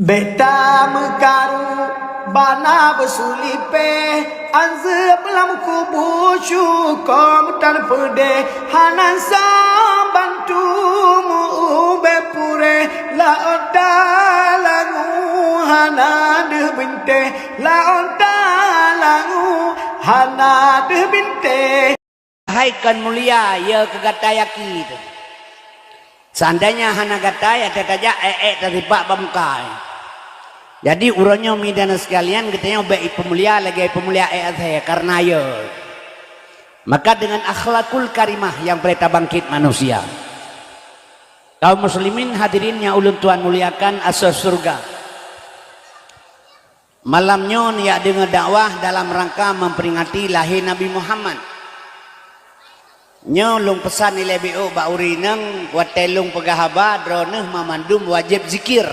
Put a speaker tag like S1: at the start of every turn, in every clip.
S1: Beta mekaru bana bersulipe azab lam kubushu kom tarpede hanan sambantu mu bepure la otalangu hanad binte la otalangu hanad binte.
S2: Hai kan mulia ya kegatayaki itu. Seandainya hana gataya tetaja dari pak bamukai. Jadi uronyo midana sekalian katanya baik pemulia lagi pemulia saya karena ya. Maka dengan akhlakul karimah yang berita bangkit manusia. Kaum muslimin hadirin yang ulun tuan muliakan asas surga. Malamnya ya dengan dakwah dalam rangka memperingati lahir Nabi Muhammad. Nyolong pesan nilai BO bauri neng watelung pegahaba droneh mamandum wajib zikir.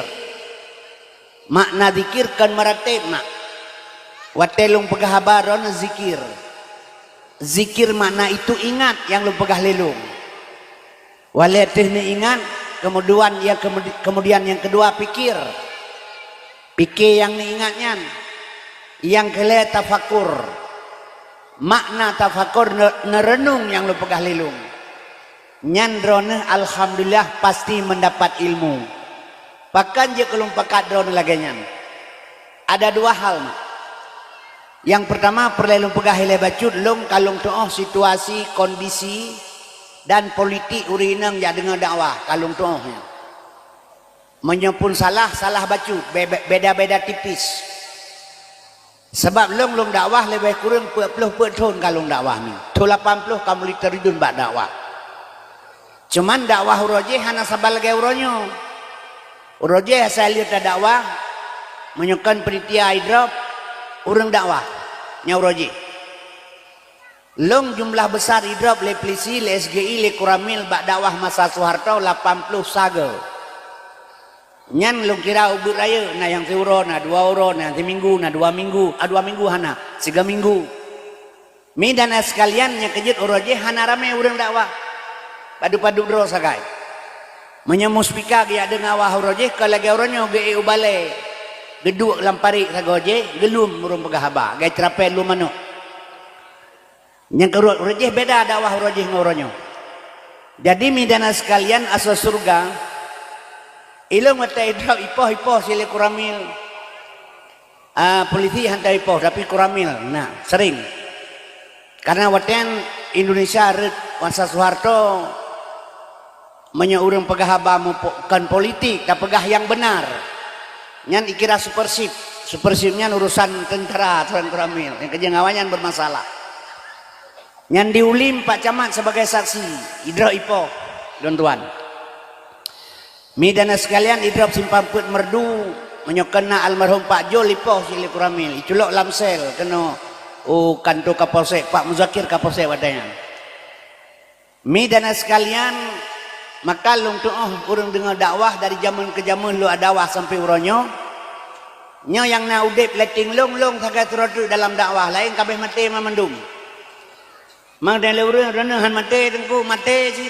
S2: Makna zikir kan meratib mak. Watelung pegahaba droneh zikir. Zikir makna itu ingat yang lu pegah lelung. Waletih ni ingat kemudian yang kedua pikir. Pikir yang ni ingatnya. Yang kelihatan tafakur. Makna tafakur nerenung yang lu pegah lilung nyandrone alhamdulillah pasti mendapat ilmu pakan je kelung pakat drone laganya ada dua hal yang pertama perlelung pegah hele bacut lung kalung tuh situasi kondisi dan politik urinang ya dengan dakwah kalung tuh menyempun salah bacut beda-beda tipis. Sebab long dakwah lebih kurang 40 tahun kalau dakwah ni. Tu 80 kamu literidun bak dakwah. Cuman dakwah uroje hana sabal lagi uronyo. Uroje saya lihat dakwah menyukan penitia idrop urang dakwah nya uroje. Long jumlah besar idrop le polisi le SGI le kuramil bak dakwah masa Soeharto 80 saga. Nyan lu kira ubur raya na yang seuro na 2 euro na seminggu na 2 minggu 2 minggu hana 3 minggu mi dan sekalian nya kejut uroje hana rame urang dakwah padu-padu dro sagai menyemus pika dia dengan wah uroje kalage uronyo ge ubale geduk lampari sagoje gelum urung pegahaba gai trape lu mano nya uroje beda dakwah uroje ngoronyo. Jadi mi dan sekalian asal surga ilmu mata ipoh sile kuramil polisi hantar ipoh tapi kuramil nah sering karena watian Indonesia masa Soeharto menyeurang pegahaba bukan politik tak pegah yang benar nyan ikira supersipnya urusan tentara tuan kuramil yang kejengawannya bermasalah nyan diulim Pak Camat sebagai saksi idro ipoh tuan midana sekalian idrop simpang put merdu menyokena almarhum Pak Jo lipoh sili kuramil iculok lamsel kena kantor Kapolsek Pak Muzakir Kapolsek wadanya midana sekalian maka lung tu urang dengar dakwah dari zaman ke zaman lu dakwah sampai uronyo nyo yang na udip leting long sagai terodu dalam dakwah lain kabeh mati mamandum mang dan urang renahan mati tengku mati si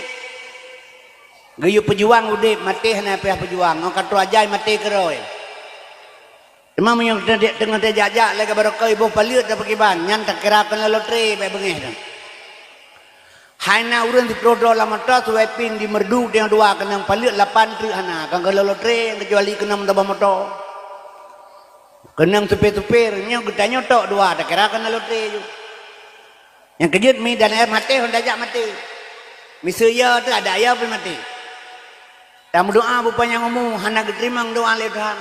S2: gayu pejuang udip mati hana pihak pejuang ngau katu ajai mati keroi emang menyong tengah terjajak lagi barokah ibu paliut dah pakiban nyan tak kira kena lotre baik bengih dah hana urang di prodo lama ta tu wepin di merdu yang dua kena paliut 8 tri hana kan kalau lotre kecuali kena mendaba moto kena tupe-tupe nyong getanya tok dua tak kira kena lotre yang kejut mi dan air mati hendak jak mati misaya tu ada ayah pun mati. Tamu doa bupanya ngomong hana getrimang doa ledahan.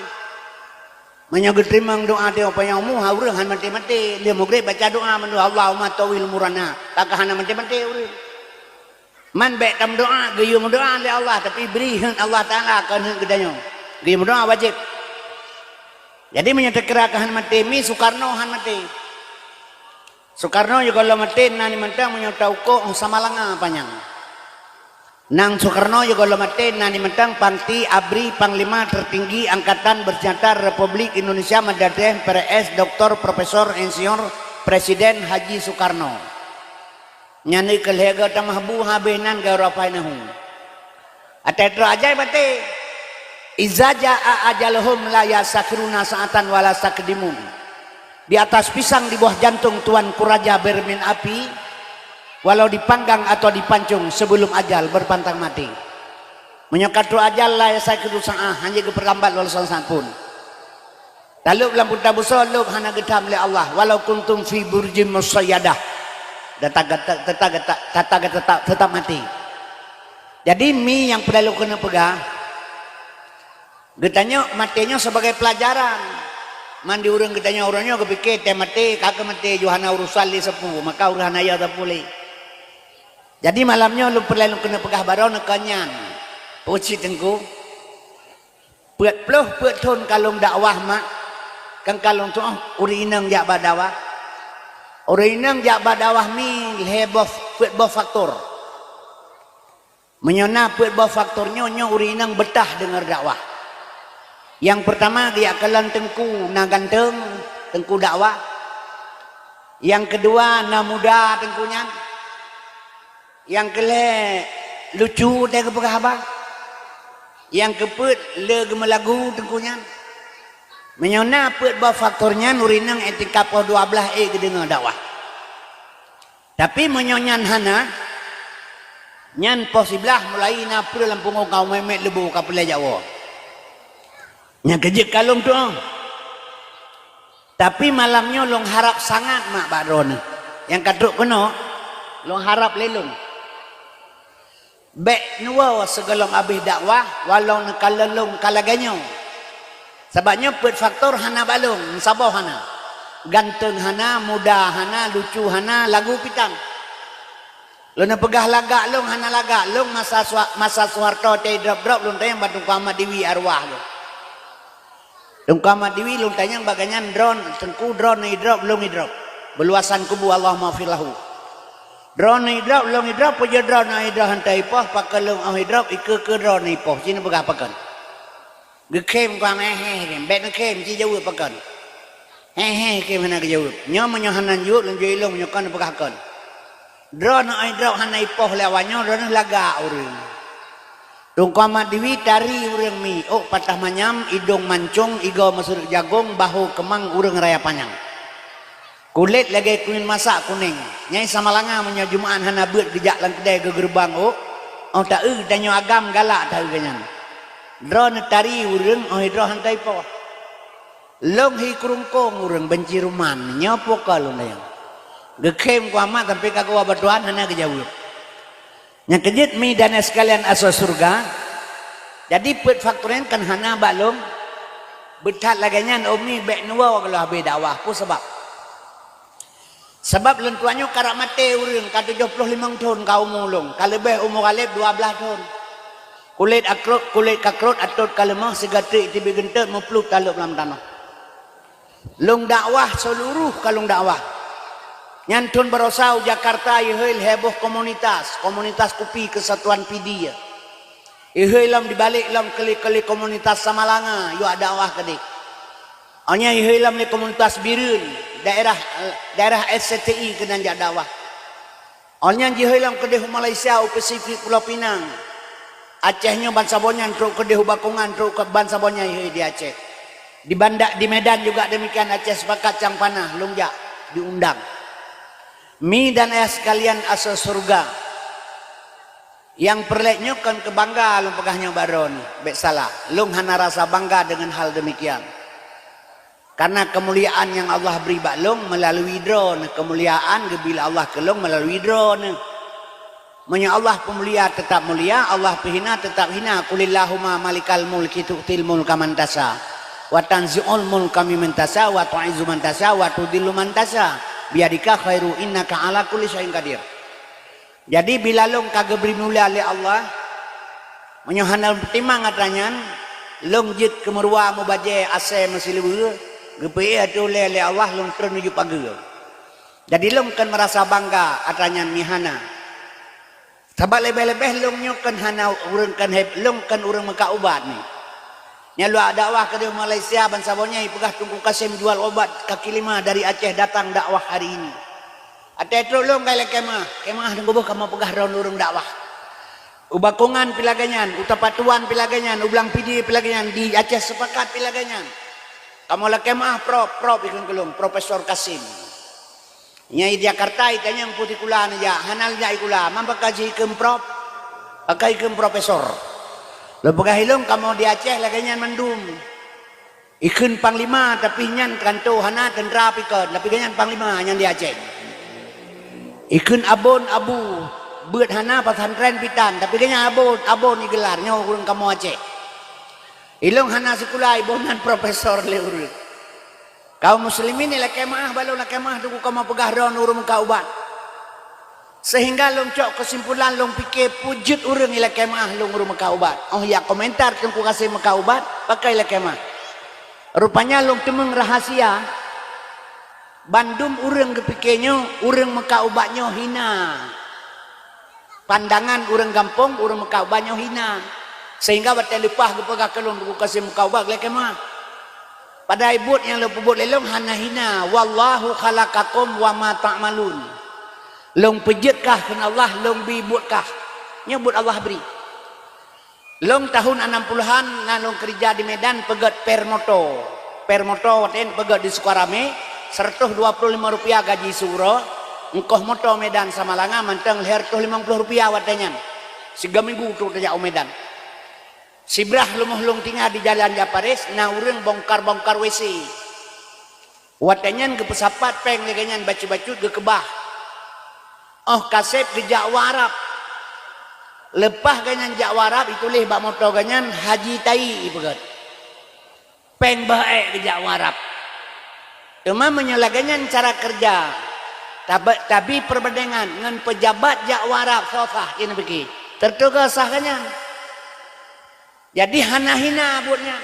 S2: Manya getrimang doa dia bupanya ngomong haurang han mati-mati dia mugrib baca doa mendoa Allahumma tawil murana tak hana mati-mati urang. Man baik tam doa gayu doa oleh Allah tapi beri Allah Taala kan gedanya. Gayu doa wajib. Jadi menyatakan kerakan mati mi Soekarno han mati. Soekarno juga kalau mati nani mentang menyatakan kok sama langa panjang. Nang Soekarno juga mati nani mentang Pangti Abri Panglima tertinggi Angkatan Bersenjata Republik Indonesia Madadeh PRS Dr. Profesor Insinyur Presiden Haji Soekarno nyani kelhega tamahbu habenan gaurapainahu atetra ajai mati Iza jaa ajaluhum la yasakhiruna sa'atan wala sakdimun. Di atas pisang di bawah jantung tuanku raja bermin api, walau dipanggang atau dipancung sebelum ajal berpantang mati. Menyokatu ajal la yasakhiru sa'ah, hanya keperlambat walau saat pun. Taluk lam putah busol luk hana gedam li Allah walau kuntum fi burjim musayyadah. Tetap mati. Jadi mi yang perlu kena pegang, getanya matinya sebagai pelajaran. Mandi urang getanya orangnya kepikir teh mati, kakak mati Yohana urusan li sepuh, maka urusan ayah tak boleh. Jadi malamnya lu perlu kena pegah barau nekanyan. Puci tengku. Puat peluh puat thon kalung dakwah mak. Kang kalung tu uri inang jak badawah. Uri inang jak badawah mi heboh puat boh faktor. Menyona puat boh faktornya nyo uri inang betah dengar dakwah. Yang pertama dia kelan tengku na ganteng tengku dakwah. Yang kedua na muda tengkunya. Yang kele lucu teh kepegah abang. Yang keput le gemelagu tengkunya. Menyona put bawa faktornya nurinang etika po 12 kedengar dakwah. Tapi menyonyan hana nyan posiblah mulai napur lampung kau memek lebu kapal Jawa. Nya kejek kalung tu. Tapi malamnya long harap sangat mak baron. Yang kaduk kono long harap lelung. Bek nuwa segelong abih dakwah walau nekalelung kalaganyo. Sebabnya put faktor hana balung, sabah hana. Ganteng hana, muda hana, lucu hana, lagu pitang. Lu nak pegah lagak long hana lagak long masa Soeharto teh drop-drop lu tayang batu Muhammad Dewi arwah lu. Muhammad Dewi lu tayang baganyan drone, tengku drone ni drop long ni drop. Beluasan kubu Allah maafillahu. Drone ni drop long ni drop puja drone ni drop hantai poh pakai long ni drop ikut ke drone ni poh. Sini pegah pakan. Gekem kuang hehe, bet gekem si jauh pakan. Hehe kem hana ke jauh. Nyo menyohanan jauh lan jauh long menyokan pegahkan. Drone ai drone hana ipoh lewanyo drone laga urang. Tungku amat diwi tari urang mi. Oh patah manyam, idong mancung, igo masur jagung, bahu kemang urang raya panjang. Kulit lagi kuning masak kuning. Nyai sama langa menyo Jumaan hana beut gejak lan kedai ke gerbang oh. Oh tak danyo agam galak tak ganyan. Drone tari urang oh drone hantai po. Long hi kurungkong urang benci ruman nyopo ka lu dayang. Gekem ku amat sampai kagak wabatuan hana kejauh. Nya kejit mi dan sekalian asal surga. Jadi put faktoren kan hana balong betat laganyan omi bek nuwa kalau habe dakwah ku sebab lentuannya karak mate urang ka 75 tahun ka umulung. Ka lebih umur alif 12 tahun. Kulit akrut, kulit kakrut, atut kalemah, segatrik, tibi gentet, mempeluk taluk dalam tanah. Long dakwah seluruh kalung dakwah. Nyantun berosau Jakarta, ihil heboh komunitas kopi kesatuan PD. Ihil lam dibalik lam keli-keli komunitas Samalanga, yuk dakwah kedik. Hanya ihil lam li komunitas Birun, daerah SCTI kena jak dakwah. Hanya ihil lam kedih Malaysia, Pasifik Pulau Pinang. Acehnya bangsa bonyan truk ke Bakungan truk ke bangsa bonyan di Aceh. Di Medan juga demikian Aceh sepakat cang panah lungjak diundang. Mi dan ayah sekalian asal surga. Yang perleknya kan kebangga lung pegahnya baron. Bek salah. Lung hana rasa bangga dengan hal demikian. Karena kemuliaan yang Allah beri bak lung melalui drone. Kemuliaan bila Allah kelung melalui drone. Menya Allah pemulia tetap mulia, Allah pehina tetap hina. Qulillahumma malikal mulki tu'til mulka man tasha wa tanzi'ul mulka mimman tasha wa tu'izzu man tasha wa tudhillu man tasha biadika khairu innaka ala kulli syai'in qadir. Jadi bila long kagak beri mulia oleh Allah, menya handal timang ngatanyan long jit kemerua mubaje ase masih lebu gepe atu oleh Allah long ternuju pagi. Jadi long kan merasa bangga atanyan mihana. Sebab lebih-lebih long nyokan hana urang kan long kan urang meka ubat ni. Nya lu dakwah ke Malaysia bangsa bonya pegah tunggu Kasim jual obat kaki lima dari Aceh datang dakwah hari ini. Ate tolong kali kemah tunggu boh kamu pegah ron urang dakwah. Ubakongan pilaganyan, utapatuan pilaganyan, ublang pidi pilaganyan, di Aceh sepakat pilaganyan. Kamu lah kemah Prof ikun kelung, Profesor Kasim. Nyai Jakarta itanya yang putih kula aja, hanal jai kula, mampak kaji ikem Prof, pakai ikem Profesor. Lepas hilung kamu di Aceh laganyan mendum. Ikun Panglima tapi nyan kanto hana tentera pikun, tapi ganyan Panglima nyan di Aceh. Ikun abon abu. Buat hana pesantren pitan tapi kayaknya abon ni gelarnya urang kamu Aceh. Ilung hana sekolah ibonan profesor leurut. Kaum muslimin ni kemah balu kemah tu kamu pegah ron urang muka ubat. Sehingga long cok kesimpulan long fikir pujud urang ni kemah long urang muka ubat. Oh ya komentar tengku kasih muka ubat pakai kemah. Rupanya long temeng rahasia Bandung urang kepikirnya urang muka ubatnya hina. Pandangan orang gampong, orang Mekah banyak hina. Sehingga batal lepah ke pegah kelung buku kasih Mekah ubah lek mah. Pada ibut yang lepu buat lelong hana hina. Wallahu khalaqakum wa ma ta'malun. Long pejetkah kena Allah, long bibutkah. Nyebut Allah beri. Long tahun 60-an na long kerja di Medan pegat permoto. Permoto waten pegat di Sukarame Rp125 gaji suro. Engkoh moto Medan sama langa manteng leher tuh Rp50 watanya. 3 minggu tuh kerja Medan. Sibrah lumuh-lung tinggal di jalan Japares, na urang bongkar-bongkar WC. Watanya ke pesapat peng leganyan bacu-bacut ke kebah. Oh kasep ke Jakwarap. Lepah ganyan Jakwarap itulih bak moto ganyan Haji Tai ibagat. Peng bae ke Jakwarap. Cuma menyalaganyan cara kerja. Tapi perbandingan dengan pejabat Jakwarap sosah ini begini. Tertugas sahnya. Jadi hina-hina buatnya.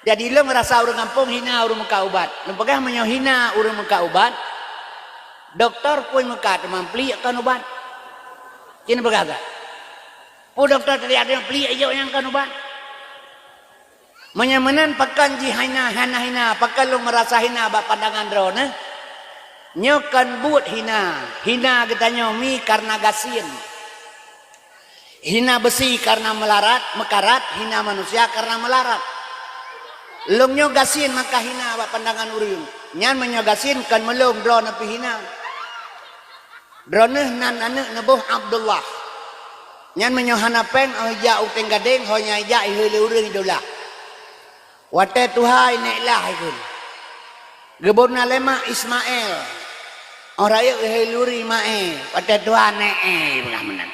S2: Jadi lo merasa orang kampung hina orang muka ubat. Lempagah menyohina orang muka ubat. Dokter pun muka teman peli akan ubat. Ini berkata. Oh dokter tadi ada yang peli aja yang akan ubat. Menyamanan pakan ji hina. Pakan lo merasa hina bak pandangan drone. Nyokan buat hina katanya mi karena gasin, hina besi karena mekarat, hina manusia karena melarat. Long nyo gasin maka hina bak pandangan urang. Nyan menyogasin kan melong drone api hina. Drone nan anak nebuh Abdullah. Nyan menyohana peng oh ja uteng gadeng ho nya ja heule urang idola. Wate tuhai neklah ikun. Gebona lema Ismail. Orang yang heluri mae, pada dua nee, belah menan.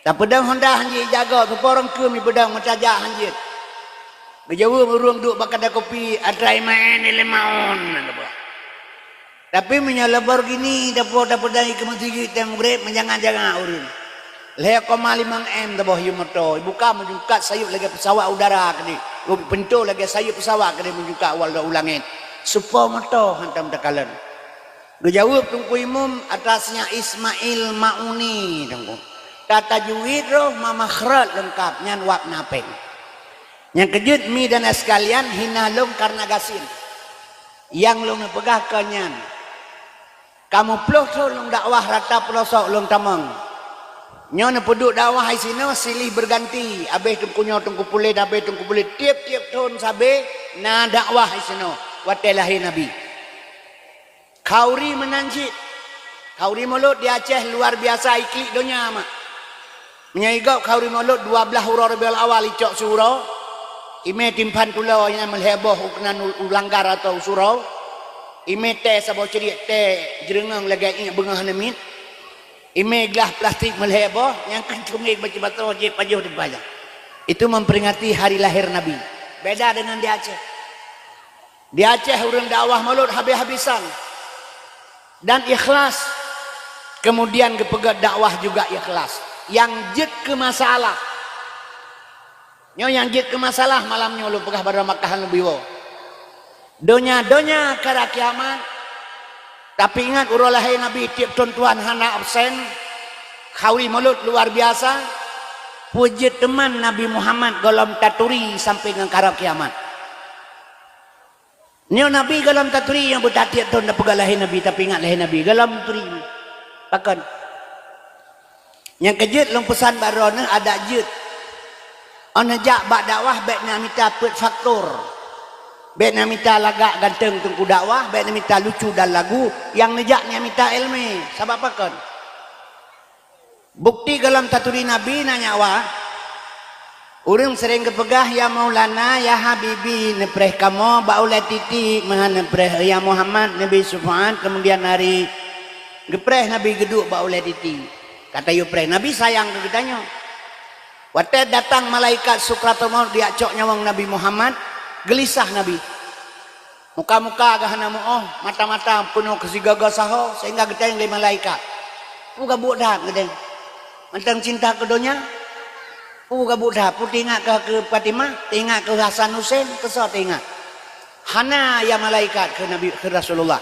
S2: Tak pedang Honda hanjir jaga, seporang kami pedang mencajak hanjir. Kejawa meruang duk bakal kopi, adrai main elemaon. Tapi menyalabar gini, dapur pedang ikan mesti tem grep menjangan-jangan urun. Leh 5 M tabah yu moto, buka menjukat sayup lagi pesawat udara kini. Pentu lagi sayup pesawat kini menjukat awal dah ulangin. Supaya moto hantam takalan. Dijawab tungku imum atasnya Ismail Mauni tungku. Tata juwid roh mama khrat lengkap nyan wak napeng. Yang kejut mi dan sekalian hina long karena gasin. Yang long pegah kenyan. Kamu pelosok long dakwah rata pelosok long tamang. Nyon peduk dakwah di sini silih berganti. Abeh tungku pulit, tiap-tiap tahun sabe na dakwah di sini. Watelahi Nabi. Kauri menanjit. Kauri mulut di Aceh luar biasa iklik dunia mak. Menyaigau kauri mulut 12 hurau Rabiul Awal icok surau. Ime timpan pulau yang melheboh ukuran ulanggar atau surau. Ime teh sabau cerik teh jerengang lagi ingat bengah nemit. Ime gelas plastik melheboh yang kencungik baca batu wajib pajuh dibayar. Itu memperingati hari lahir Nabi. Beda dengan di Aceh. Di Aceh orang dakwah mulut habis-habisan. Dan ikhlas. Kemudian kepegat dakwah juga ikhlas. Yang jet ke masalah. Yang jet ke masalah malamnya lu pegah pada Makkah lebih wo. Donya kara kiamat. Tapi ingat urolahai Nabi tiap tuan hana absen. Kawi mulut luar biasa. Puji teman Nabi Muhammad golom taturi sampai dengan kara kiamat. Nyo Nabi galam taturi yang bertatiak tahun dah pegalahin Nabi tapi ingat lahin Nabi galam taturi pakan Yang kejut long pesan barona ada jut. Onajak bak dakwah baik nak minta pet faktor. Baik nak minta lagak ganteng tungku dakwah, baik nak minta lucu dan lagu, yang nejak ni minta ilmu. Sebab apa kan? Bukti dalam taturi Nabi nanya wa. Urang sering kepegah ya Maulana ya Habibi nepreh kamu baulai titi maha nepreh ya Muhammad Nabi Subhan kemudian hari gepreh Nabi geduk baulai titi. Kata yu preh Nabi sayang ke kitanya. Waktu datang malaikat Sukratul Maut dia cok nyawang Nabi Muhammad, gelisah Nabi. Muka-muka agahana oh, mata-mata penuh kesigaga saho sehingga geteng le malaikat. Puga budak geteng. Mentang cinta kedonya. Puga budak, pu tingak ke Fatimah, tingak ke Hasan Husain, kesal tingak. Hana ya malaikat ke Nabi ke Rasulullah.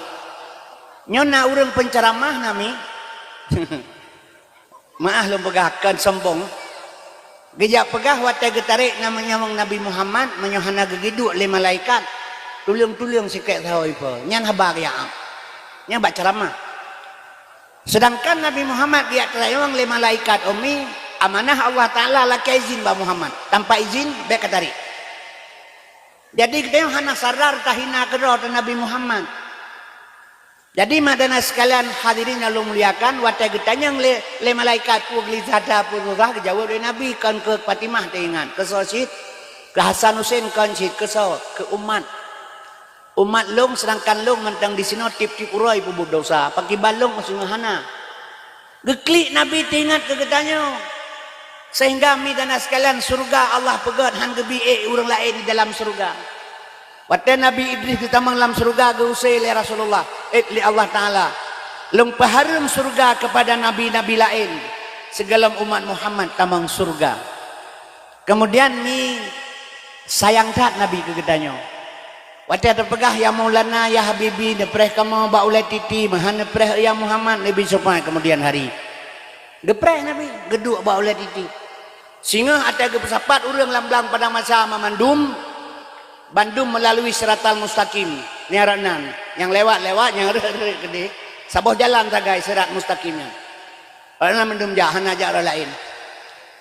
S2: Nyona urang penceramah nami. Maah lu pegahkan sombong. Gejak pegah watai getarik namanya Nabi Muhammad menyohana gegiduk le malaikat tulung-tulung sikit tahu ipo nyan habar ya nya bak ceramah sedangkan Nabi Muhammad dia terayang le malaikat umi amanah Allah taala laki izin ba Muhammad tanpa izin baik katarik jadi kita hana sadar tahina kedua Nabi Muhammad. Jadi madana sekalian hadirin yang muliakan watai getanyang le malaikat pu glizada pu nurah kejawab dari Nabi kan ke Fatimah teingat ke Sosid ke Hasan Husain kan sid ke ke umat long sedangkan long mentang di sini tip-tip urai pu dosa pagi balong maksudnya hana geklik Nabi teingat ke getanya sehingga midana sekalian surga Allah pegat han gebi urang lain di dalam surga. Waktu Nabi Idris ditamang dalam surga ke usai oleh Rasulullah li Allah Ta'ala long paharum surga kepada nabi-nabi lain segala umat Muhammad tamang surga kemudian mi sayang tak Nabi ke gedanya waktu ada pegah ya Maulana ya Habibi nepreh kamu baulai titi maha nepreh ya Muhammad Nabi supaya kemudian hari gepreh Nabi geduk baulai titi sehingga ada kepesapat urang lamblang pada masa Mamandum Bandung melalui Siratal Mustaqim niaranan yang lewat-lewat yang gede saboh jalan tagai serat mustaqimnya karena mendum jahan aja orang lain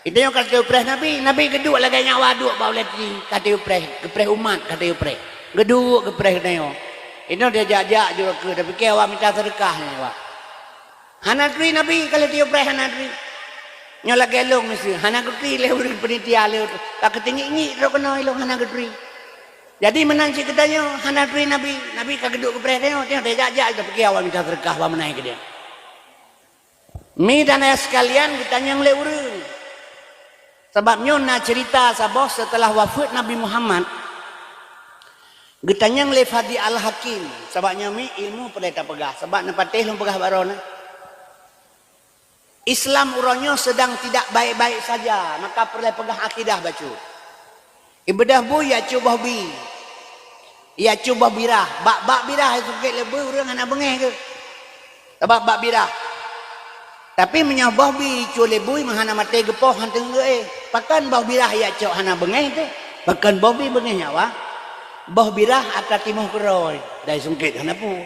S2: itu yang kata upreh Nabi geduk lagi nyawa duk baulai di kata upreh umat kata upreh geduk gepreh neo ini dia jajak juga ke tapi kewa minta sedekah ni wa hanadri Nabi kalau dia upreh hanadri nyola gelong mesti hanadri lewat penitia lewat tak ketinggi ro kena ilong hanadri. Jadi menanci katanya hanadri Nabi kageduk ke preh dia jajak tapi awal minta sedekah wa menaik ke dia. Mi dan ayah sekalian kitanya yang le urang. Sebabnya na cerita saboh setelah wafat Nabi Muhammad kitanya yang le Fadi Al-Hakim sebabnya mi ilmu pada pegah sebab na patih lu pegah barona. Islam urangnya sedang tidak baik-baik saja maka perlu pegah akidah bacu. Ibadah bu ya coba bi. Ya coba birah. Bak birah itu ke lebih orang anak bengeh ke. Sebab bak birah. Tapi menyabah bi cu lebih mahana mate gepoh hanteng ge. Pakan bau birah ya cok hana bengeh te. Pakan bau bi bengeh nyawa. Bau birah atas timuh keroy. Dari sungkit hana pu.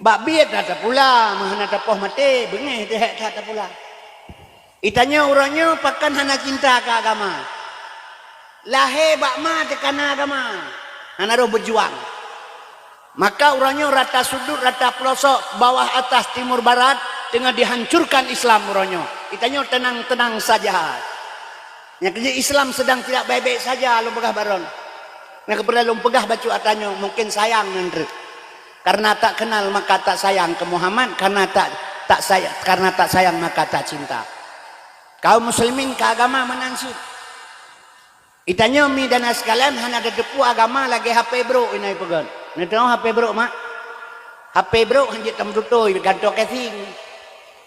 S2: Bak bi tak pula mahana tapoh mate bengeh te tak pula. Itanya orangnya pakan hana cinta ke agama. Lahir bakma tekana agama hanaro berjuang maka orangnya rata sudut rata pelosok bawah atas timur barat dengan dihancurkan Islam orangnya itanya tenang-tenang saja yang kerja Islam sedang tidak baik-baik saja lu pegah baron nah kepada lu pegah bacu atanya mungkin sayang nendrek karena tak kenal maka tak sayang ke Muhammad karena tak sayang maka tak cinta kaum muslimin ke agama menansib. Itanya mi dan sekalian hanya ada depu agama lagi HP bro ini pegan. Ni tahu HP bro mak. HP bro hanjit tam tutoi ganto casing.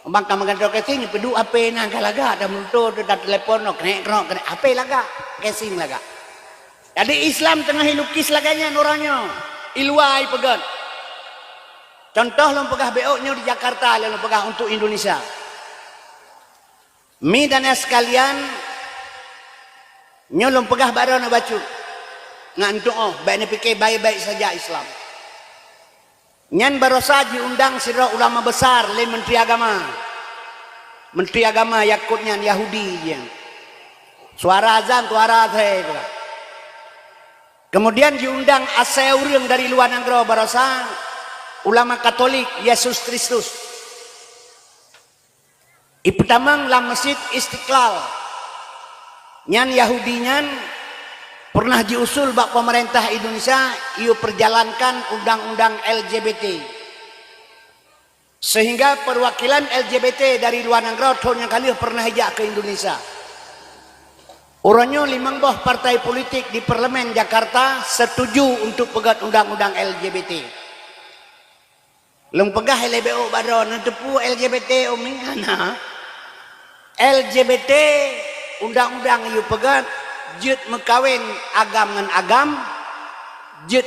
S2: Bang kam ganto casing pedu HP nang kalaga ada muto ada telepon no kena HP laga casing laga. Jadi Islam tengah lukis laganya orangnya. Iluai pegan. Contoh lu pegah BO-nya di Jakarta lu pegah untuk Indonesia. Mi dan sekalian nyolong pegah barang bacu ngantuk baik fikir baik-baik saja Islam nyan barosa diundang sira ulama besar le menteri agama Menteri Agama yakutnya Yahudi je. Suara azan, suara azan. Kemudian diundang asal orang dari luar negara barasa ulama Katolik Yesus Kristus. Pertama dalam Masjid Istiqlal. Nyan Yahudinya pernah diusul bak pemerintah Indonesia iu perjalankan undang-undang LGBT. Sehingga perwakilan LGBT dari luar negara tahun yang kali pernah hijak ke Indonesia. Orangnya 5 buah partai politik di Parlemen Jakarta setuju untuk pegat undang-undang LGBT. Long pegah LBO badon tepu LGBT omingana. LGBT undang-undang ieu pegat jut mekawin agam ngan agam, jut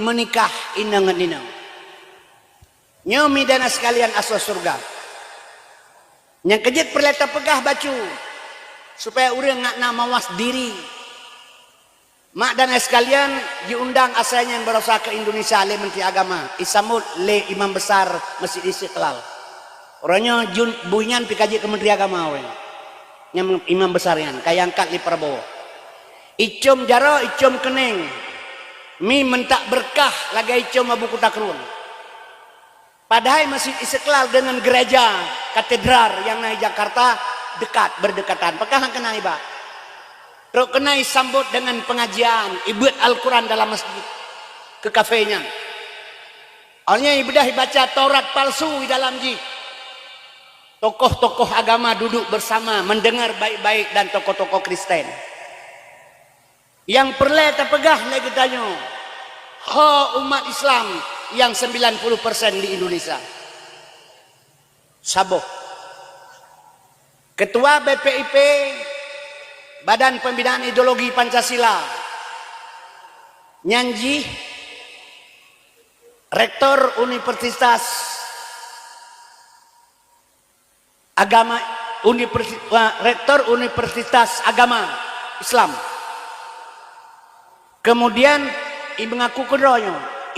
S2: menikah inang ngan inang. Nyomi dana sekalian asal surga. Yang kejut perleta pegah bacu supaya orang ngak mawas diri. Mak dana sekalian diundang asalnya yang berusaha ke Indonesia le Menteri Agama Isamud le Imam Besar Masjid Istiqlal. Orangnya bunyan pikaji ke Menteri Agama orang. Yang Imam Besar yang kaya angkat li Prabowo. Icom jaro icom kening. Mi mentak berkah lagi icom abu kutakrun. Padahal Masjid Istiqlal dengan gereja katedral yang naik Jakarta dekat berdekatan. Pekah kena iba. Terus kena sambut dengan pengajian ibadah Al-Quran dalam masjid ke kafenya. Awalnya ibadah baca Taurat palsu di dalam ji. Tokoh-tokoh agama duduk bersama mendengar baik-baik dan tokoh-tokoh Kristen. Yang perlu terpegah lagi tanya. Ha umat Islam yang 90% di Indonesia. Saboh. Ketua BPIP Badan Pembinaan Ideologi Pancasila Nyanji Rektor Universitas Agama Rektor Universitas Agama Islam. Kemudian ibu ngaku kedronya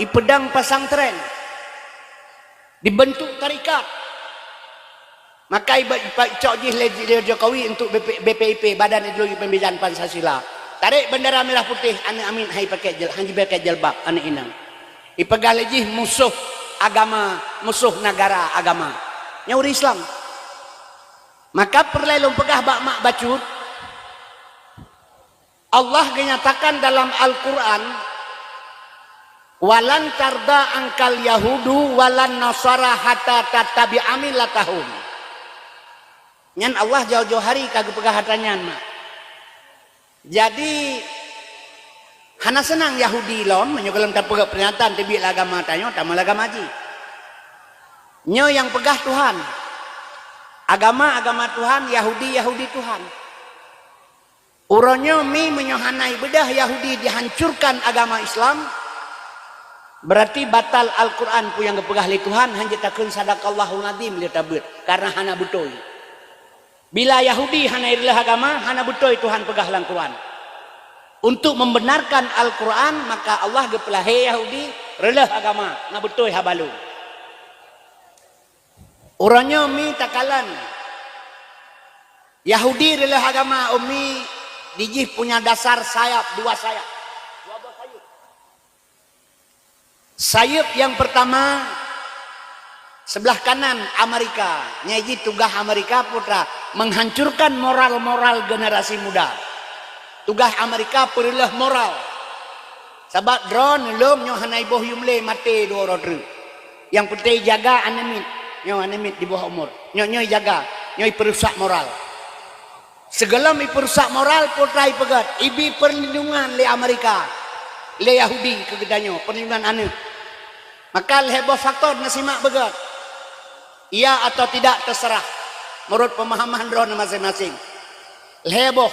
S2: pedang pasantren dibentuk tarikat. Maka Pak Cokjih Jokowi untuk BPIP Badan Ideologi Pembinaan Pancasila tarik bendera merah putih ane amin hai pakai jilbab ane inang ipegal lejih musuh agama musuh negara agama nyauri Islam. Maka perlelong pegah bak mak bacut Allah menyatakan dalam Al-Quran walan tarda angkal yahudu walan nasara hatta tattabi'a millatahum. Nyan Allah jauh-jauh hari kagak pegah hatanyan mak. Jadi hana senang Yahudi lom menyogalam tak pegah pernyataan tebi agama tanyo tamal agama haji. Nyo yang pegah Tuhan. Agama Tuhan, Yahudi Tuhan. Uronyo mi menyohanai bedah Yahudi dihancurkan agama Islam. Berarti batal Al-Quran pu yang kepegah li Tuhan hanjitakeun sadaqallahul azim li tabut karena hana betul. Bila Yahudi hana irilah agama, hana betul Tuhan pegah lang Quran. Untuk membenarkan Al-Quran, maka Allah gepelah hei Yahudi, relah agama, na betul habalu. Orangnya mi takalan. Yahudi relah agama, umi dijih punya dasar sayap, 2 sayap. 2 buah sayap. Sayap yang pertama, sebelah kanan Amerika, nyaji tugas Amerika putra menghancurkan moral-moral generasi muda. Tugas Amerika perilah moral. Sebab drone lom nyo hanai boh yumle mate 2 rodru. Yang penting jaga anemit, nyo anemit di bawah umur. Nyo jaga, nyo perusak moral. Segelam perusak moral putra pegat. Ibi perlindungan le Amerika, le Yahudi kegedanyo perlindungan ane. Maka heboh faktor nasimak begat. Iya atau tidak terserah menurut pemahaman drone masing-masing. Heboh.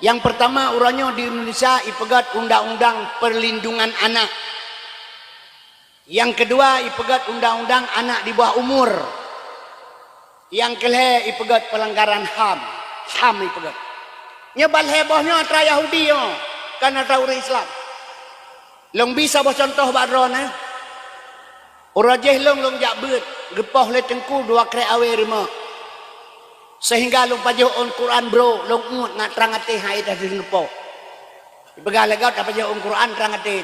S2: Yang pertama urangnya di Indonesia ipegat undang-undang perlindungan anak. Yang kedua ipegat undang-undang anak di bawah umur. Yang kelima ipegat pelanggaran HAM. HAM ipegat. Nyebal hebohnya antara Yahudi yo, kan antara orang Islam. Long bisa bawa contoh bak drone Urajeh long jak beut gepoh le tengku 2 krek awe rumah. Sehingga long pajoon Quran bro, long ngut ngat terang ati hai dah dinupo. Ibaga legau tak pajoon Quran terang ati.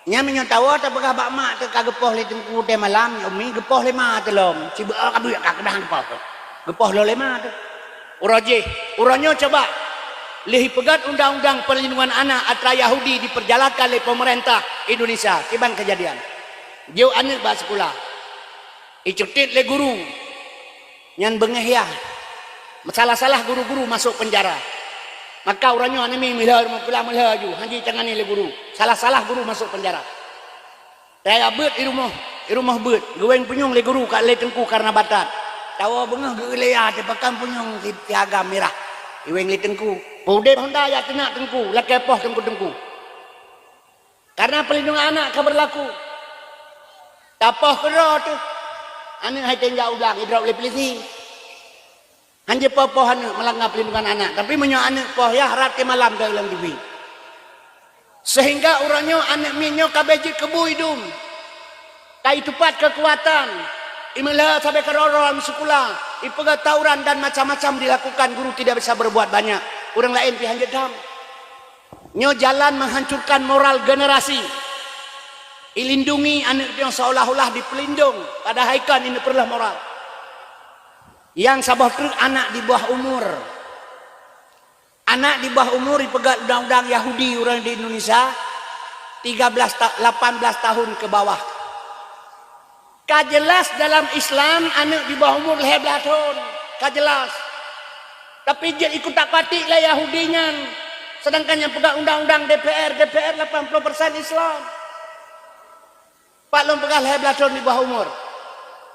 S2: Nya menyo tawa tak pegah bak mak te kagepoh le tengku te malam umi gepoh lema telom. Ciba kabu yak kedah gepoh. Gepoh lo lema te. Uranyo coba lihi pegat undang-undang perlindungan anak atra Yahudi diperjalankan oleh pemerintah Indonesia. Kiban kejadian. Jauh anak bak sekolah. Icutit le guru. Nyan bengeh ya. Salah-salah guru-guru masuk penjara. Maka orangnya anemi milah pulang milah ju. Hanji tangani le guru. Salah-salah guru masuk penjara. Saya bet di rumah bet. Gaweng punyung le guru kat le tengku karena batat. Tawa bengah gelea tepakan punyung tiaga merah. Iweng le tengku. Pudep Honda ya tenak tengku, la kepoh tengku-tengku. Karena pelindungan anak kan berlaku. Tapoh kero tu. Ane hai tenja ulang hidrop le polisi. Hanje poh ane melanggar pelindungan anak, tapi menyo anak poh ya harap ke malam ke dalam TV. Sehingga orangnya anak minyo kabeji kebu hidung. Kai tupat kekuatan. Imilah sampai keroron sekolah. Ipegat tawuran dan macam-macam dilakukan, guru tidak bisa berbuat banyak. Orang lain pi hanjet dam. Nyo jalan menghancurkan moral generasi. Ilindungi anak yang seolah-olah dipelindung, pada haikan ini perlah moral. Yang sabah truk anak di bawah umur. Anak di bawah umur dipegat undang-undang Yahudi orang di Indonesia 18 tahun ke bawah. Kajelas dalam Islam anak di bawah umur 11 tahun. Kajelas. Tapi dia ikut tak patik lah Yahudinya. Sedangkan yang pegang undang-undang DPR 80% Islam. Pak long pegang 11 tahun di bawah umur.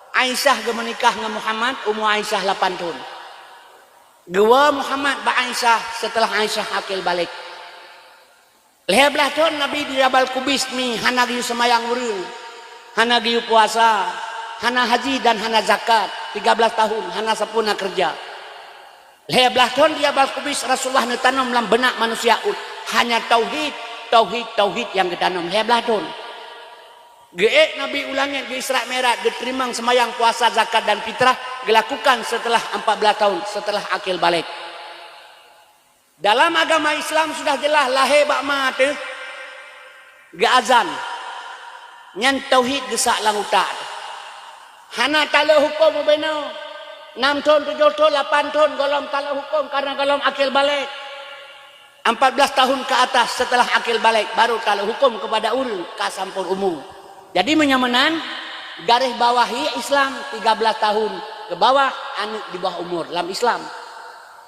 S2: Aisyah ge menikah dengan Muhammad umur Aisyah 8 tahun. Gua Muhammad ba Aisyah setelah Aisyah akil balik. 11 tahun Nabi di Jabal Kubis mi hana giu semayang urang. Hana giu puasa, hana haji dan hana zakat. 13 tahun hana sapuna kerja. 11 tahun di Jabal Kubis Rasulullah netanam dalam benak manusia hanya tauhid yang ditanam 11 tahun. Geek Nabi ulangnya di Isra Mi'raj diterima semayang puasa zakat dan fitrah dilakukan setelah 14 tahun setelah akil balik. Dalam agama Islam sudah jelas lahir bak mate ge azan nyan tauhid gesak lang utak. Hana tala hukum beno 6 tahun 7 tahun 8 tahun golong tala hukum karena golong akil balik. 14 tahun ke atas setelah akil balik baru tala hukum kepada ulul kasampur umum. Jadi menyamanan garis bawahi Islam 13 tahun ke bawah anak di bawah umur dalam Islam.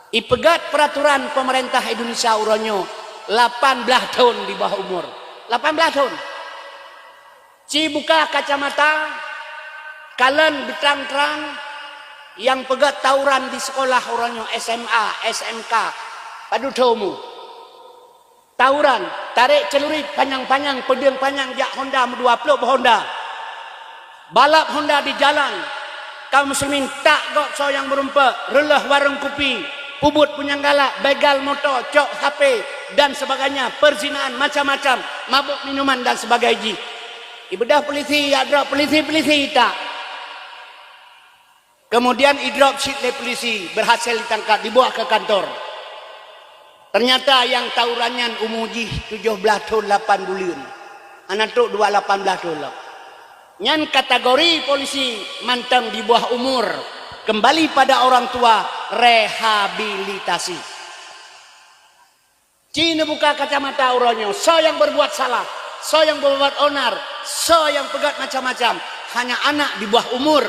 S2: Ipegat peraturan pemerintah Indonesia uronyo 18 tahun di bawah umur. 18 tahun. Ci buka kacamata kalian berterang-terang yang pegat tawuran di sekolah uronyo SMA, SMK. Padu tahumu. Tawuran, tarik celurit panjang-panjang, pedang panjang, jak Honda 20 Honda. Balap Honda di jalan. Kaum muslimin tak gok so yang berumpa, relah warung kopi, pubut punya galak, begal motor, cok HP dan sebagainya, perzinaan macam-macam, mabuk minuman dan sebagainya. Ibadah polisi, ya drop polisi tak. Kemudian idrop sheet le polisi berhasil ditangkap, dibawa ke kantor. Ternyata yang tawurannya umuji 17 tahun 8 bulan. Anak tu 18 tahun. Yang kategori polisi mantang di bawah umur. Kembali pada orang tua rehabilitasi. Cina buka kacamata orangnya. So yang berbuat salah. So yang berbuat onar. So yang pegat macam-macam. Hanya anak di bawah umur.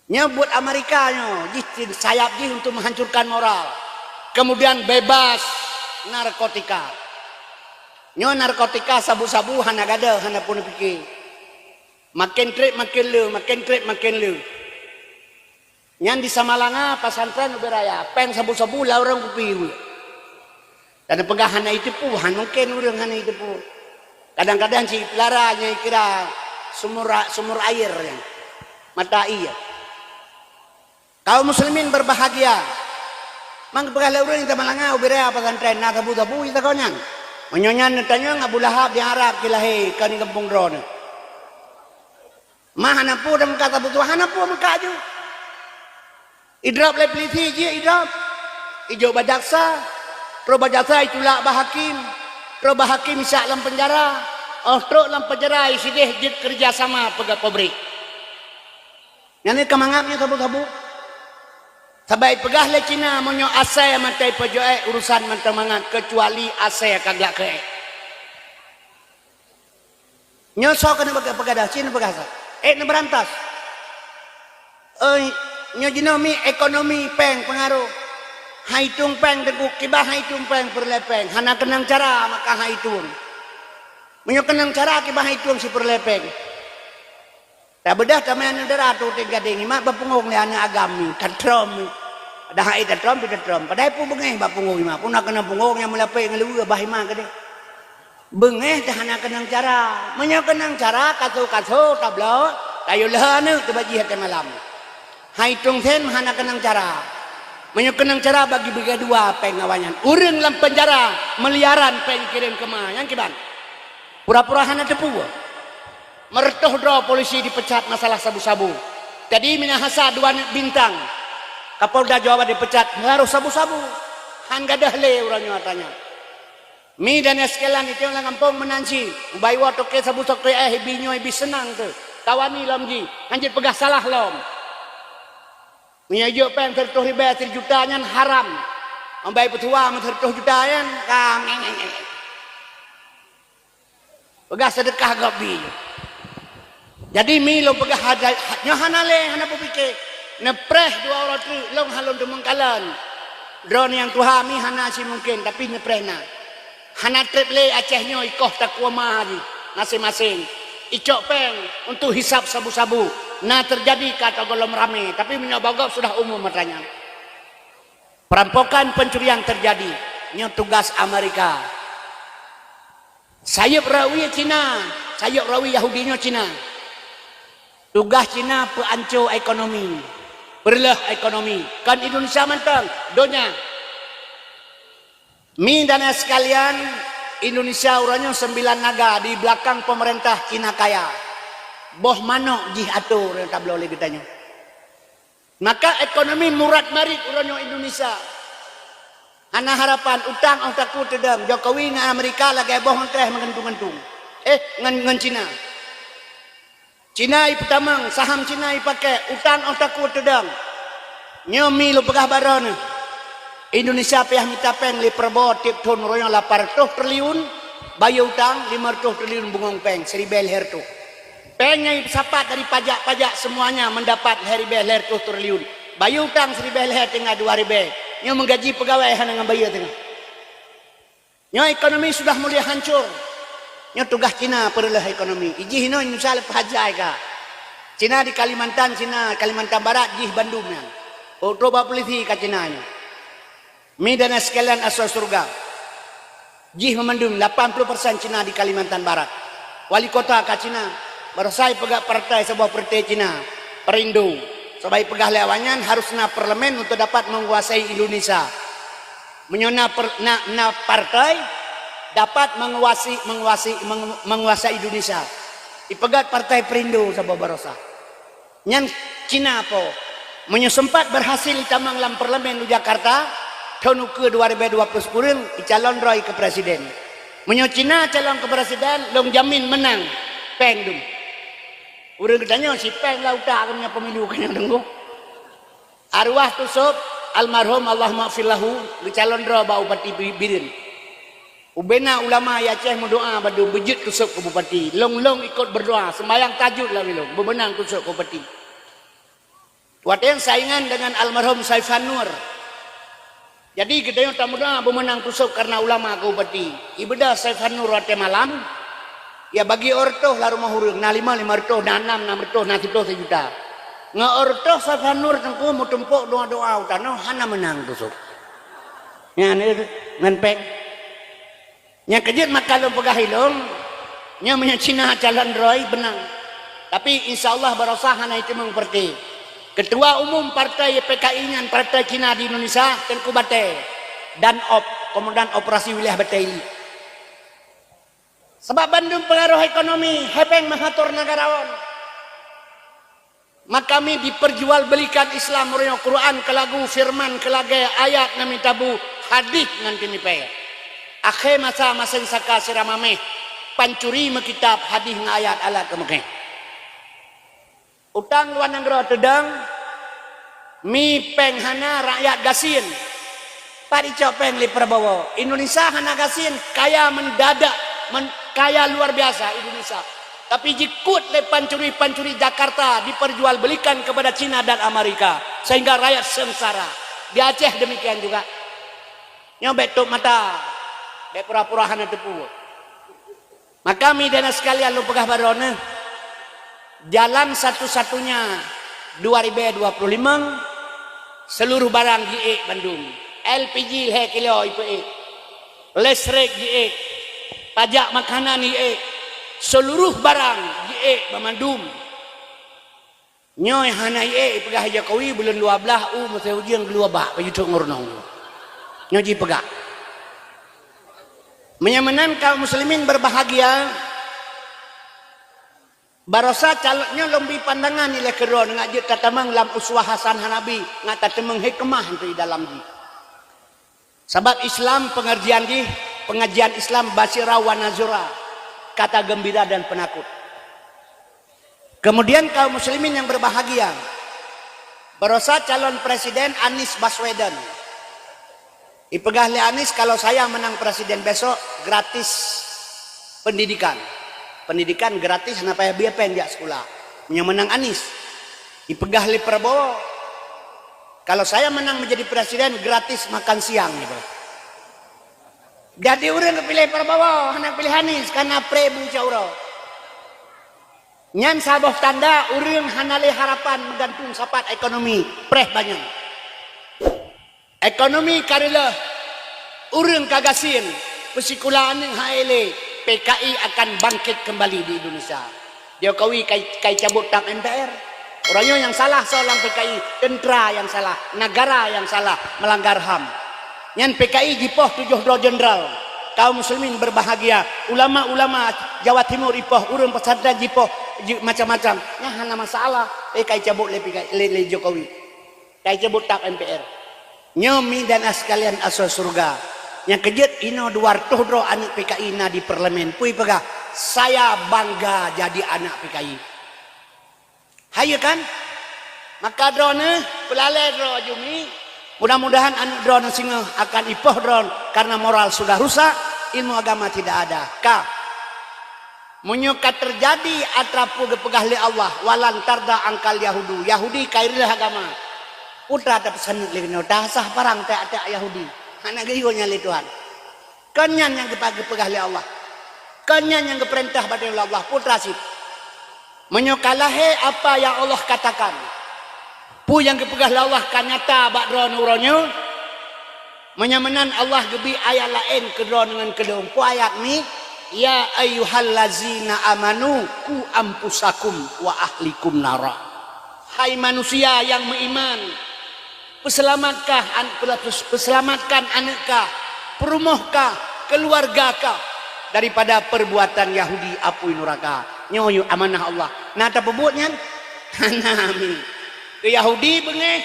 S2: Nyebut Amerikanya. Sayap untuk menghancurkan moral. Kemudian bebas narkotika. Nyo narkotika sabu-sabu hana gada hana pun fikir. Makin trip makin lu. Nyan di Samalanga pasantren beraya pen sabu-sabu lah orang kupi. Dan penggahana itu pu han mungkin orang hana itu pu. Kadang-kadang si pelara nya kira sumur air yang mata iya. Kaum muslimin berbahagia. Mang pegala urang kita malanga ubira pesantren na tabu-tabu kita konyan. Menyonyan tanya Abu Lahab di Arab kilahe kani kampung drone. Mah hana pu dam kata butuh hana pu muka ju. Idrap le polisi je idrap. Ijo bajaksa. Pro bajaksa itulah bahakim. Pro bahakim isyak dalam penjara. Truk dalam penjara isidih jid kerjasama pegawai pabrik. Yang ni kemangapnya sabu-sabu. Sabai pegah le Cina monyo asai matai pejoe urusan mantang mangat kecuali asai kagak ke. Nyo so kena pegadah Cina pegasa. Ne berantas. Nyo jinomi ekonomi peng pengaruh. Haitung peng deguk kibah haitung peng perlepeng. Hana kenang cara maka haitung. Menyo kenang cara kibah haitung si perlepeng. Tak bedah tamai anu deratu tiga dengi mak bapungong le anu agami katrom. Dah hai katrom katrom. Padai pu bengeh bapungong mak pun nak kena pungong yang melapai ngelu bahima kade. Bengeh dah hana kenang cara. Menyo kenang cara kaso tablo kayu lehanu tu baji hati malam. Haitung ten hana kenang cara. Menyo kenang cara bagi dua pengawanyan. Urang dalam penjara meliaran peng kirim kemah yang kiban. Pura-pura hana tepu. Mertoh draw polisi dipecat masalah sabu-sabu. Tadi minahasa 2 bintang. Kapolda Jawa dipecat ngaruh sabu-sabu. Hangga dah le urangnya tanya. Mi dan sekalian itu yang ngampung menanci. Bai wa toke sabu-sabu binyo bi senang tu. Tawani lamji. Anjir pegah salah lom. Menyajuk pen tertuh riba 3 juta nyan haram. Ambai petua tertuh juta yan kam. Pegah sedekah gabi. Jadi mi lo pegah hada nyo hanale hana pupike nepreh 2 orang tu long halon tu mengkalan drone yang tuha mi hana si mungkin tapi neprehna hana trip le Aceh nyo ikoh takwa mahari masing-masing icok peng untuk hisap sabu-sabu nah terjadi kata golom rame tapi menyobagok sudah umum matanya perampokan pencurian terjadi nyo tugas Amerika sayap rawi Cina sayap rawi Yahudi nyo Cina. Tugas Cina peancur ekonomi. Berlah ekonomi. Kan Indonesia mentang. Donya. Mi dan sekalian. Indonesia orangnya 9 naga. Di belakang pemerintah Cina kaya. Boh manok jih atur. Yang tak boleh ditanya. Maka ekonomi murad marit orangnya Indonesia. Ana harapan utang otakku tedam. Jokowi dengan Amerika lagi boh ngetreh mengentung-gentung. Ngan Cina. Cina pertama saham Cina pakai utang otakku tedang nyomi lu pegah baron Indonesia pihak minta peng li perbo tip ton royong 800 triliun bayu utang 500 triliun bungong peng 1000 hertu pengnya sapat dari pajak-pajak semuanya mendapat 1000 hertu triliun bayu utang 1000 her tinggal 2000 nyo menggaji pegawai hana dengan bayu tengah nyo ekonomi sudah mulai hancur. Nyo tugas Cina perlah ekonomi. Iji hino Indonesia lepas hajai ka. Cina di Kalimantan, Barat, jih Bandung yang. Coba polisi ka Cina nya. Mi dan sekalian asal surga. Jih memandung 80% Cina di Kalimantan Barat. Wali kota ka Cina. Bersai pegak partai sebuah partai Cina. Perindo. Sebagai pegah lewanyan harusnya parlemen untuk dapat menguasai Indonesia. Menyona partai dapat menguasai Indonesia. Ipegat partai Perindo sabab barosa. Nyan Cina po. Menyesempat berhasil tamang dalam parlemen di Jakarta tahun ke 2020 calon roy ke presiden. Menyo Cina calon ke presiden long jamin menang peng dum. Urang ditanya si peng lauta akan pemilu kan yang denggo. Arwah tusuk almarhum Allahumma fillahu calon roy bau bupati Birin. Ubena ulama ya Aceh berdoa badu bejit tusuk ke bupati. Long ikut berdoa sembahyang tajud lah bilong bebenang tusuk ke bupati. Waktu yang saingan dengan almarhum Saifan Nur. Jadi kita yang tak mudah bemenang tusuk karena ulama ke bupati. Ibadah Saifan Nur waktu malam. Ya bagi ortoh lah rumah hurung. Nah 5 ortoh, nah 6 ortoh, nah 7 sejuta. Nga ortoh Saifan Nur tengku mau tumpuk doa-doa utana hana menang tusuk. Ya ini nganpek. Yang kejut maka lo pegah hilong yang punya Cina calon roy benang tapi insya Allah barosah hana itu mengerti ketua umum partai PKI nya partai Cina di Indonesia Tengku Bate dan komandan operasi wilayah Bataili sebab Bandung pengaruh ekonomi hepeng mengatur negarawan Maka kami diperjualbelikan Islam urang Quran ke lagu firman ke lagu ayat nami tabu hadis nganti ni pe. Akhir masa saka siramame pancuri kitab hadis ng ayat alat kemake. Utang luar negara tedang mi penghana rakyat gasin. Pari copeng li Prabowo. Indonesia hana gasin kaya mendadak, kaya luar biasa Indonesia. Tapi jikut le pancuri-pancuri Jakarta diperjualbelikan kepada Cina dan Amerika sehingga rakyat sengsara. Di Aceh demikian juga. Nyobek tuk mata, be pura-pura hana tepu. Maka mi dana sekalian lu pegah barone. Jalan satu-satunya 2025 seluruh barang GE Bandung. LPG he kilo IPE. Listrik GE. Pajak makanan GE. Seluruh barang GE Bandung. Nyoy hana GE pegah Jokowi bulan 12 masa ujian keluar bak pajutuk ngurnong. Nyoji pegah. Menyamanan kaum muslimin berbahagia. Barosa calonnya lebih pandangan nilai kedua ngajak tatamang lam uswah hasan hanabi ngata temeng hikmah itu di dalam di. Sebab Islam pengajian Islam basira wa nazura, kata gembira dan penakut. Kemudian kaum muslimin yang berbahagia. Barosa calon presiden Anies Baswedan. Ipegah li Anies kalau saya menang presiden besok gratis pendidikan. Pendidikan gratis kenapa ya biar penjak sekolah. Yang menang Anies. Ipegah li Prabowo. Kalau saya menang menjadi presiden gratis makan siang gitu. Jadi orang kepilih Prabowo, anak pilih Anies karena prebu cauro. Nyan saboh tanda orang hanale harapan menggantung sapat ekonomi preh banyak. Ekonomi karela urang kagasin persikulaan yang haile PKI akan bangkit kembali di Indonesia. Jokowi kai cabut tak MPR. Orangnya yang salah seorang PKI, tentara yang salah, negara yang salah melanggar HAM. Yang PKI jipoh 7 jenderal. Kaum muslimin berbahagia. Ulama-ulama Jawa Timur ipoh, urang pesantren jipoh macam-macam. Nya hana masalah. Kai cabut le Jokowi. Kai cabut tak MPR. Nyomi dan sekalian asal surga. Yang kejut ino duartuh dro anak PKI na di parlemen. Pui pegah. Saya bangga jadi anak PKI. Hayu kan? Maka drone pelalai dro jumi. Mudah-mudahan anak drone singa akan ipoh drone karena moral sudah rusak, ilmu agama tidak ada. Ka menyuka terjadi atrapu gepegah li Allah walan tarda angkal Yahudu. Yahudi kairlah agama. Putra ada pesan lino dasah parang tak Yahudi. Anak gayunya li Tuhan. Kenyan yang gepegah li Allah. Kenyan yang geperintah pada Allah putra sip. Menyukalahe apa yang Allah katakan. Pu yang gepegah li Allah kanyata bakro nuronyo. Menyamanan Allah gebi ayat lain kedua dengan kedua. Pu ayat ni ya ayyuhallazina amanu ku ampusakum wa ahlikum nara. Hai manusia yang beriman, Perselamatkan anakkah, perumahkah, keluargakah daripada perbuatan Yahudi apui neraka. Nyoyo amanah Allah. Nah tak pebutnya hanami. Ke Yahudi bengeh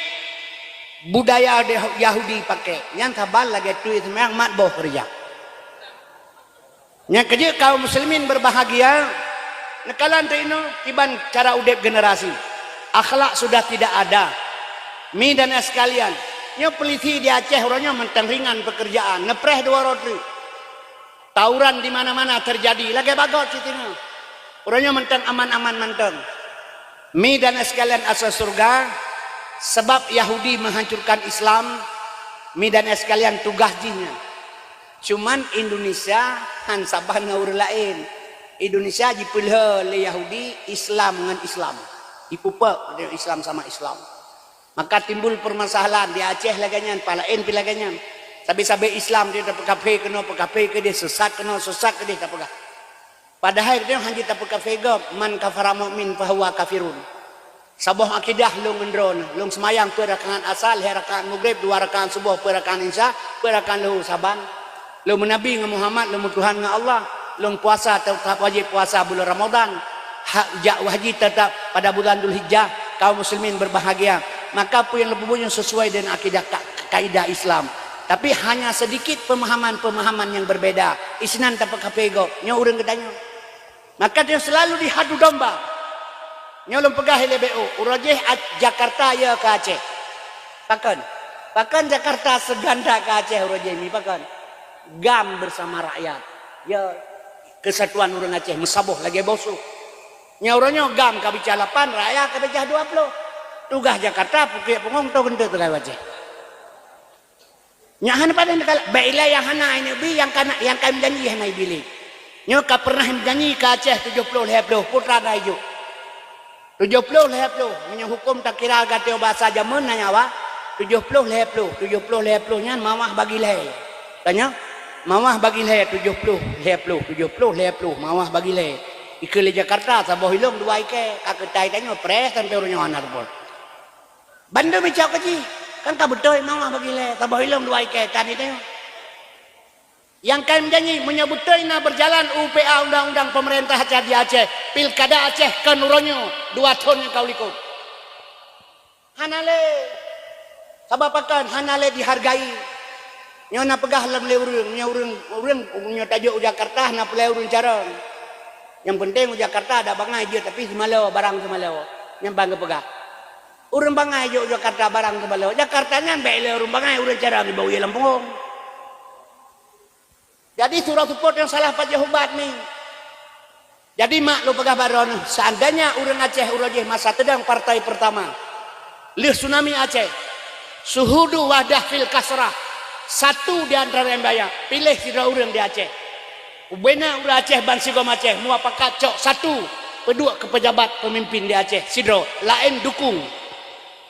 S2: budaya Yahudi pakai. Yang tabal lagi tuit memang mat boh kerja. Yang kerja kaum muslimin berbahagia. Nekalan tu ino tiban cara udep generasi. Akhlak sudah tidak ada. Mi dan sekalian, nyo peliti di Aceh orangnya mentang ringan pekerjaan, nepreh 2 roti. Tauran di mana-mana terjadi, lagi bagot citinya. Orangnya mentang aman-aman mentang. Mi dan sekalian asal surga, sebab Yahudi menghancurkan Islam, mi dan sekalian tugas jinya. Cuman Indonesia han sabah naur lain. Indonesia dipilih oleh Yahudi, Islam dengan Islam. Dipupak Islam sama Islam. Maka timbul permasalahan di Aceh laganyan, palain pilaganyan. Sabi-sabi Islam dia tak pekape kena pekape ke dia sesat kena sesat ke dia tak pekah. Padahal dia hanya tak pekape gop man kafara mukmin fahuwa kafirun. Saboh akidah lu ngendron, lu semayang perakaan asal, rakaat maghrib 2 rakaat subuh perakaan isya, perakaan lu saban. Lu menabi dengan Muhammad, lu Tuhan dengan Allah, lu puasa tetap wajib puasa bulan Ramadan. Hak haji tetap pada bulan Dzulhijjah. kaum muslimin berbahagia. Maka apa yang lebih banyak sesuai dengan akidah kaidah Islam. Tapi hanya sedikit pemahaman-pemahaman yang berbeda. Isnan tanpa kapego. Nya urang gedanya. Maka dia selalu dihadu domba. Nya ulun pegah LBU. Urajih Jakarta ya ke Aceh. Pakan Jakarta seganda ke Aceh urajih mi pakan. Gam bersama rakyat. Ya kesatuan urang Aceh mesaboh lagi bosuh. Nya urangnya gam ka bicara 8 rakyat ka bicara 20. Tugas Jakarta pukul pengong tu gende tu Aceh. Nya hana pada baiklah yang hana ini bi yang kami janji hana bilik. Nya ka pernah janji ke Aceh 70 putra dayu. 70 nya hukum tak kira gateo bahasa jaman nanya wa 70 nya mamah bagi leh. Tanya mamah bagi leh 70 mamah bagi leh. Ikele Jakarta saboh hilong dua ike ka ketai tanya pres sampai urang hanar pun. Bandar mecak kaji kan tak betul mamah bagi leh saboh hilong dua ike tadi tanya. Yang kami janji menyebutkan berjalan UPA undang-undang pemerintah Aceh di Aceh pilkada Aceh kan uronyo 2 tahun yang kau likut hanale sabapakan hanale dihargai nyona pegah lam le urang nya tajuk Jakarta na pele urang carang yang penting Jakarta ada bangai je tapi semalau barang semalau yang bangga pegah urang bangai je Jakarta barang semalau Jakarta ngan bae le urang bangai urang carang di bawah Lampung. Jadi surah support yang salah Pak Jahubat ni. Jadi mak lu pegah baron. Seandainya urang Aceh urajih masa tedang partai pertama. Lih tsunami Aceh. Suhudu wadah fil kasrah. Satu di antara yang bayar. Pilih sidra urang di Aceh. Ubena urang Aceh ban sigom Aceh. Mua pakat cok satu. Pedua ke pejabat pemimpin di Aceh. Sidro. Lain dukung.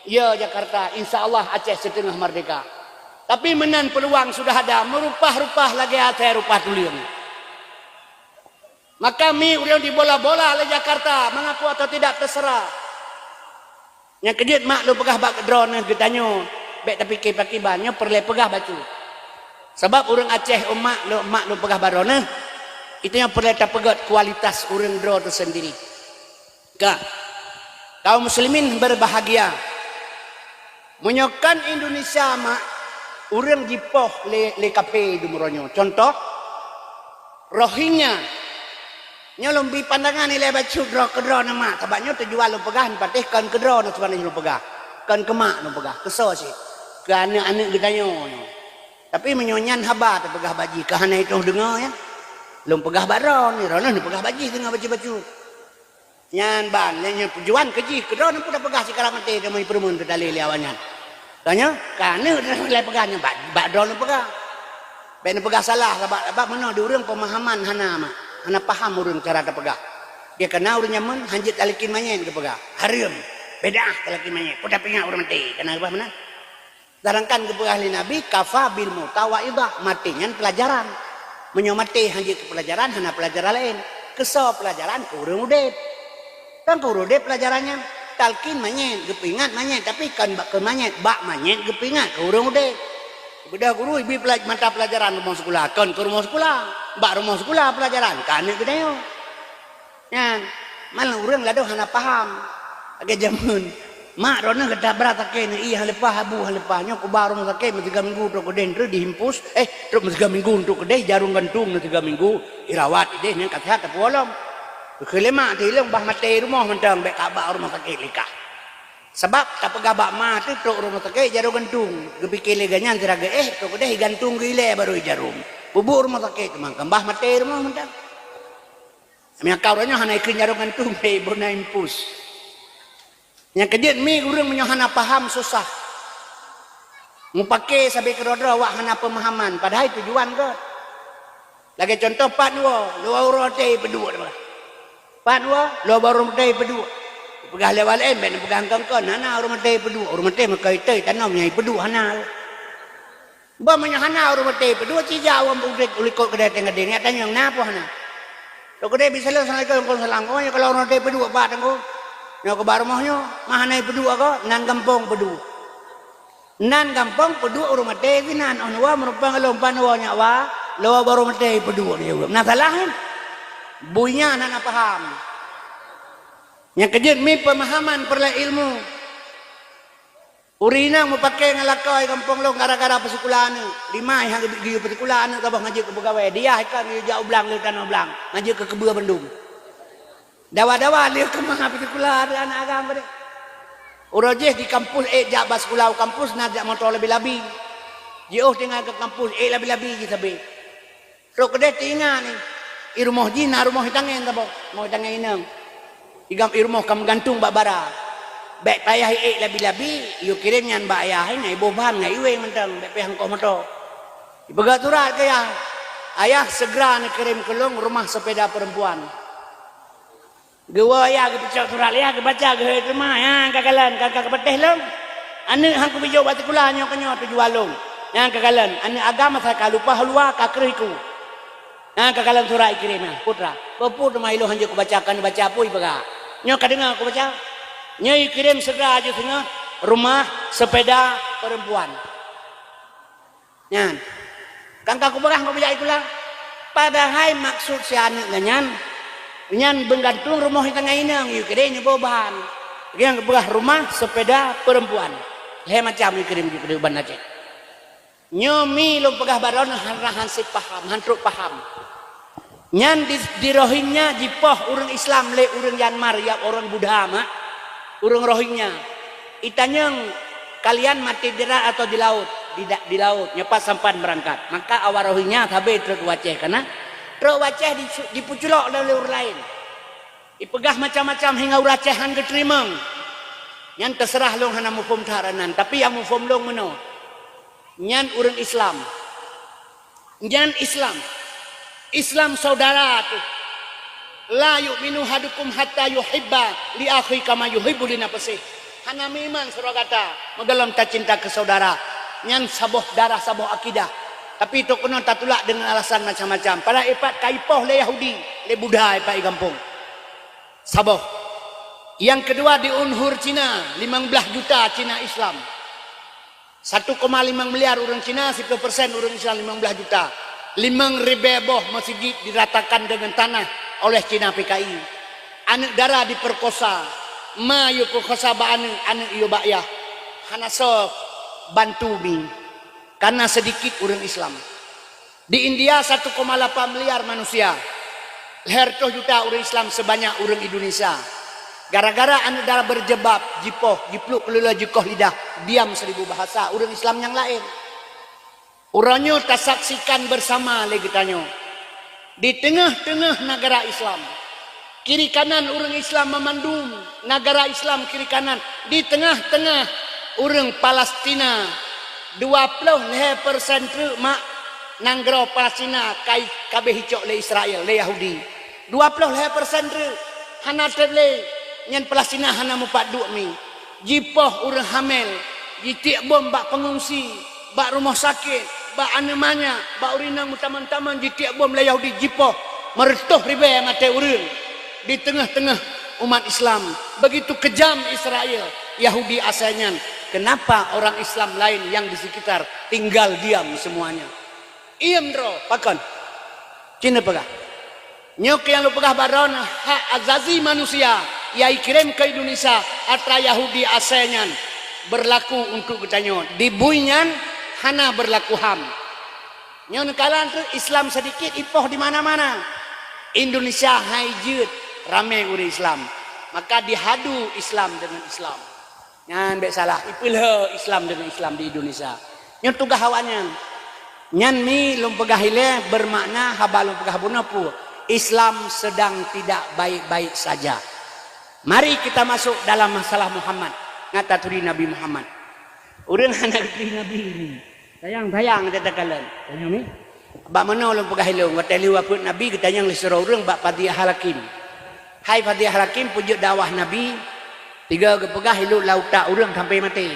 S2: Ya Jakarta. InsyaAllah Aceh setengah merdeka. Tapi menan peluang sudah ada merupah-rupah lagi Aceh rupah tuliang. Maka mi urang di bola-bola oleh Jakarta mengaku atau tidak terserah. Yang kejut mak lu pegah bak drone getanyo bek tapi kiban perle pegah batu. Sebab urang Aceh mak lu pegah barone itu yang perle tapegat kualitas urang drone itu sendiri. Kaum muslimin berbahagia. Menyokan Indonesia mak urang jipoh le kape dumuronyo. Contoh Rohingya. Nya lumbi pandangan ni le bacu dro kedro nama. Tabaknya tujuan lu pegah patih kan kedro nu sebenarnya lu pegah. Kan kemak nu pegah. Keso sih. Ke anak-anak gedanyo. Tapi menyonyan haba tu pegah baji. Kahana itu dengar ya. Lum pegah baron ni rono ni pegah baji tengah baju-baju. Nyan ban nya tujuan keji kedro nu pun pegah sekarang mati dia mai permun ke dalil awannya. Tanya, karena le pegahnya bak drone pegah. Ben pegah salah sebab mana di urang pemahaman hana mak. Hana paham urang cara pegah. Dia kena urang nyaman hanjit alikin manyen ke pegah. Harum. Beda alikin manyen. Pudah pingat urang mati. Kena apa mana? Darangkan ke pegah li Nabi kafa bil mutawaidah matinya pelajaran. Menyomati hanjit ke pelajaran hana pelajaran lain. Keso pelajaran ke urang udep. Kan ke urang udep pelajarannya talkin manyet gepingat manyet tapi kan bak ke manyet bak manyet gepingat urang udah beda guru ibu mata pelajaran rumah sekolah kan ke rumah sekolah bak rumah sekolah pelajaran kan gedayo ya malah urang lado hana paham agak jamun mak rona geda berata kene iya halepah abu halepahnya ku baru make 3 minggu tok gede ndre dihimpus terus 3 minggu untuk gede jarum gantung 3 minggu irawat ide yang kathat tapi wolom kelima tilung bah mati rumah mentang bek kabak rumah sakit likah. Sebab tak pegah bak mati tok rumah sakit jarum gantung. Gepikir leganyan tiraga tok deh gantung gile baru jarum. Bubuk rumah sakit mangkam bah mati rumah mentang. Nya kauranya hana ikun jarum gantung be bona impus. Nya kejut mi urang menyohana paham susah. Mu pake sampai kerodro wak hana pemahaman padahal tujuan ke. Lagi contoh pak dua rote pedua dah. Padua lo baru mati pedua. Pegah lewat lain ben pegang kangkon hana urang mati pedua. Urang mati makai tei tanam nyai pedua hana. Ba manya hana urang mati pedua cija awam udik ulikot kedai tengah dini tanya napa hana. Lo kedai bisa le assalamualaikum salam. Oh kalau urang mati pedua pak tangko. Nyo ke barmahnya mah nai pedua ko nan kampung pedua. Nan kampung pedua urang mati nan onwa merupakan lompan wanya wa lo baru mati pedua dia urang. Nah salahin. Buinya anak paham. Yang kejut mi pemahaman perla ilmu. Urina mau pakai ngalakoi kampung lo gara-gara persekulaan ni. Lima yang giyu persekulaan ni kabah ngaji ke pegawai. Dia kan jauh belang le tanah belang. Ngaji ke Kebua Bandung. Dawa-dawa dia ke maha persekulaan anak agama dia. Urajih di kampus jak sekolah kampus nak jak motor lebih-lebih. Jauh tinggal ke kampus lebih-lebih je sabi. Ro kedai tinggal ni. Irumah jina rumah hitangin tabo. Mau hitangin inang. Igam irumah kam gantung bak bara. Baik payah lebih-lebih, you kirim nyan bak ayah ngai boban ngai iwe mentang baik payah kau motor. Ibagat turat ke ayah. Ayah segera nak kirim kelong rumah sepeda perempuan. Gua ayah ke pecah surat ayah ke baca ke rumah ya kakalan kakak beteh long. Ane hang ku bijau batu kula nyo kenyo tujuan long. Yang kakalan ane agama saya lupa halua kakeriku. Nah kakalan surat kirim putra. Baput mai lo hanje ku bacakan baca apa ibaga. Nyo kadengar aku baca. Nyo kirim segera aja tengah rumah sepeda perempuan. Nyan. Kang kaku berah ku baca itulah. Padahal maksud si anak nyan nyan bergantung rumah di tengah inang. Yu kirim boban. Yang berah rumah sepeda perempuan. Leh macam yu kirim di kedepan Aceh. Nyo mi lo pegah baron hansip paham, hantruk paham. Nyan di Rohingya jipoh orang Islam le orang Myanmar ya orang Buddha mah orang Rohingya itanyang kalian mati di darat atau di laut di laut nyepat sampan berangkat maka awal Rohingya tabe truk waceh karena truk waceh dipuculok oleh orang lain ipegah macam-macam hingga uracehan keterimang nyan terserah long hana mufum tharanan tapi yang mufum long meno nyan orang Islam nyan Islam saudara tu. La yu'minu hadukum hatta yuhibba li akhi kama yuhibbu li nafsihi. Hana iman surah kata, mendalam tak cinta ke saudara. Nyan saboh darah saboh akidah. Tapi itu kena tak tulak dengan alasan macam-macam. Pada ipat kaipoh le Yahudi, le Buddha ipat kampung. Saboh. Yang kedua di Unhur Cina, 15 juta Cina Islam. 1,5 miliar orang Cina, 10% orang Islam 15 juta. 5.000 masjid diratakan dengan tanah oleh Cina PKI. Anak darah diperkosa. Ma yu perkosa ba anak yu bakyah. Hanasok bantu mi. Karena sedikit orang Islam. Di India 1,8 miliar manusia. Leher juta orang Islam sebanyak orang Indonesia. Gara-gara anak darah berjebab, jipoh, jipluk kelula jikoh lidah, diam 1000 bahasa orang Islam yang lain. Orangnya tak saksikan bersama lagi tanya. Di tengah-tengah negara Islam. Kiri kanan orang Islam memandung negara Islam kiri kanan. Di tengah-tengah orang Palestina. 20% mak nanggro Palestina kai kabeh hicok le Israel le Yahudi. 20% hana terle nyen Palestina hana mupat duk mi. Jipoh orang hamil. Jitik bom bak pengungsi. Bak rumah sakit, bak anemanya, bak urinang taman-taman jitik bom le Yahudi jipoh meretuh ribe mate urang di tengah-tengah umat Islam. Begitu kejam Israel, Yahudi asalnya. Kenapa orang Islam lain yang di sekitar tinggal diam semuanya? Iem dro, pakan. Cina pegah. Nyok yang lu pegah baron hak azazi manusia, yai kirim ke Indonesia atra Yahudi asalnya berlaku untuk ketanyo. Di buinyan hana berlaku HAM. Nyon kalan tu Islam sedikit ipoh di mana-mana. Indonesia haijut ramai orang Islam. Maka dihadu Islam dengan Islam. Nyan bek salah. Ipilha Islam dengan Islam di Indonesia. Nyon tugah hawannya. Nyan mi lum pegahile bermakna haba lum pegah bunapu. Islam sedang tidak baik-baik saja. Mari kita masuk dalam masalah Muhammad. Ngata turi Nabi Muhammad. Orang anak kiri Nabi ini. Tayang-tayang dia takalan. Tayang ni. Bak mana orang pegah hilung. Kata liwa pun Nabi kita yang lisura orang bak Fadiyah Halakim. Hai Fadiyah Halakim pujuk dakwah Nabi. 3 kepegah hilung lautak orang sampai mati.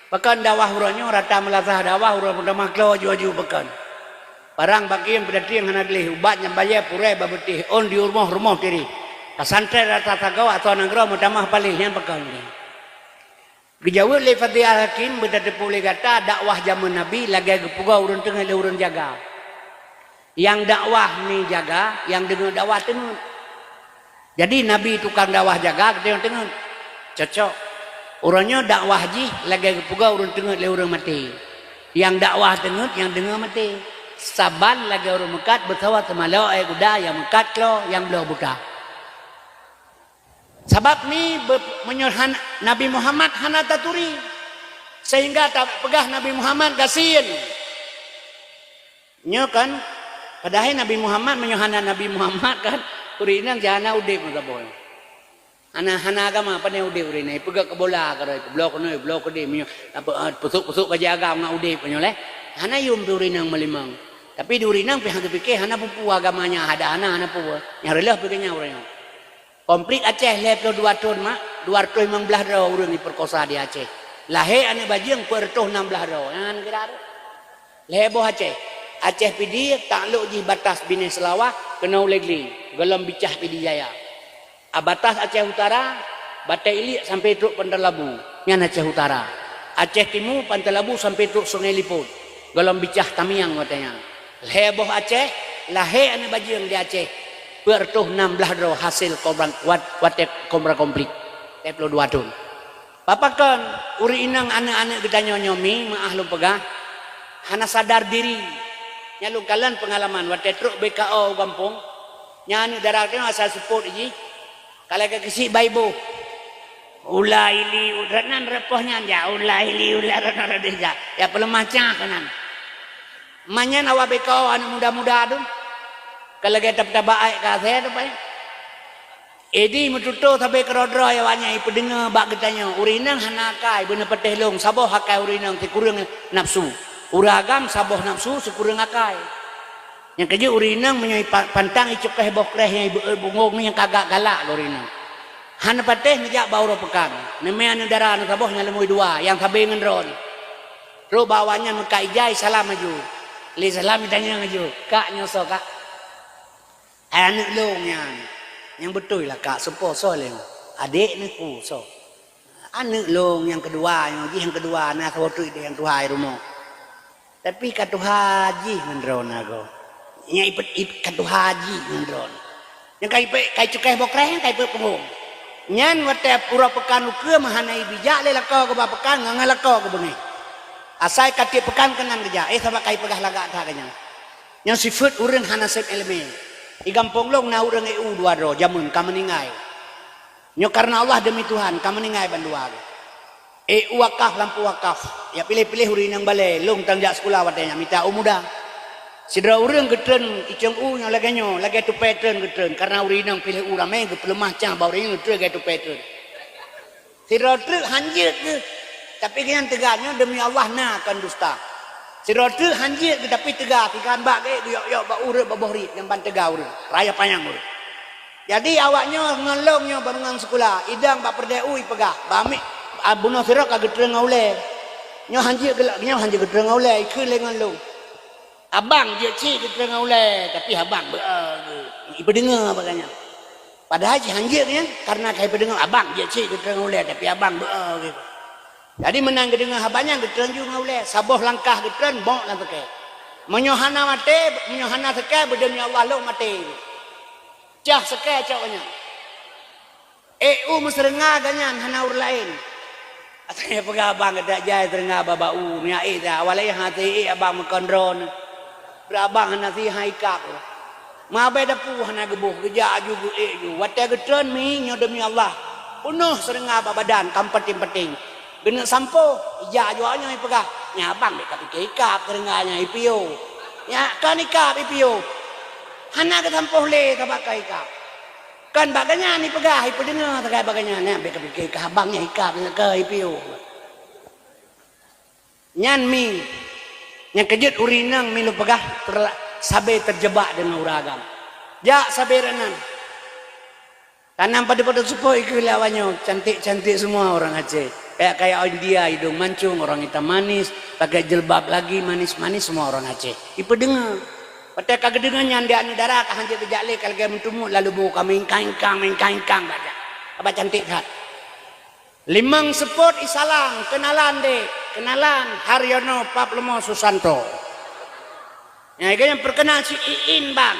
S2: Pekan dakwah orangnya rata melazah dakwah orang pertama keluar jual-jual pekan. Barang bagi yang pedati yang hendak leh. Ubatnya bayar purai babetih. On di rumah-rumah diri. Kasantrai rata tagaw atau nanggro mutamah palihnya pekan ni. Kejauh le Fadiyah Hakim berdepu le kata dakwah zaman Nabi lagi kepuga urun tengah le urun jaga. Yang dakwah ni jaga, yang dengan dakwah tenut. Jadi Nabi tukang dakwah jaga kita yang tengok cocok. Orangnya dakwah ji lagi puga orang tengok le orang mati. Yang dakwah tengok yang dengar mati. Saban lagi orang mekat bersawat sama lo kuda yang mekat lo yang belah buka. Sebab ni menyuruh Nabi Muhammad hana taturi. Sehingga tak pegah Nabi Muhammad kasihan. Nya kan padahal Nabi Muhammad menyuhana Nabi Muhammad kan urinang jana udip mo boy. Hana agama apa ni udip urinay pegak ke bola ka blok no blok di minyo pusuk-pusuk ka jaga nga udip nyo le. Hana yung urinang malimang. Tapi di urinang pihang pikir hana pupu agamanya ada hana pupu. Yang relah pikirnya urang. Komplit Aceh level 2 tahun mak 215 ro urang diperkosa di Aceh. Lahir anak bajing pertuh 16 ro. Yang kira lebo Aceh. Aceh pidi takluk di batas Bini Selawah kena ulegli gelam bicah pidi jaya. Batas Aceh Utara Batai Ilik sampai truk Pantai Labu yang Aceh Utara. Aceh Timur Pantai Labu sampai truk Sungai Liput gelam bicah Tamiang katanya. Leboh Aceh lahir ane bajing di Aceh pertuh 16 ro hasil kobra watek kobra komplit 22 tahun. Papakan uri inang anak-anak kita nyonyomi maahlum pegah hana sadar diri. Nyalu kalan pengalaman waktu truk BKO kampung nyanyi daratnya asal support ji kalau ke kisi baibo ulaili udranan repohnya ja ulaili ularan deja ya pelemacah kanan manyan awak BKO anu muda-muda tu kalau kita baik ka saya tu baik edi mututo sampai kerodro ya wanya ipu dengar bak getanya urinang hanakai bener peteh long saboh hakai urinang tikurang nafsu uragam saboh nafsu sekurang akai. Yang kerja urinang menyoi pantang icukeh bokreh yang ibu bungong yang kagak galak urinang. Han pateh ngejak bau ro pekan. Neme anu darah anu saboh nyalemui dua yang sabe ngendron. Ro bawanya muka ijai salam maju. Li salam ditanya maju. Kak nyoso kak. Anu long yang betul lah kak sepo so le. Adik ni ku so. Anu long yang kedua yang kedua nah kawotu yang tuhai rumah. Tapi katu haji ngendron aku. Nya ipet katu haji ngendron. Yang kai cukai bokreh kai pengum. Nyan wate pura pekan uke mahanai bijak le lako ke pekan nganga lako ke bengi. Asai kati pekan kenan geja. Sama kai pegah lagak ta kanya. Yang sifat urang hana sep elemen. I gampong long na urang EU 2 ro jamun ka meningai. Nyo karena Allah demi Tuhan ka meningai bandua. Wakaf lampu wakaf ya pilih-pilih urinang balai long tangjak sekolah watanya minta muda sidra urang getren iceng nya laganyo lagi tu pattern getren karena urinang pilih urame ke pelemah cah bau ring tu lagi tu pattern sidra truk hanjit ke tapi kan tegaknya demi Allah na akan dusta sidra truk hanjit ke tapi tegak tikan bak ke yok bak urut babohri yang ban tegak urut raya panjang urut jadi awaknya ngelongnya barengan sekolah idang bak perdeu pegah bamik abuno sirak agak terang oleh nyo hanji gelak nyo hanji terang oleh ikut lengan lu abang je cik terang oleh tapi abang ibu dengar baganya padahal si hanji kan karena kai pendengar abang je cik terang oleh tapi abang gitu jadi menang kedengar abangnya terang juga oleh saboh langkah terang bok lan teke menyohana mate menyohana teke berdemi Allah lu mate cah seke caknya mesrengah ganyan hana ur lain saya pegah abang kedak jai terengah babau nya dah walai hati abang mekondron berabang nasi haikap ma beda pu hana gebuh geja juga ju wate getron mi nyo demi Allah penuh serengah badan kampeting-peting bener sampo ja juanya pegah nya abang dek kapik ikap terengahnya ipio nya kan ikap ipio hana ke sampo le kabakai ikap kan baganya ni pegah ipu dengar terkait baganya ni ambil ke abangnya ikap ke ipu nyan mi yang kejut urinang mi lu pegah sabe terjebak dengan uragam jak sabe renan tanam pada supo iku lawannya cantik-cantik semua orang Aceh kayak India hidung mancung orang hitam manis pakai jilbab lagi manis-manis semua orang Aceh ipu dengar pada kagak dengan nyandak negara kah hanjir kejale kalau dia mentumuk lalu buka mengkangkang baca apa cantik kat limang sepot isalang kenalan Haryono Paplomo Susanto yang perkenal si Iin bang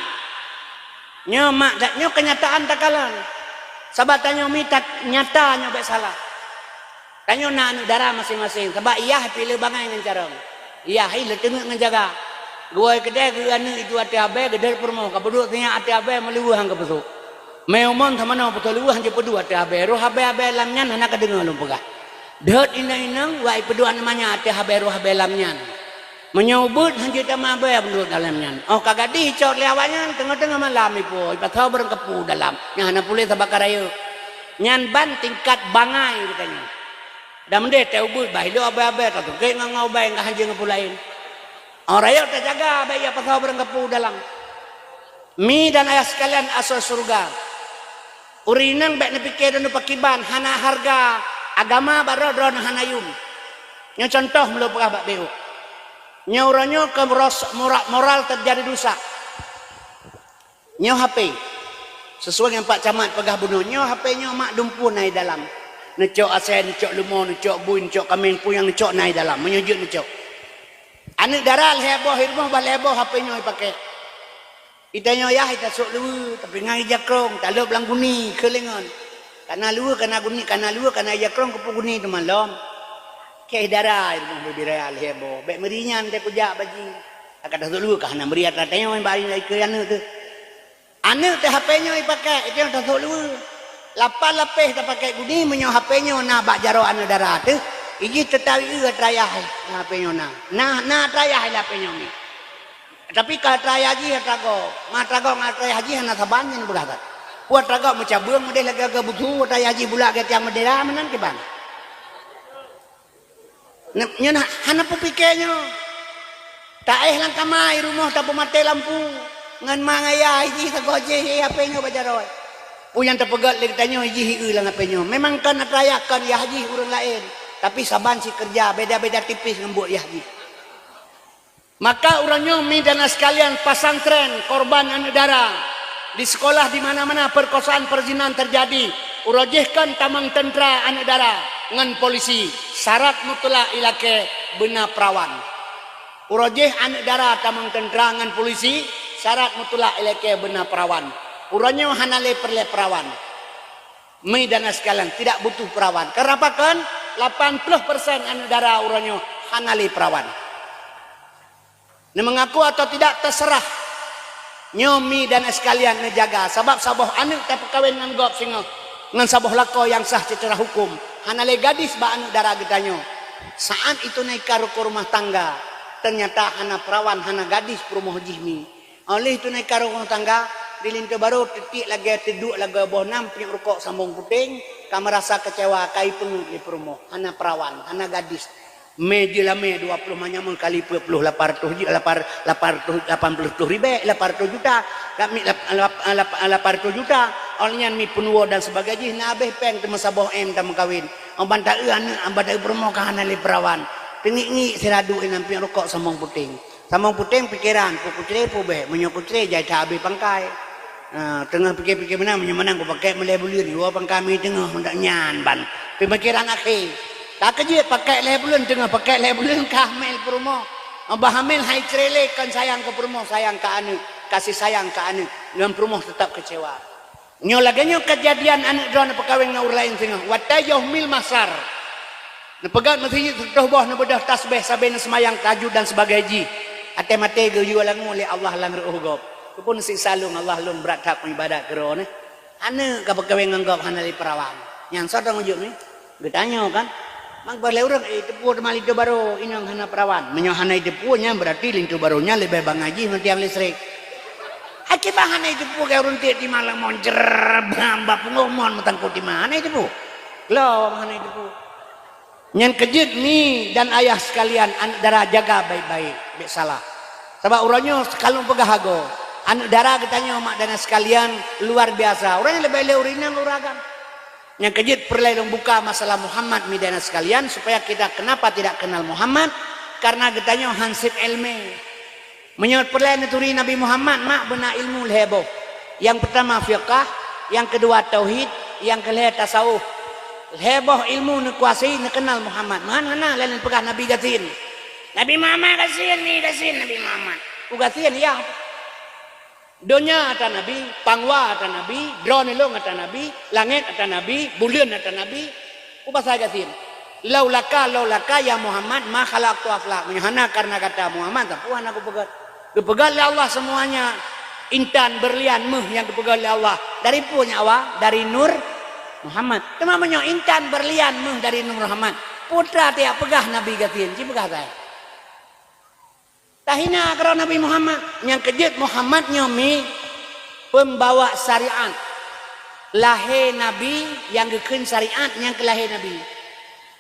S2: nyo mak nyo kenyataan takalan Sebab tanya mi tak nyatanya baik salah. Tanya nak negara masing-masing. Sebab iya pilih bangai dengan cara. Iya hilang tengok dengan jaga. Gua kedai ke anu itu hati abe kedai permo. Kabuduk tanya hati abe meliwah hang kebesu. Meumon sama nama betul liwah hang pedu hati abe. Roh abe lamnya anak kedengar lu pegah. Dot inang wai pedu namanya hati abe roh abe lamnya. Menyebut hang kita abe menurut dalamnya. Oh kagak dicor lewatnya tengah-tengah malam ipo. Ipatau berengkepu dalam. Yang anak pulih tabakar ayo. Nyan ban tingkat bangai katanya. Dan mende teu but bae lo abe-abe tu ke ngau bae ngah hang ngepulain. Orang rakyat terjaga bae ya pasal berengkepu dalam. Mi dan ayah sekalian asal surga. Urinang bae nepikir dan pakiban hana harga agama barodron hanayum. Yang contoh melu pegah bak beu. Nyauranyo ke moral terjadi dosa. Nyo HP. Sesuai dengan Pak Camat pegah bunuh. Nyo HP nyo mak dumpun naik dalam. Necok asen, necok lemon, necok buin, necok kameng puyang, necok naik dalam. Menyujud necok. Anak darah heboh, hirmoh baleboh HP nyo pakai. Itanya ya kita sok lu, tapi ngai jakrong, tak ada belang guni, kelengan. Karena lu, karena guni, karena lu, karena jakrong kepu guni tu malam. Keh darah hirmoh bebirai heboh. Bek merinyan te kujak baji. Kata sok lu, karena meriat ratanya main bari ke anak tu. Anak te HP nyo pakai, itu yang tak sok lu. Lapar lapeh tak pakai guni menyo HP nyo na bak jaro anak darah tu. Iji tetawi trayah HP nyo na trayah HP nyo ni. Tapi kalau trayah haji trago, ma trago trayah haji hana sabanyen berada. Puat trago macam beung model lagi ke butuh trayah haji pula ke tiang medera menan ke bang. Nyo hana pupike nyo. Tak lang kamai rumah tak pemate lampu. Ngan mangaya haji sagoje HP nyo bajaro. Yang terpegat lagi tanya haji hiu lah apa nyo. Memang kan rayakan ya haji urang lain. Tapi saban si kerja beda-beda tipis ngembut ya haji. Maka orangnya mi dan sekalian pasantren korban anak darah. Di sekolah di mana-mana perkosaan perzinahan terjadi. Urajihkan tamang tentera anak darah ngan polisi. Syarat mutlak ilake bena perawan. Urajih anak darah tamang tentera ngan polisi. Syarat mutlak ilake bena perawan. Urangnya hanale perle perawan. Mi dan sekalian tidak butuh perawan. Kenapa kan? 80% anak darah urangnya hanale perawan. Ini mengaku atau tidak terserah. Nyomi dan sekalian ngejaga. Sebab saboh anak tak perkawin dengan gop singa. Dengan saboh lako yang sah secara hukum. Hanale gadis ba anak darah getanyo. Saat itu naik ke rumah tangga. Ternyata hana perawan, hana gadis perumoh jihmi. Oleh itu naik ke rumah tangga. Di lintu baru titik lagi tiduk lagi boh namping rukuk sambung puting. Kamu rasa kecewa kai pengut di perumoh. Hana perawan, hana gadis. Medilame 20 manyamun kali 20 800 ribu 800 juta kami 800 juta olehnya mi penuo dan sebagainya nabeh peng temu saboh tam kawin bantah anak bantah promo kahana li perawan tingi seradu nampi rokok samong puting pikiran putre be menyo putre jai tabe pangkai tengah pikir-pikir mana menang ko pakai melebulir dua pangkami tengah hendak nyan ban pemikiran akhir tak kerja pakai lebulan tengah pakai lebulan kahmel promo hamil hai cerele kan sayang ke promo sayang ke anu kasih sayang ke anu dengan promo tetap kecewa nyo laganya kejadian anak drone perkawin ngau lain tengah watayah mil masar nepegat masjid terdoh boh nebedah tasbih sabena semayang tahajud dan sebagainya ate mate geyu langu oleh Allah lang reuh pun si salung Allah lung berat hak ibadat kero ne anu ka perkawin nganggap hanali perawan yang sodong ujuk ni bertanya kan mang boleh orang tepu mali itu baru inang hana perawan menyohana tepunya berarti lintu barunya lebih bang ngaji nanti yang listrik akibat hana tepu kayak orang di malam moncer bamba pengomon matang putih mana tepu lo hana tepu nyan kejut ni dan ayah sekalian anak darah jaga baik-baik tak salah sebab orangnya kalau pegahago anak darah katanya mak dan sekalian luar biasa orangnya lebih leurinan uragan yang kejut perlu buka masalah Muhammad midana sekalian supaya kita kenapa tidak kenal Muhammad karena getanya hansip ilmu menyebut perlu turi Nabi Muhammad mak benar ilmu heboh yang pertama fiqah yang kedua tauhid yang kelima tasawuf heboh ilmu nekuasai nekenal Muhammad mana lain pegah Nabi gatin Nabi Muhammad gasin Nabi Muhammad gasin ya Dunia ata Nabi, pangwa ata Nabi, drone long ata Nabi, langit ata Nabi, bulan ata Nabi. Ubasa gatin. Laulaka ya Muhammad ma khalaqtu aflaq. Hana karena kata Muhammad tapuan aku pegat. Dipegat oleh Allah semuanya. Intan berlian meh yang dipegat oleh Allah. Dari punya Allah, dari nur Muhammad. Temamanya intan berlian meh dari nur Muhammad. Putra tiap pegah Nabi gatin, ci pegah saya. Tahina kerana Nabi Muhammad yang kejut Muhammad nyomi pembawa syariat. Lahir Nabi yang gekun syariat yang kelahir Nabi.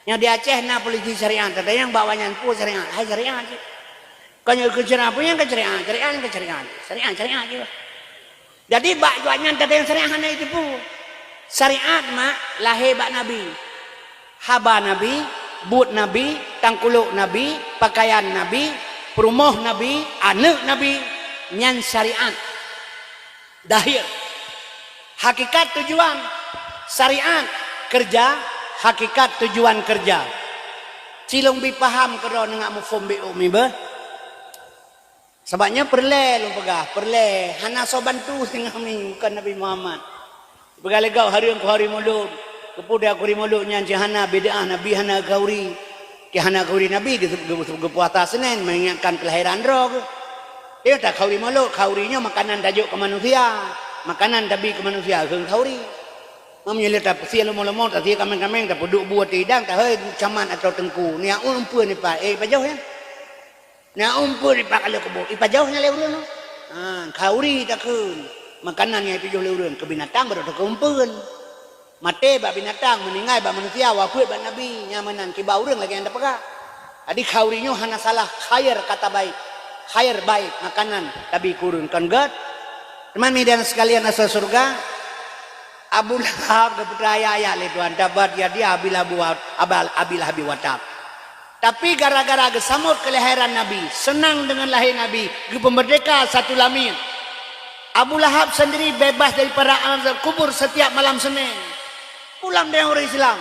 S2: Yang di Aceh na polisi syariat, ada yang bawanya pun syariat, hai syariat. Kalau ke syariat pun yang ke syariat, syariat juga. Jadi bawanya ada yang syariat hanya itu pun. Syariat mak lahir bak Nabi. Haba Nabi, but Nabi, tangkuluk Nabi, pakaian Nabi, perumah Nabi, anak Nabi, nyan syariat. Dahir. Hakikat tujuan syariat kerja, hakikat tujuan kerja. Cilong bi paham kero nengak mufum bi umi be. Sebabnya perle lu pegah, perle hana so bantu sing kami bukan Nabi Muhammad. Begalegau hari ku hari mulud. Kepuda aku rimulud nyan hana bid'ah Nabi hana gauri. Ki hana gauri Nabi di puasa Senin mengingatkan kelahiran roh. Dia tak gauri mulud, gaurinya makanan tajuk ke manusia. Makanan Nabi ke manusia keung gauri. Mamnya tak sia lemo-lemo tak sia kameng-kameng tak duduk buat tidang tak hei caman atau tengku. Ni umpun ni pak pajauh ya. Ni umpun ni pak kalau kebo. Pajauhnya leureun. Gauri tak keun. Makanan yang pijauh leureun ke binatang baru tak keumpun. Mate bak binatang meninggal bak manusia wapuit bak Nabi nyamanan kiba urang lagi yang pegah. Adik kaurinya hana salah khair kata baik. Khair baik makanan Nabi kurun kan god. Teman medan sekalian asal surga. Abu Lahab keputraya ya le tuan dapat ya dia abilah buat abilah habi watab. Tapi gara-gara gesamut kelahiran Nabi, senang dengan lahir Nabi, pemerdeka satu lamin. Abu Lahab sendiri bebas daripada azab kubur setiap malam Senin. Pulang dengan orang Islam.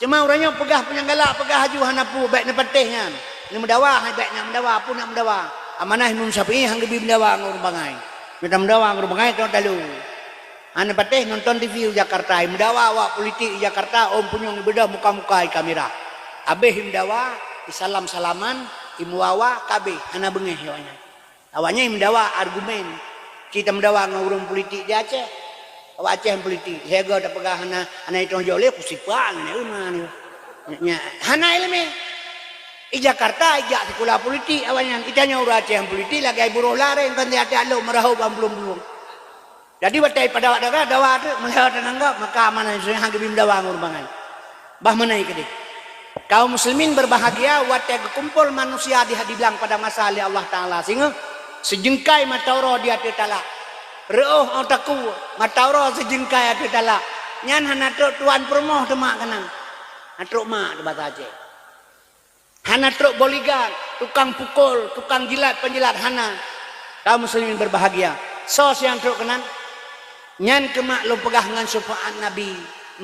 S2: Cuma orangnya pegah penyanggala, pegah haju hanapu, baik ni petihnya. Ni mendawa, baik nak mendawa, pun nak mendawa. Amanah Imam Syafi'i hang gebi mendawa ngurung bangai. Minta mendawa ngurung bangai tu dalu. Ane petih nonton TV Jakarta, mendawa awak politik Jakarta, om punyong bedah muka-muka kamera. Abeh mendawa, salam-salaman, imuawa kabeh, ana bengeh yonya. Awaknya mendawa argumen. Kita mendawa ngurung politik di Aceh. Awak Aceh politik. Saya gak ada pegah ana itu joleh kusipang ni rumah ni. Hana ilmu. Di Jakarta ijak sekolah politik awaknya kitanya urang Aceh politik lagi buruh lareng kan dia ada merahau belum. Jadi batai pada dawa tu melihat nanggap maka mana yang hang bim dawa ngurbangan. Bah mana ikedi. Kaum muslimin berbahagia watai kumpul manusia dibilang pada masa ali Allah Taala sehingga sejengkai matauro dia tetala. Reuh otaku matauro sejengkai tetala. Nyan hana tuan permoh demak kanan. Atruk mak debat Aceh. Hana truk boligan, tukang pukul, tukang jilat, penjilat hana. Kaum muslimin berbahagia. Sos yang truk kanan nyan kemak lo pegah dengan syafaat Nabi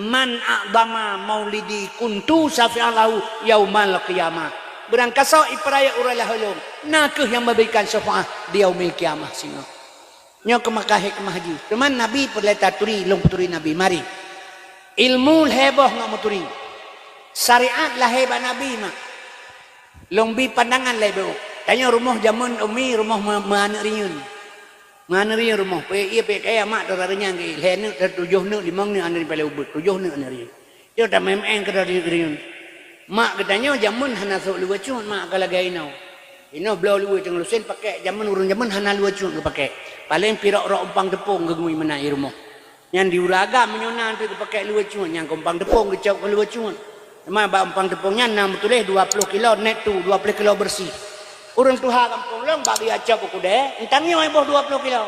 S2: man a'dama maulidi kuntu syafi'alahu yaumal qiyamah berangkasa ipraya uralah hulung nakeh yang memberikan syafaat di yaumil qiyamah singa nyo ke Makkah hikmah haji teman Nabi perleta turi long turi Nabi mari ilmu heboh ngak muturi syariat lah hebat Nabi mak long bi pandangan lebo tanya rumah jamun umi rumah mana riun mana ria rumah ia kaya mak darahnya ke lene tertujuh ne limang ne ane pale ubut tujuh ne ane ria dia tak memang ke dari riun mak katanya jamun hana sok luwe cun mak kala gainau ino blau luwe teng lusen pakai jamun urun jamun hana luwe cun ke pakai paling pirok rok umpang tepung ke gui menai rumah yang diuraga menyonan tu pakai luwe cun yang umpang tepung ke cau ke luwe cun memang ba umpang tepungnya 6 betuleh 20 kilo net tu 20 kilo bersih. Urang tuha kampung long bagi acap aku deh. Entangnya yang boh 20 kilo.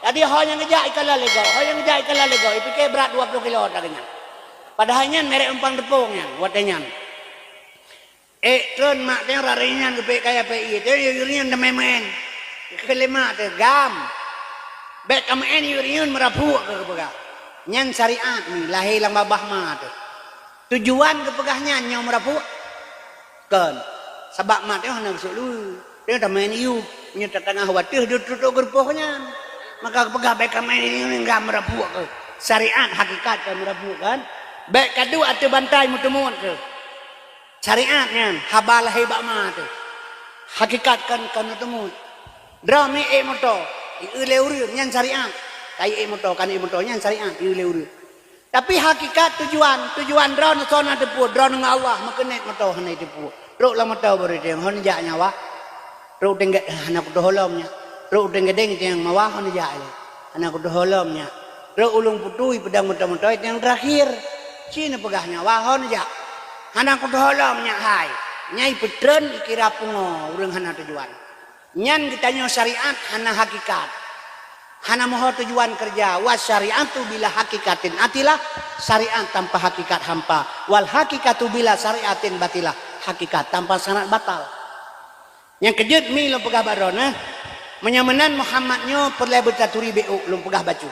S2: Jadi hanya ngejak ikan lalegau. Hanya ngejak ikan lalegau. Ipikir berat 20 kilo taknya. Padahalnya merek umpang tepungnya. Watanya. Tren mak teng rarinya ke kaya PI. Teng yurian dememen. Kelima teh gam. Bek kamen yurian merapu ke pegah. Nyan syariat ni lahir lang babah mah tu. Tujuan kepegahnya nyau merapu. Kan. Sebab mak dia hendak masuk dulu. Dia tak main iu. menyerta tengah watih duduk gerpohnya maka pegah baik kami ini enggak merapu ke syariat hakikat kan merapu kan baik kadu atau bantai mutemun ke syariatnya habalah hebak mah tu hakikat kan mutemun drama moto ileuri nyan syariat kai moto kan moto nyan syariat ileuri tapi hakikat tujuan drone sona depu drone dengan Allah makenet moto hanai depu ruk lah moto beri dia hon jak nyawa ruk tengget anak tu holomnya ruk tengget deng yang mawah hon jak anak tu holomnya ruk ulung putui pedang moto yang terakhir cina pegah nyawa hon jak anak tu holomnya hai nyai petren ikira pungo urang hana tujuan nyan kita nyo syariat hana hakikat hana moho tujuan kerja was syariatu bila hakikatin atilah syariat tanpa hakikat hampa wal hakikatu bila syariatin batilah hakikat tanpa syarat batal yang kejut mi lo pegah barona menyamenan Muhammadnyo perle bertaturi beuk lo pegah bacu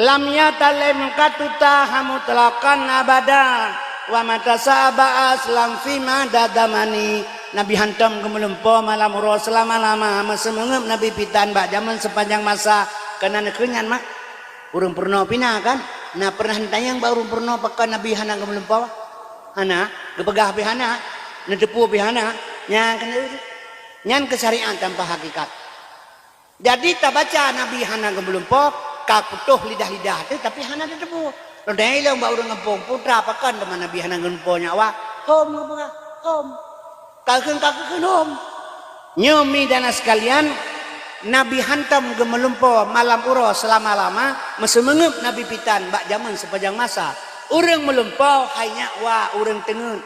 S2: lam yatalem katuta hamutlakan abada wa mata sabas lam fima dadamani Nabi hantam gemelempo malam uro selama-lama mesemengep Nabi pitan bak zaman sepanjang masa kena nekenyan mak urung purno pina kan nah pernah tanyang ba urung purno pakai Nabi hana gemelempo hana gepegah bihana nedepu bihana nya kena nyan kesarian tanpa hakikat jadi tak baca Nabi hana gemelempo kakutuh lidah-lidah tu tapi hana nedepu rodai lang ba urung ngempong putra pakan teman Nabi hana gemelempo nyawa hom gepegah hom kakun hom nyomi dana sekalian Nabi hantam gemelumpo malam uro selama-lama mesemengep Nabi pitan bak zaman sepanjang masa urang melumpo hanya wa urang tengen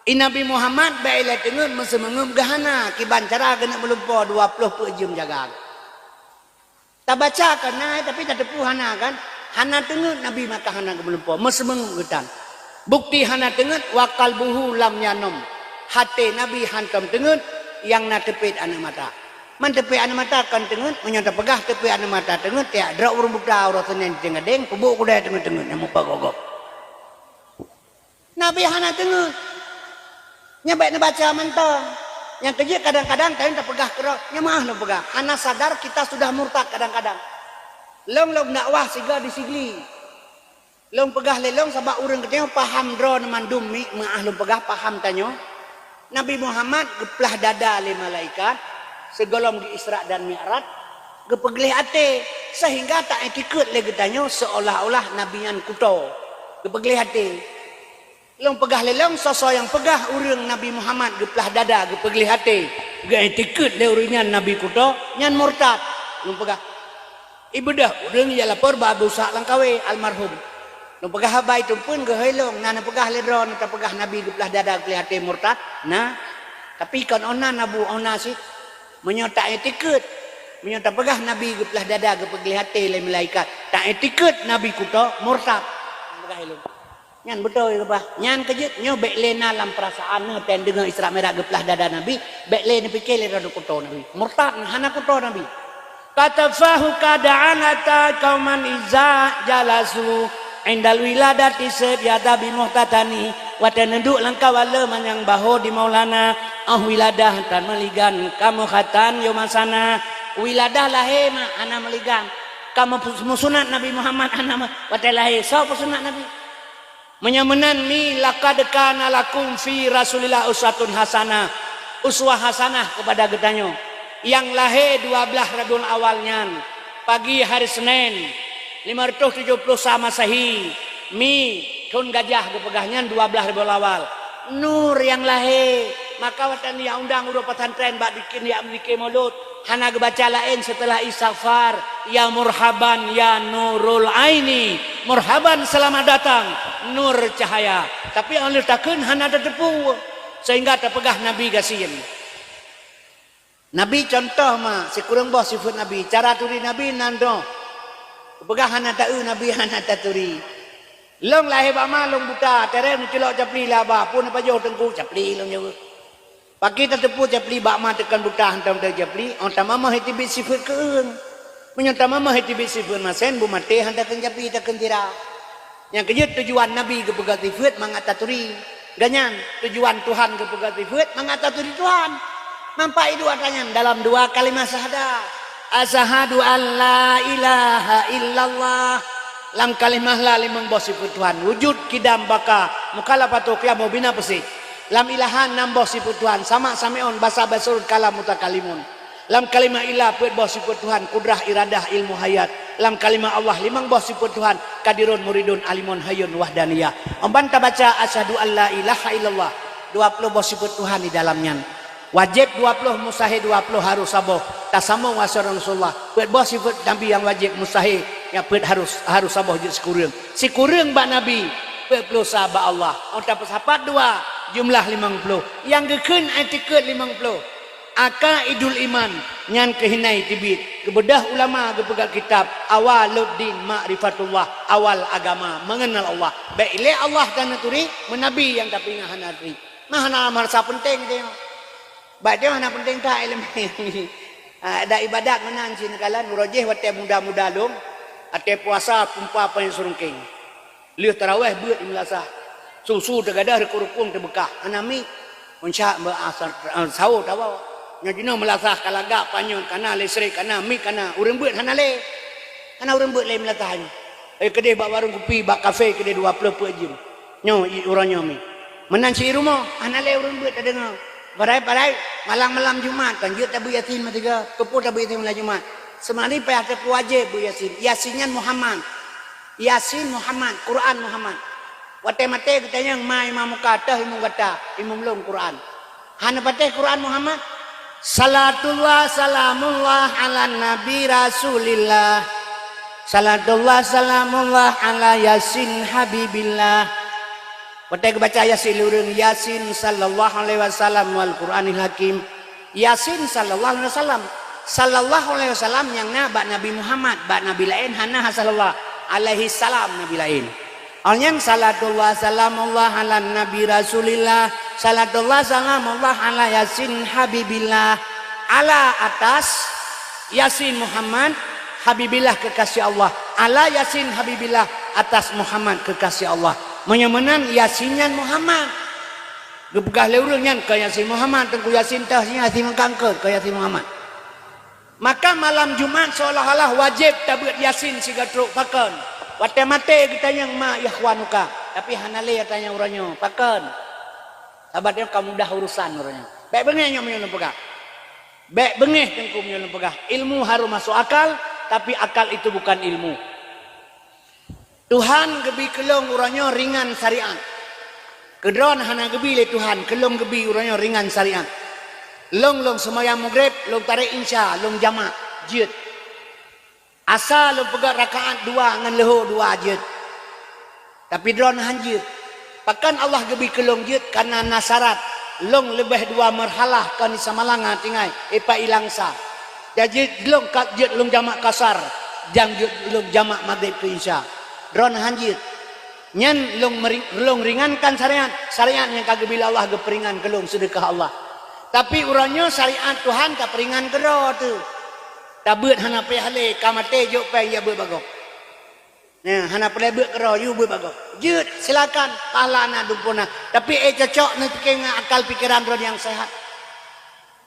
S2: Nabi Muhammad baile tengen mesemengep gahana kiban cara kena melumpo 20 jam jaga tak baca kan tapi tak tepu hana kan hana tengen Nabi maka hana gemelumpo mesemengep getan bukti hana tengen wakal buhu lam yanom hati Nabi hantam tengen yang na tepit anu mata man tepit anu mata kan tengen menyata pegah tepit anu mata tengen tiak dra urung buka ura senen tengadeng pebuk kuda tengen yang mupa gogok Nabi hana tengen nyabek na baca mantang yang kerja kadang-kadang kalian tak pegah kerok nyamah na pegah hana sadar kita sudah murtad kadang-kadang long dakwah siga disigli long pegah lelong sabak urang ketemu paham dro mandum mi maah long pegah paham tanyo Nabi Muhammad geplah dada oleh malaikat segolong di Isra dan Mi'raj gepeglih ate sehingga tak etikut lagi tanyo seolah-olah Nabi yang kuto gepeglih ate long pegah lelong sosok yang pegah urang Nabi Muhammad geplah dada gepeglih ate ge etikut le uringan Nabi kuto nyan murtad long pegah ibadah urang ya lapor ba Abu Sa'd langkawe almarhum long pegah habai tu pun gehelong nana pegah ledron ta pegah Nabi geplah dada gepeglih ate murtad nah tapi kan ona nabu ona sih menyota etikut menyota pegah Nabi geplah dada gepeglih ate le malaikat tak etikut Nabi kuto murtad pegah helong nyan betul ke bah nyan kejut nyo bek lena dalam perasaan ten dengan Isra Mi'raj geplah dada Nabi bek le ni pikir le rada kuto Nabi murtad hana kuto Nabi katafahu kada'anata kauman iza jalasu indal wiladati sebiada bimuhtatani wadan nduk langkah wala manyang baho di Maulana wiladah tan meligan kamu khatan yomasana wiladah lahe ma ana meligan kamu musunat Nabi Muhammad ana wadan lahe so sunat Nabi menyamenan mi laqad kana lakum fi Rasulillah uswatun hasanah uswah hasanah kepada getanyo yang lahe 12 Rabiul Awalnya pagi hari Senin 570 sama Masehi mi tun gajah kepegahnya 12 Rabiul Awal nur yang lahe maka watan ya undang udah pesantren bak bikin ya memiliki mulut hana baca lain setelah istighfar ya murhaban ya nurul aini murhaban selamat datang nur cahaya tapi yang letakkan hana tetepu sehingga terpegah Nabi gasin Nabi contoh mah sekurang bos sifat Nabi cara turi Nabi nando pegah hana ta'u Nabi hana taturi long lahir bak malung buta terem ni celok capli lah bah pun apa jauh tengku capli long jauh pagi tertepu capli bak ma tekan buta hantam ter capli on tamama hiti bit sifat keung menyata mama hiti bit sifat masen bu mate hantakan capli tekan tira yang kejut tujuan Nabi ke pegat sifat mangat taturi ganyan tujuan Tuhan ke pegat sifat mangat taturi Tuhan Mampai dua tanya dalam dua kalimat syahadat. Asyhadu an la ilaha illallah. Lam kalimah la limang bosi Tuhan. Wujud kidam baka mukhalafatu qiyamu bina pesi. Lam ilahan nam bosi Tuhan. Sama samiun basa basul kalam mutakalimun. Lam kalimah ilah put bosi Tuhan. Kudrah iradah ilmu hayat. Lam kalimah Allah limang bosi Tuhan. Kadirun muridun alimun hayun wahdaniyah. Ombanta baca asyhadu an la ilaha illallah. 20 bosi Tuhan di dalamnya. Wajib 20, mustahil 20 harus saboh. Tasamu wasar Rasulullah. Buat bos sifat Nabi yang wajib mustahil yang buat harus saboh jadi sekurang. Sekurang bak Nabi perlu sahabat Allah. Untuk sahabat 2 jumlah 50. Yang gekun etiket 50. Akaidul iman nyan kehinai tibit. Kebedah ulama kepegat kitab awaluddin ma'rifatullah, awal agama mengenal Allah. Baik ile Allah dan naturi menabi yang tapi ngah naturi. Nah merasa penting dia. Baik dia mana penting tak ilmu ini. Ada ibadat menan sini kala nurajih wate muda-muda lum. Ate puasa pumpa apa yang surungking. Liu tarawih buat imlasa. Susu tergadah rekurupung terbekah. Anami unsya asar sahur tawa. Nyajina melasah kalagak panyon kana listrik kana mik kana urang buat hanale. Kana urang buat le melasahnya. Kedai bak warung kopi bak kafe kedai 20 per jam. Nyo urangnya mi. Menan si rumah hanale urang buat ada dengar. Barai malam Jumat kan jut tabu yasin matiga keput tabu yasin malam Jumat semari payah tepu wajib bu yasin yasinnya Muhammad yasin Muhammad Quran Muhammad wate mate katanya mai imam kata imam kata imam lom Quran hana pate Quran Muhammad salatullah salamullah ala nabi rasulillah salatullah salamullah ala yasin habibillah. Pada baca Yasin lurung Yasin sallallahu alaihi wasallam wal Qur'anil Hakim. Yasin sallallahu alaihi wasallam. Sallallahu alaihi wasallam yang bak Nabi Muhammad, bak Nabi lain hana sallallahu alaihi salam Nabi lain. Alnya salatullah salamullah ala Nabi Rasulillah. Salatullah salamullah ala Yasin Habibillah. Ala atas Yasin Muhammad Habibillah kekasih Allah. Ala Yasin Habibillah atas Muhammad kekasih Allah. Menyamanan Yasinnya Muhammad. Gepegah leurungnya ke Yasin Muhammad. Tengku Yasin tahnya Yasin mengkangker ke Yasin Muhammad. Maka malam Jumat seolah-olah wajib tabut Yasin siga truk pakan. Wate mate kita yang ma ikhwanuka. Tapi hanale tanya orangnya pakan. Sahabatnya kamu dah urusan orangnya. Baik bengeh nyo menyolong pegah. Baik bengeh tengku menyolong pegah. Ilmu harus masuk akal. Tapi akal itu bukan ilmu. Tuhan gebi kelong urangnya ringan syariat. Kedron hana gebi le Tuhan kelong gebi urangnya ringan syariat. Long semayang maghrib, long tarik insya, long jamak jid. Asal long pegat rakaat 2 ngan leho 2 jid. Tapi dron hanjid. Pakan Allah gebi kelong jid karena nasarat. Long lebih 2 marhalah kan di Samalanga tingai epa ilangsa. Jadi long kat jid long jamak kasar, jang jid long jamak maghrib ke insya. Dron hanjit nyan long ringankan syariat yang kagak bila Allah geperingan kelong sedekah Allah tapi urangnya syariat Tuhan tak peringan kero tu tabut hana pe hale kamate jok pe ya berbagok nah hana pe beuk kero yu berbagok jut silakan pahala na dumpuna tapi cocok ni pikir akal pikiran dron yang sehat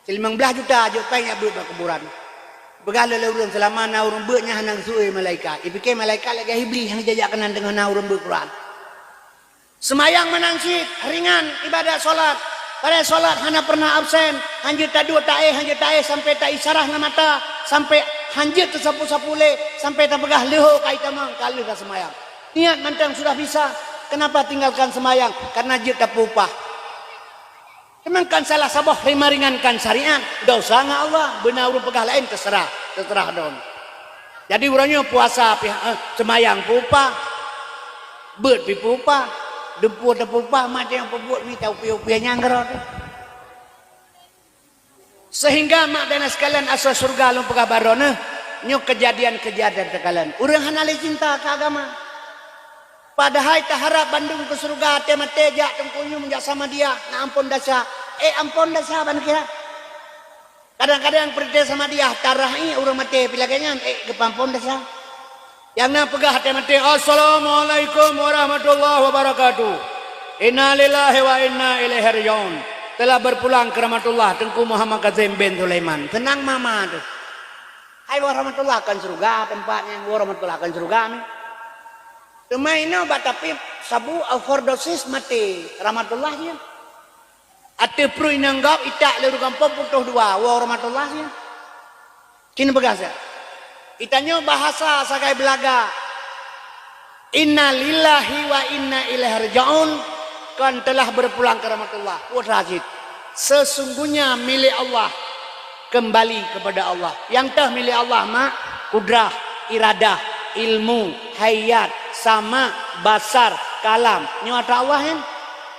S2: 15 juta jok pe ya berkuburan begala urang selama na urang beuknya hanang suwe malaikat. Ipikir malaikat lagi iblis yang jajak kenan dengan na urang beuk Quran. Semayang menangsit ringan ibadah solat. Pada solat hana pernah absen. Hanjut tak dua tae sampai tak isyarah na mata sampai hanjut tu sapu-sapule sampai tak pegah leho kai tamang kali dah semayang. Niat mantang sudah bisa. Kenapa tinggalkan semayang? Karena jut tak upah. Memang kan salah saboh ringankan syariat. Dosa ngah Allah. Benar urang pegah lain terserah dong. Jadi urangnya puasa semayang pupa. Beut pi pupa. Depur pupa mat yang pebuat ni tahu piu-piunya ngerot. Sehingga mak dan sekalian asal surga lu pegah barona. Nyo kejadian-kejadian sekalian. Urang hanale cinta ke agama. Padahal tak harap Bandung ke surga mate jak tengkunyu menjak sama dia na ampun dasa ampun dasa ban kira kadang-kadang pergi sama dia tarahi urang mate pilaganya ke pampun dasa yang na pegah mate assalamualaikum warahmatullahi wabarakatuh inna lillahi wa inna ilaihi rajiun telah berpulang ke rahmatullah Tengku Muhammad Kazim bin Sulaiman. Tenang mama tu. Hai wa rahmatullah kan surga tempatnya, wa rahmatullah kan surga ni. Temaino batapi sabu overdosis mati rahmatullah dia. Ate pru inanggap itak leru kampung putuh dua wa rahmatullah dia. Kini begasa. Itanya bahasa sakai belaga. Inna lillahi wa inna ilaihi raji'un. Kan telah berpulang ke rahmatullah. Wa rajid. Sesungguhnya milik Allah. Kembali kepada Allah. Yang tah milik Allah mak kudrah, iradah, ilmu, hayat, sama, basar, kalam. Nyata Allah kan?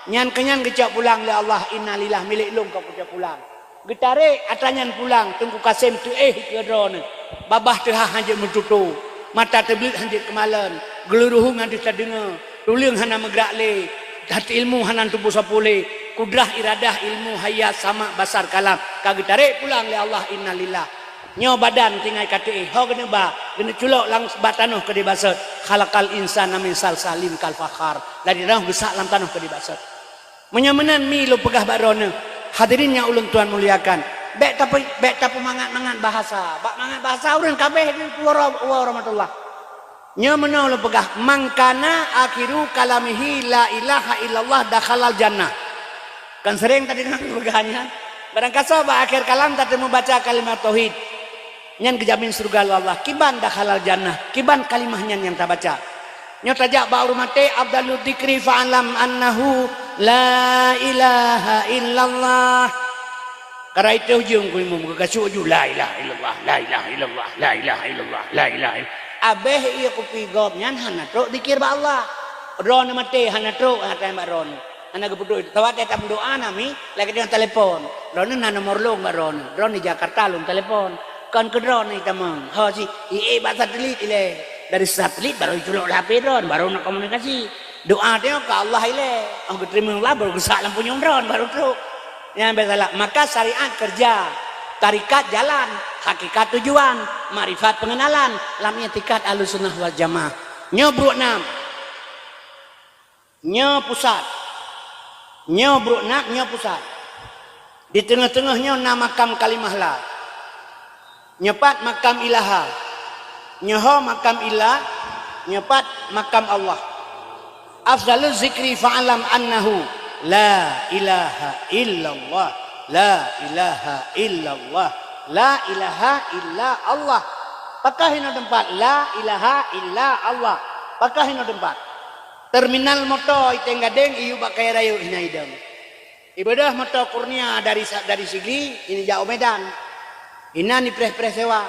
S2: Nyan kenyan kecap pulang le Allah. Innalillah milik lung kau kecap pulang. Getare atanyan pulang. Tunggu Kasim tu ke drone. Babah tehah hanjit mentutu. Mata terbelit hanjit kemalan. Geluruh ngan kita dengar. Tuliang hana megrak le. Hati ilmu hanan tubuh sapule. Kudrah iradah ilmu hayat sama basar kalam. Kagi tarik pulang le Allah innalillah. Nyo badan tinggal kata ho kena ba kena culok lang batanuh ke di basat. Khalaqal insana min salsalim kal fakhar. Dari dah gesak lam tanuh ke di basat. Menyamenan mi lu pegah barona. Hadirin yang ulun tuan muliakan. Bek tapi mangat bahasa. Bak mangat bahasa urang kabeh wa rahmatullah. Nya menau lu pegah mangkana akhiru kalamihi la ilaha illallah dakhalal jannah. Kan sering tadi dengan pegahannya. Barang kasaba akhir kalam tadi membaca kalimat tauhid. Nyan kejamin surga Allah. Kiban dakhalal jannah. Kiban kalimahnya yang tak baca. Nya tajak ba'ur mate abdalul dzikri fa'alam annahu la ilaha illallah. Karena itu ujung ku imam kagasu uju la ilaha illallah, la ilaha illallah, la ilaha illallah, la ilaha illallah. Abeh iya ku pigop nyan hana tro dikir ba Allah. Ron mate hana tro hatai ba ron. Ana kebudu tawat eta doa nami lagi dengan telepon. Ron na nomor long ba ron. Ron di Jakarta long telepon. Kan ke ron ni tamang. Ha si ba satelit ile. Dari satelit baru culuk HP ron baru nak komunikasi. Doa dia ke Allah ile. Ang terima Allah baru gesak lampu ron baru tro. Yang bersalah maka syariat kerja. Tarikat jalan, hakikat tujuan, marifat pengenalan, lam i'tiqad Ahlussunnah wal Jamaah. Nya bruk nam. Nya pusat. Nya bruk nak, nya pusat. Di tengah-tengahnya nama makam kalimah la. Nyepat makam ilaha. Nyaho makam ilah, nyepat makam Allah. Afdalul zikri fa'alam annahu la ilaha illallah. La ilaha illallah. La ilaha illa Allah. Pakah hino tempat. La ilaha illa Allah. Pakah hino tempat. Terminal moto iteng gadeng iyu bakai rayu hinaidam. Ibadah moto kurnia dari Sigli ini jauh Medan. Ina ni pres sewa.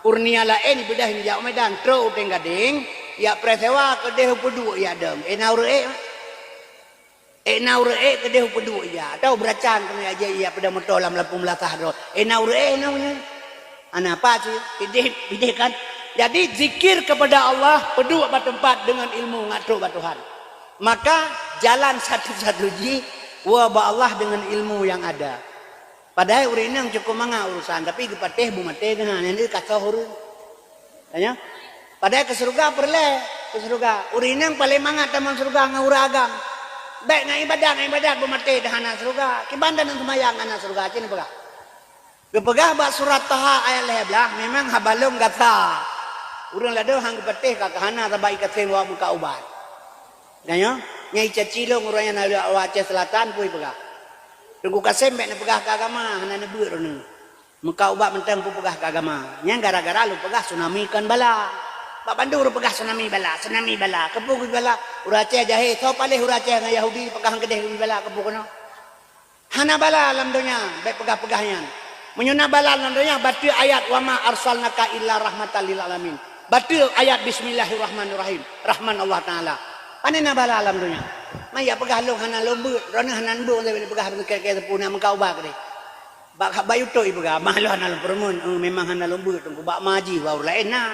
S2: Kurnia lain ibadah ini jauh Medan. Tro uteng gadeng ya pres sewa ke dehu pedu ya dem. Naure kedeh pedu ya. Tahu beracan kena aja ya pada motor lam lampung melatah ro. Naure namanya. Ana apa sih? Bidih kan. Jadi zikir kepada Allah pedu pada tempat dengan ilmu ngatur ba Tuhan. Maka jalan satu-satunya wa ba Allah dengan ilmu yang ada. Padahal urang yang cukup manga urusan tapi kepateh bu mate dengan ini kata huruf. Tanya? Padahal ke surga perle, ke surga. Urang yang paling manga taman surga ngaura agam. Baik ngai ibadat bermati dahana surga. Kibandan untuk mayang anak surga cini pegah. Kepegah bak surat Taha ayat leblah memang habalung gata. Urang lado hang kepetih ka kahana tabai katen wa muka ubat. Nanya nyai cacilong urang yang ada Aceh Selatan pui pegah. Tunggu Kasim mek pegah ka agama hana nebeur nu. Muka ubat mentang pu pegah ka agama. Nya gara-gara lu pegah tsunami kan bala. Pak Bandur pegah tsunami bala. Kepuk bala. Urace jahe, so palih urace dengan Yahudi pegah kedeh bala kepuk kono. Hana bala alam dunia, baik pegah-pegahnya. Menyuna bala alam dunia batu ayat wa ma arsalnaka illa rahmatan lil alamin. Batu ayat bismillahirrahmanirrahim. Rahman Allah taala. Panena bala alam dunia. Maya pegah long hana lombu, rona hana ndu pegah ke tepuna mengkau bak deh. Bak bayu to pegah mahlo hana permun, memang hana lombu tunggu bak maji wa lain nah.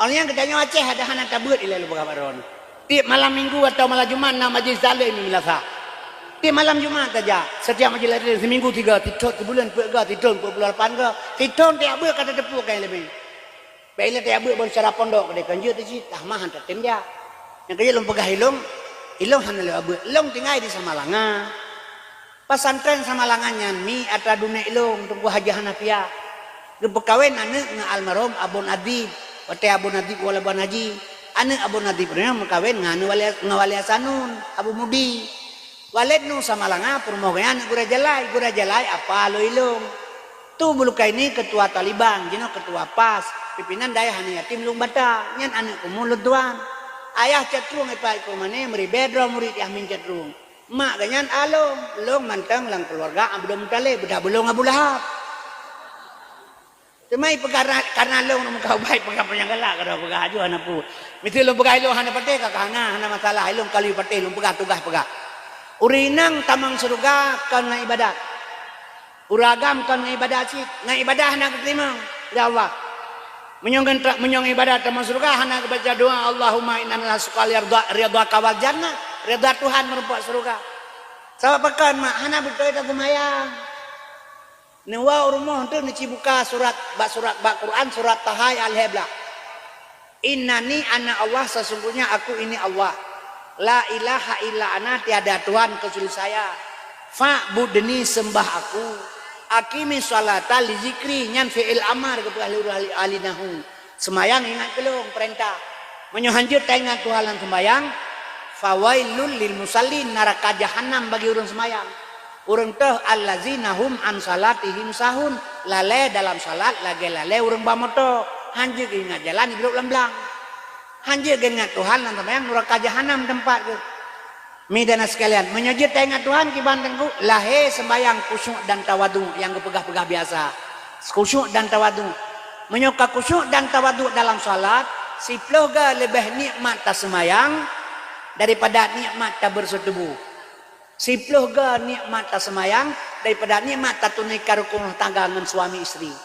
S2: Orang yang ketanya Aceh ada hana tabut ilai lu baron. Tiap malam minggu atau malam Jumat na majlis zalim milasa. Tiap malam Jumat saja. Setiap majlis zalim seminggu 3 titot sebulan pega titot 48 ke. Titot tiap ber kata tepuk kai lebih. Baiklah tiap ber secara pondok ke kanjut di situ tah mahan tatem dia. Yang kaya lom pegah ilong hana le abu. Long tinggal di Samalanga. Pesantren sama langannya mi atra dunia ilung tunggu Haji Hanafiah. Gepekawin anak nga almarhum Abu Nadib. Wate Abu Nadib wala Abu Haji. Anak Abu Nadib pernah mengkawin nga wali asanun Abu Mudi. Walid nu sama langa permohonan gura jalai apa lo ilung. Tu bulu ini ketua Taliban, jino ketua PAS, pimpinan daya hanya yatim lung bata, nyan anak kumulut tuan. Ayah cetrung ipa iku mane meribedro murid Yahmin cetrung. Mak ganyan along, long mantang lang keluarga Abdul Muttalib, bedah belum Abu Lahab. Cemai karena long nang kau baik pagka panyanggala kada pagka ajo hana pu. Miti long pagka ilong hana pate ka hana masalah ilong kali pate long pagka tugah pagka. Urinang tamang surga kan na ibadat. Uragam kan nga ibadah cik, nga ibadah na keterima ya Allah. Menyong ibadah tamang surga hana baca doa Allahumma inna nasuka ridha wal jannah, ridha Tuhan merupakan surga. Sabab pekan mak hana betul itu semayang. Newa urmoh tu nici buka surat Quran surat Taha al-Hebla. Innani ana Allah sesungguhnya aku ini Allah. La ilaha illa ana tiada Tuhan kecuali saya. Fa'budni sembah aku. Akimi salata li zikri nyan fi'il amar kepada ahli alinahu. Semayang ingat kelong perintah. Menyohanjut ingat Tuhan semayang. Fawailul lil musallin neraka jahanam bagi orang semayang. Orang teh allazina hum an salatihim sahun. Lale dalam salat lagi lale orang bamoto. Hanjut ingat jalan hidup lemblang. Hanjut ingat Tuhan semayang neraka jahanam tempat ke. Midana sekalian, menyujud ingat Tuhan kibantengku lahe sembayang khusyuk dan tawadu yang kepegah-pegah biasa. Khusyuk dan tawadu. Menyuka khusyuk dan tawadu dalam salat, siploga lebih nikmat ta sembayang daripada nikmat ta bersetubuh. Siploga nikmat ta sembayang daripada nikmat ta tunaikan rukun tangga dengan suami istri.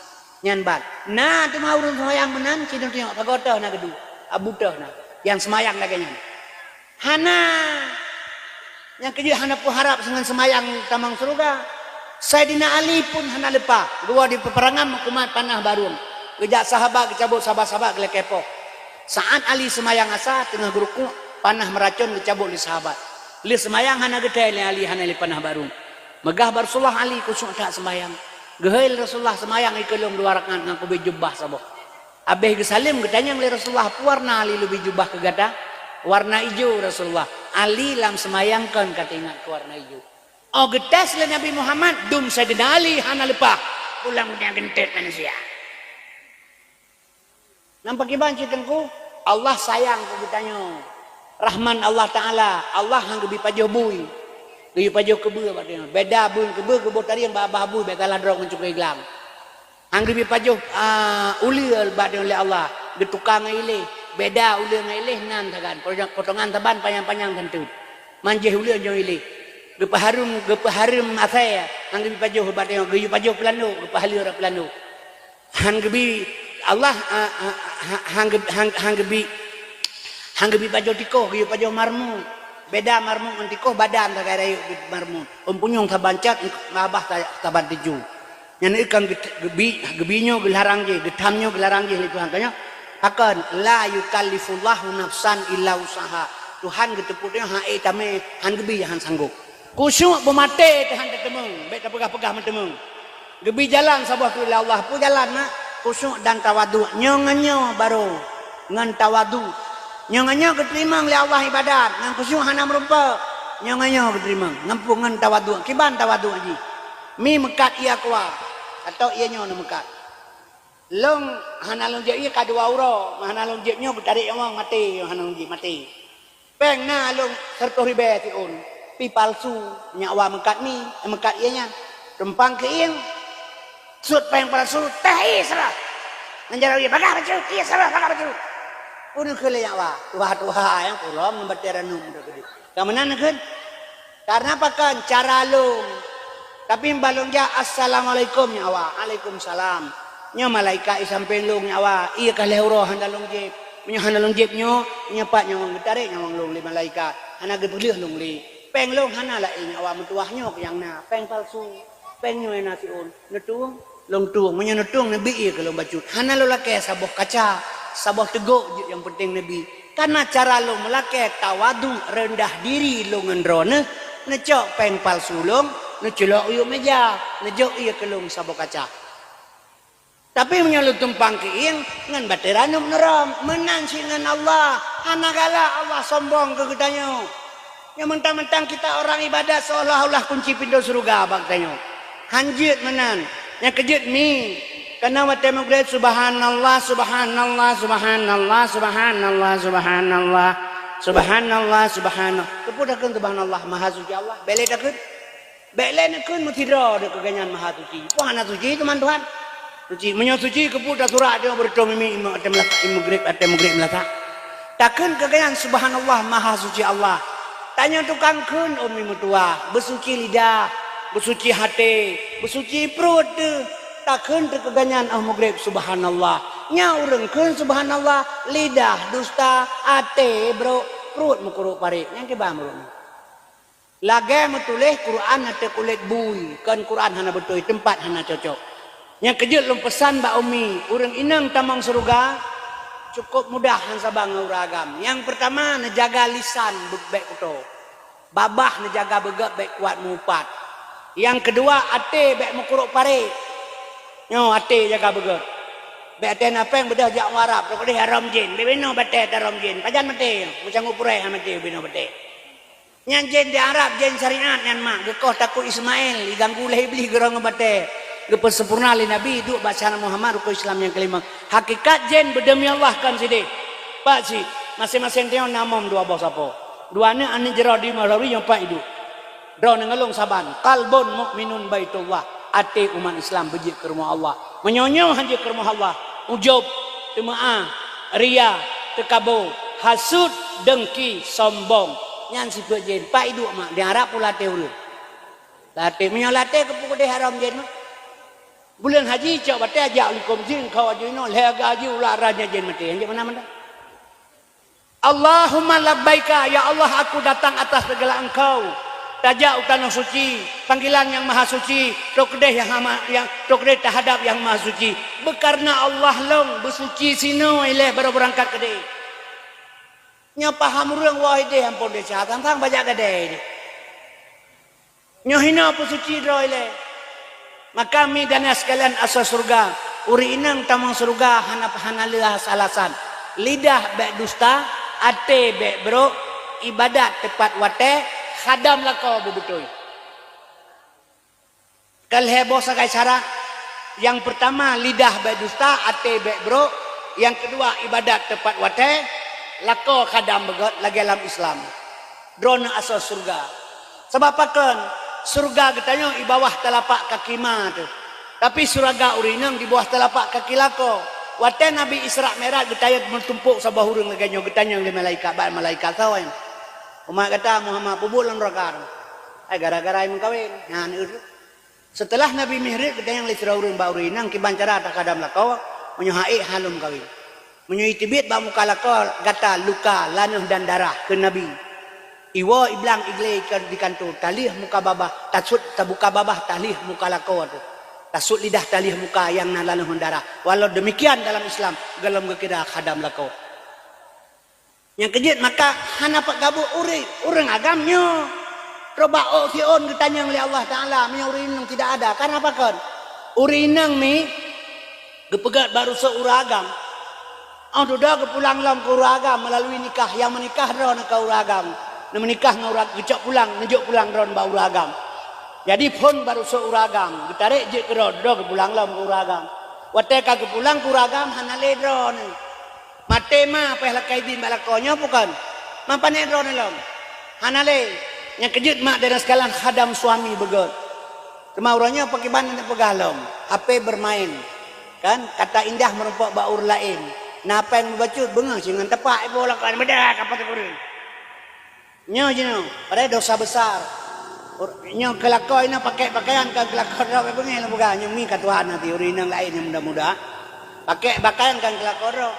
S2: Nyan bat. Nah, tu mau urun sembayang menan cidung tengok pagotoh na gedu. Abutoh na yang sembayang lagi nyan. Hana yang kerja hana pun harap dengan semayang tamang surga. Sayyidina Ali pun hana lepa. Dua di peperangan kumat panah barung. Kejak sahabat kecabut sahabat-sahabat kelekepok. Saat Ali semayang asa tengah geruku panah meracun kecabut di sahabat. Li semayang hana gede Ali hana li panah barung. Megah Rasulullah Ali kusuk tak semayang. Gehail Rasulullah semayang ikelung dua rakaat dengan kubih jubah sabok. Abeh gesalim gedanya li Rasulullah warna Ali lebih jubah ke gada. Warna hijau Rasulullah. Ali lam semayangkan kata ingat ke warna hijau. Oh getas le Nabi Muhammad dum Sayyidina Ali hana lepah. Pulang punya gentet manusia. Nampak iban citengku? Allah sayang ke kitanya. Rahman Allah Ta'ala. Allah hang gebi pajoh bui. Gebi pajoh kebe katanya. Beda bui kebe tari yang babah bui. Betalah drog mencukai gelang. Hang gebi pajoh ulir badai oleh Allah. Getukang ilih. Beda ulir ngailih nan tagan potongan taban panjang-panjang tentu manjeh ulir jong ilih gepaharum asaya hang gebi pajoh bateng geyu pajoh pelanu gepahalur pelanu hang gebi Allah hang gebi pajoh tiko geyu pajoh marmu beda marmu antiko badan tagarayu marmu umpunyong tabancat ngabah taban tiju nyan ikan gebinyo gelarang je getamnyo gelarang je itu hangkanya akan la yukallifullahu nafsan illa usaha. Tuhan geteputnya hae tame han gebi han sanggup. Khusyuk pemate tahan tetemeng, baik pegah-pegah mentemeng. Gebi jalan sabah ku Allah pu jalan na khusyuk dan tawadu. Nyonganyo baru ngan tawadu. Nyonganyo keterima oleh Allah ibadat, ngan khusyuk hana merupa. Nyonganyo keterima, ngampung ngan tawadu. Kiban tawadu aji. Mi mekat ia kuat atau ia nyo mekat. Long hana long jep ia kadua uro, hana long jepnya bertarik yang mati, hana long jep mati. Peng na long serto ribe tiun, pi palsu nyawa mekat ni, mekat ianya. Rempang ke ing, sud peng palsu, teh serah. Menjara ia bagah baju, ia serah bagah baju. Pun kele nyawa, tuha yang pulau membateran num dulu. Kamanan kan? Karena apa kan cara long. Tapi balong ja assalamualaikum nyawa, waalaikumsalam. Nya malaikat isamping long nyawa iya kaleh uro handalong jep punya handalong jep nyo nyapak nyawang getarik nyawang long li malaikat hana gebelih long li peng long hana la nyawa metuah nyo yang na peng palsu peng nyo na siun netung long tuang punya netung nabi iya kalau bacut hana lo lake saboh kaca saboh teguk yang penting nabi karena cara lo melake tawadu rendah diri lo ngendrone necok peng palsu long nu celok uyuk meja, nejok ia kelung sabuk kaca. Tapi menyalut tumpang kiing ngan bateranum neram menang si ngan Allah. Hanagala Allah sombong ke kitanyo. Yang mentang-mentang kita orang ibadah seolah-olah kunci pintu surga abang tanyo. Hanjit menan. Yang kejut mi. Karena wate mugret subhanallah subhanallah subhanallah subhanallah subhanallah subhanallah subhanallah. Kepudakeun subhanallah maha suci Allah. Bele dakeun. Bele nekeun mutidra de keganyan maha suci. Pohana suci teman Tuhan. Suci menyo suci kepuda surah dia berdoa mimi atem mugret melaka. Takkeun keganyan subhanallah maha suci Allah. Tanya tukang kun umi mutua, bersuci lidah, bersuci hati, bersuci perut tu. Takkan terkeganyan mugrib subhanallah. Nya urang kun subhanallah, lidah dusta, hati bro, perut mukuruk parik. Yang ke bang bro. Lagi metulih Quran hati kulit bui, kan Quran hana betul tempat hana cocok. Yang kejut lum pesan mbak umi, urang inang tamang surga. Cukup mudah han sabang uragam. Yang pertama nejaga lisan baik kuto. Babah nejaga begak baik kuat mupat. Yang kedua ate baik mukuruk pare. Nyo ate jaga begak. Baik ate napa yang bedah jak warap. Tok deh haram jin. Bebeno bate haram jin. Pajan mate. Macam upurai mate bebeno bate. Nyan jin di Arab jin syariat nyan mak. Gekoh takut Ismail diganggu lah iblis gerang bate. Gepesempurna li Nabi duk bacaan Muhammad rukun Islam yang kelima. Hakikat jen berdemi Allah kan sini. Pak si masing-masing tengok namam dua bos apa. Dua ni ane jera di Malawi yang pak hidup. Dro nengelung saban. Kalbun mukminun baitullah. Ate umat Islam bejik ke rumah Allah. Menyonyoh hanya ke rumah Allah. Ujub, temaah, ria, tekabur, hasud, dengki, sombong. Nyan si pak jen. Pak hidup mak. Dia harap pula teulu. Latih menyolatih kepukul dia haram jen mak. Bulan haji cak batai ajak likum jin kau aja ino lega aja ulah raja jin mati anjing mana. Allahumma labbaika ya Allah aku datang atas segala engkau. Tajak utana suci, panggilan yang maha suci, rokdeh yang rokdeh terhadap yang maha suci. Bekarna Allah long bersuci sino ileh baru berangkat kedai. Nya paham urang wahide ampun deca tantang bajak kedai. Nya hina bersuci ro ileh. Maka kami dan sekalian asal surga. Uri inang tamang surga hana alasan. Lidah bek dusta, ate bek bro, ibadat tepat wate, khadam lakau bebetul. Kalhebo sakai cara. Yang pertama lidah bek dusta, ate bek bro. Yang kedua ibadat tepat wate, lakau khadam begot lagi dalam Islam. Drona asal surga. Sebab akan surga katanya di bawah telapak kaki mah tu. Tapi surga urinang di bawah telapak kaki lako. Wate Nabi Isra Mi'raj getayat mentumpuk sabah hurung leganyo getanya oleh malaikat ba malaikat sawan. Umat kata Muhammad pubulan rakar. Gara-gara yang kawin. Ngan urut. Setelah Nabi Mi'raj getanya oleh surga urung ba urinang kibancara tak kadam lako menyohai halum kawin. Menyoi tibit ba muka lako gata luka lanuh dan darah ke Nabi. Iwa iblang igle di kantor talih muka babah tasut tabuka babah talih muka lakau tu tasut lidah talih muka yang nalanuh darah. Walau demikian dalam Islam galam gekira khadam lakau. Yang kejut maka hana pak gabu urang agamnya roba sion ditanya oleh Allah Taala nya urinang tidak ada karena apa kan urinang mi gepegat baru seuragam. Dah kepulang lam ke uragam melalui nikah yang menikah ron ke uragam. Menikah ngaurat gecok pulang nejuk pulang ron bau uragam. Jadi pun baru seuragam getarik je keron do kepulang lam ke uragam. Wate ka kepulang ke uragam hanale dron. Mate ma peh lakai din balakonyo bukan. Mampane dron lam. Hanale yang kejut mak dari sekalian khadam suami begot. Kemaurannya pakai banan pegalom. HP bermain. Kan kata indah merumpok baur lain. Napa yang membacut bengang singan tepak bola kan bedak apa tu. Nyo jino, pada dosa besar. Nyo kelakau ina pakai pakaian kan kelakau ro bengel bukan nyo mi ka Tuhan nanti urinang lain yang muda-muda. Pakai pakaian kan kelakau ro.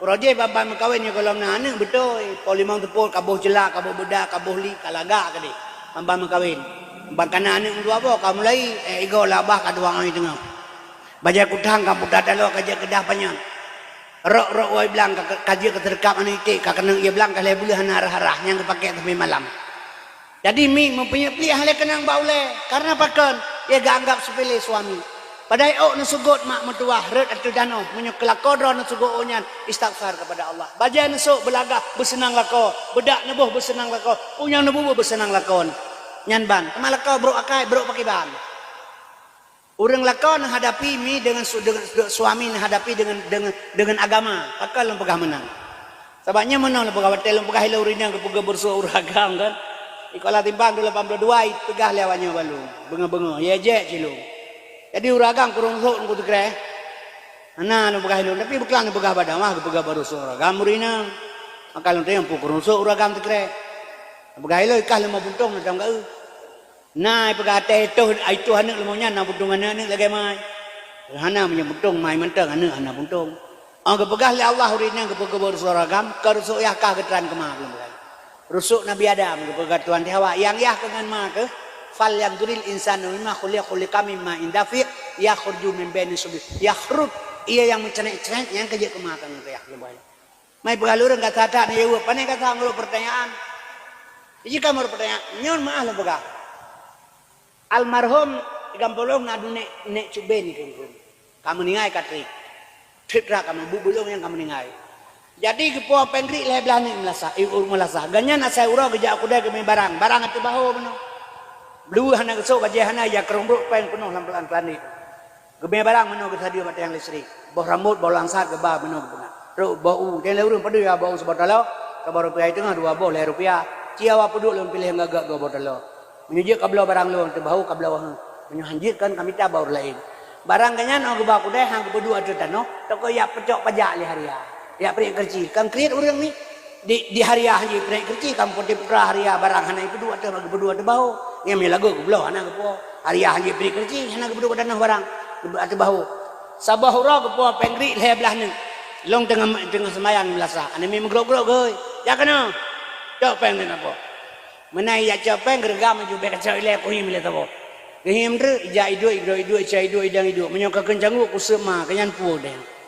S2: Roje baban kawin nyo kolom nane betul. Polimang tepul kabuh jelak, kabuh bedak, kabuh li kalaga kadi. Baban kawin. Bangkana ane dua bo kamu lai ego labah ka duang ai tengah. Baja kutang kamu dadalo kaja kedah panjang. Rok wai bilang kaji keterkap anu itik ka kenang ia bilang kalau boleh harah-harah yang kepake tapi malam. Jadi mi mempunyai pelih hal kenang baule karena pakan ia gak anggap sepele suami. Padai ok na sugot mak metuah red atau dano menyo kelakon na sugot onyan istighfar kepada Allah. Baja nesuk belagah bersenang lako, bedak nebuh bersenang lako, unyang nebuh bersenang lakon. Nyan ban, kemal lako bro akai bro pakai ban. Orang lakon hadapi mi dengan suami hadapi dengan agama, akal lempegah menang. Sebabnya menang lempegah hotel lempegah hilau rinang kepegah bersuah uragam kan. Ikola timbang 82 itu pegah lewatnya balu. Benga-benga, ya je cilung. Jadi uragam kurung sok ngku tegre. Ana nu pegah hilau tapi bukan nu pegah badan mah kepegah bersuah uragam rinang. Maka lu teh kurung sok uragam tegre. Pegah hilau ikah lemah buntung macam gau. Nah, pegah teh itu anak lemonya na buntung anak ni lagi mai. Hana punya buntung mai mentang anak buntung. Ang pegah le Allah rinang kepegah bersuah uragam kerusuk yah kah ketran kemah belum. Rusuk Nabi Adam kepada Tuhan Hawa yang yah dengan maka fal yang duril insanu mimma khuliqa mimma indafi yakhruju min baini subi yakhrut ia yang mencenek-cenek yang kerja kemakan ya lebay mai pengalur enggak ada nih ya pane kata ngulu pertanyaan jika mau pertanyaan nyon maah lah pegah almarhum gampolong ngadu nek cube ni kamu ningai katrik tritra kamu bubulung yang kamu ningai. Jadi kepo pengri le belani melasa melasa ganyan asai ura geja aku dah kemi barang atu baho meno blue hana gesok baje hana ya kerombrok peng penuh lampelan plani geme barang meno ke sadio mate yang listrik boh rambut boh langsat ke ba meno bunga ro bau den le urang padu ya bau sebotalo ke baru rupiah tengah 2 boh le rupiah ciawa peduk lon pilih ngagak 2 botalo menyujik kablo barang lon te bahu kablo menyuhanjitkan kami ta baur lain barang ganyan aku ba aku dah hang ke peduk atu tano toko ya pecok pajak li haria. Ya pria kerci, kan kriat orang ni di hariah je pria kerci, kan putih putra hariah barang hana itu berdua tu bahu, yang melagu ke belah hana ke po hariah je pria kerci, hana ke berdua tanah barang tu bahu, sabah hurau ke po pengri leh belah ni, long tengah semayang melasa, ane memang grok goi, ya kena, cok peng ni apa, menai ya cok peng gergam ju bek cok ileh kuhim ileh tapo, kuhim tu ija idoi cai idoi idang idoi, menyokak kencangu kusema kenyan pu deh.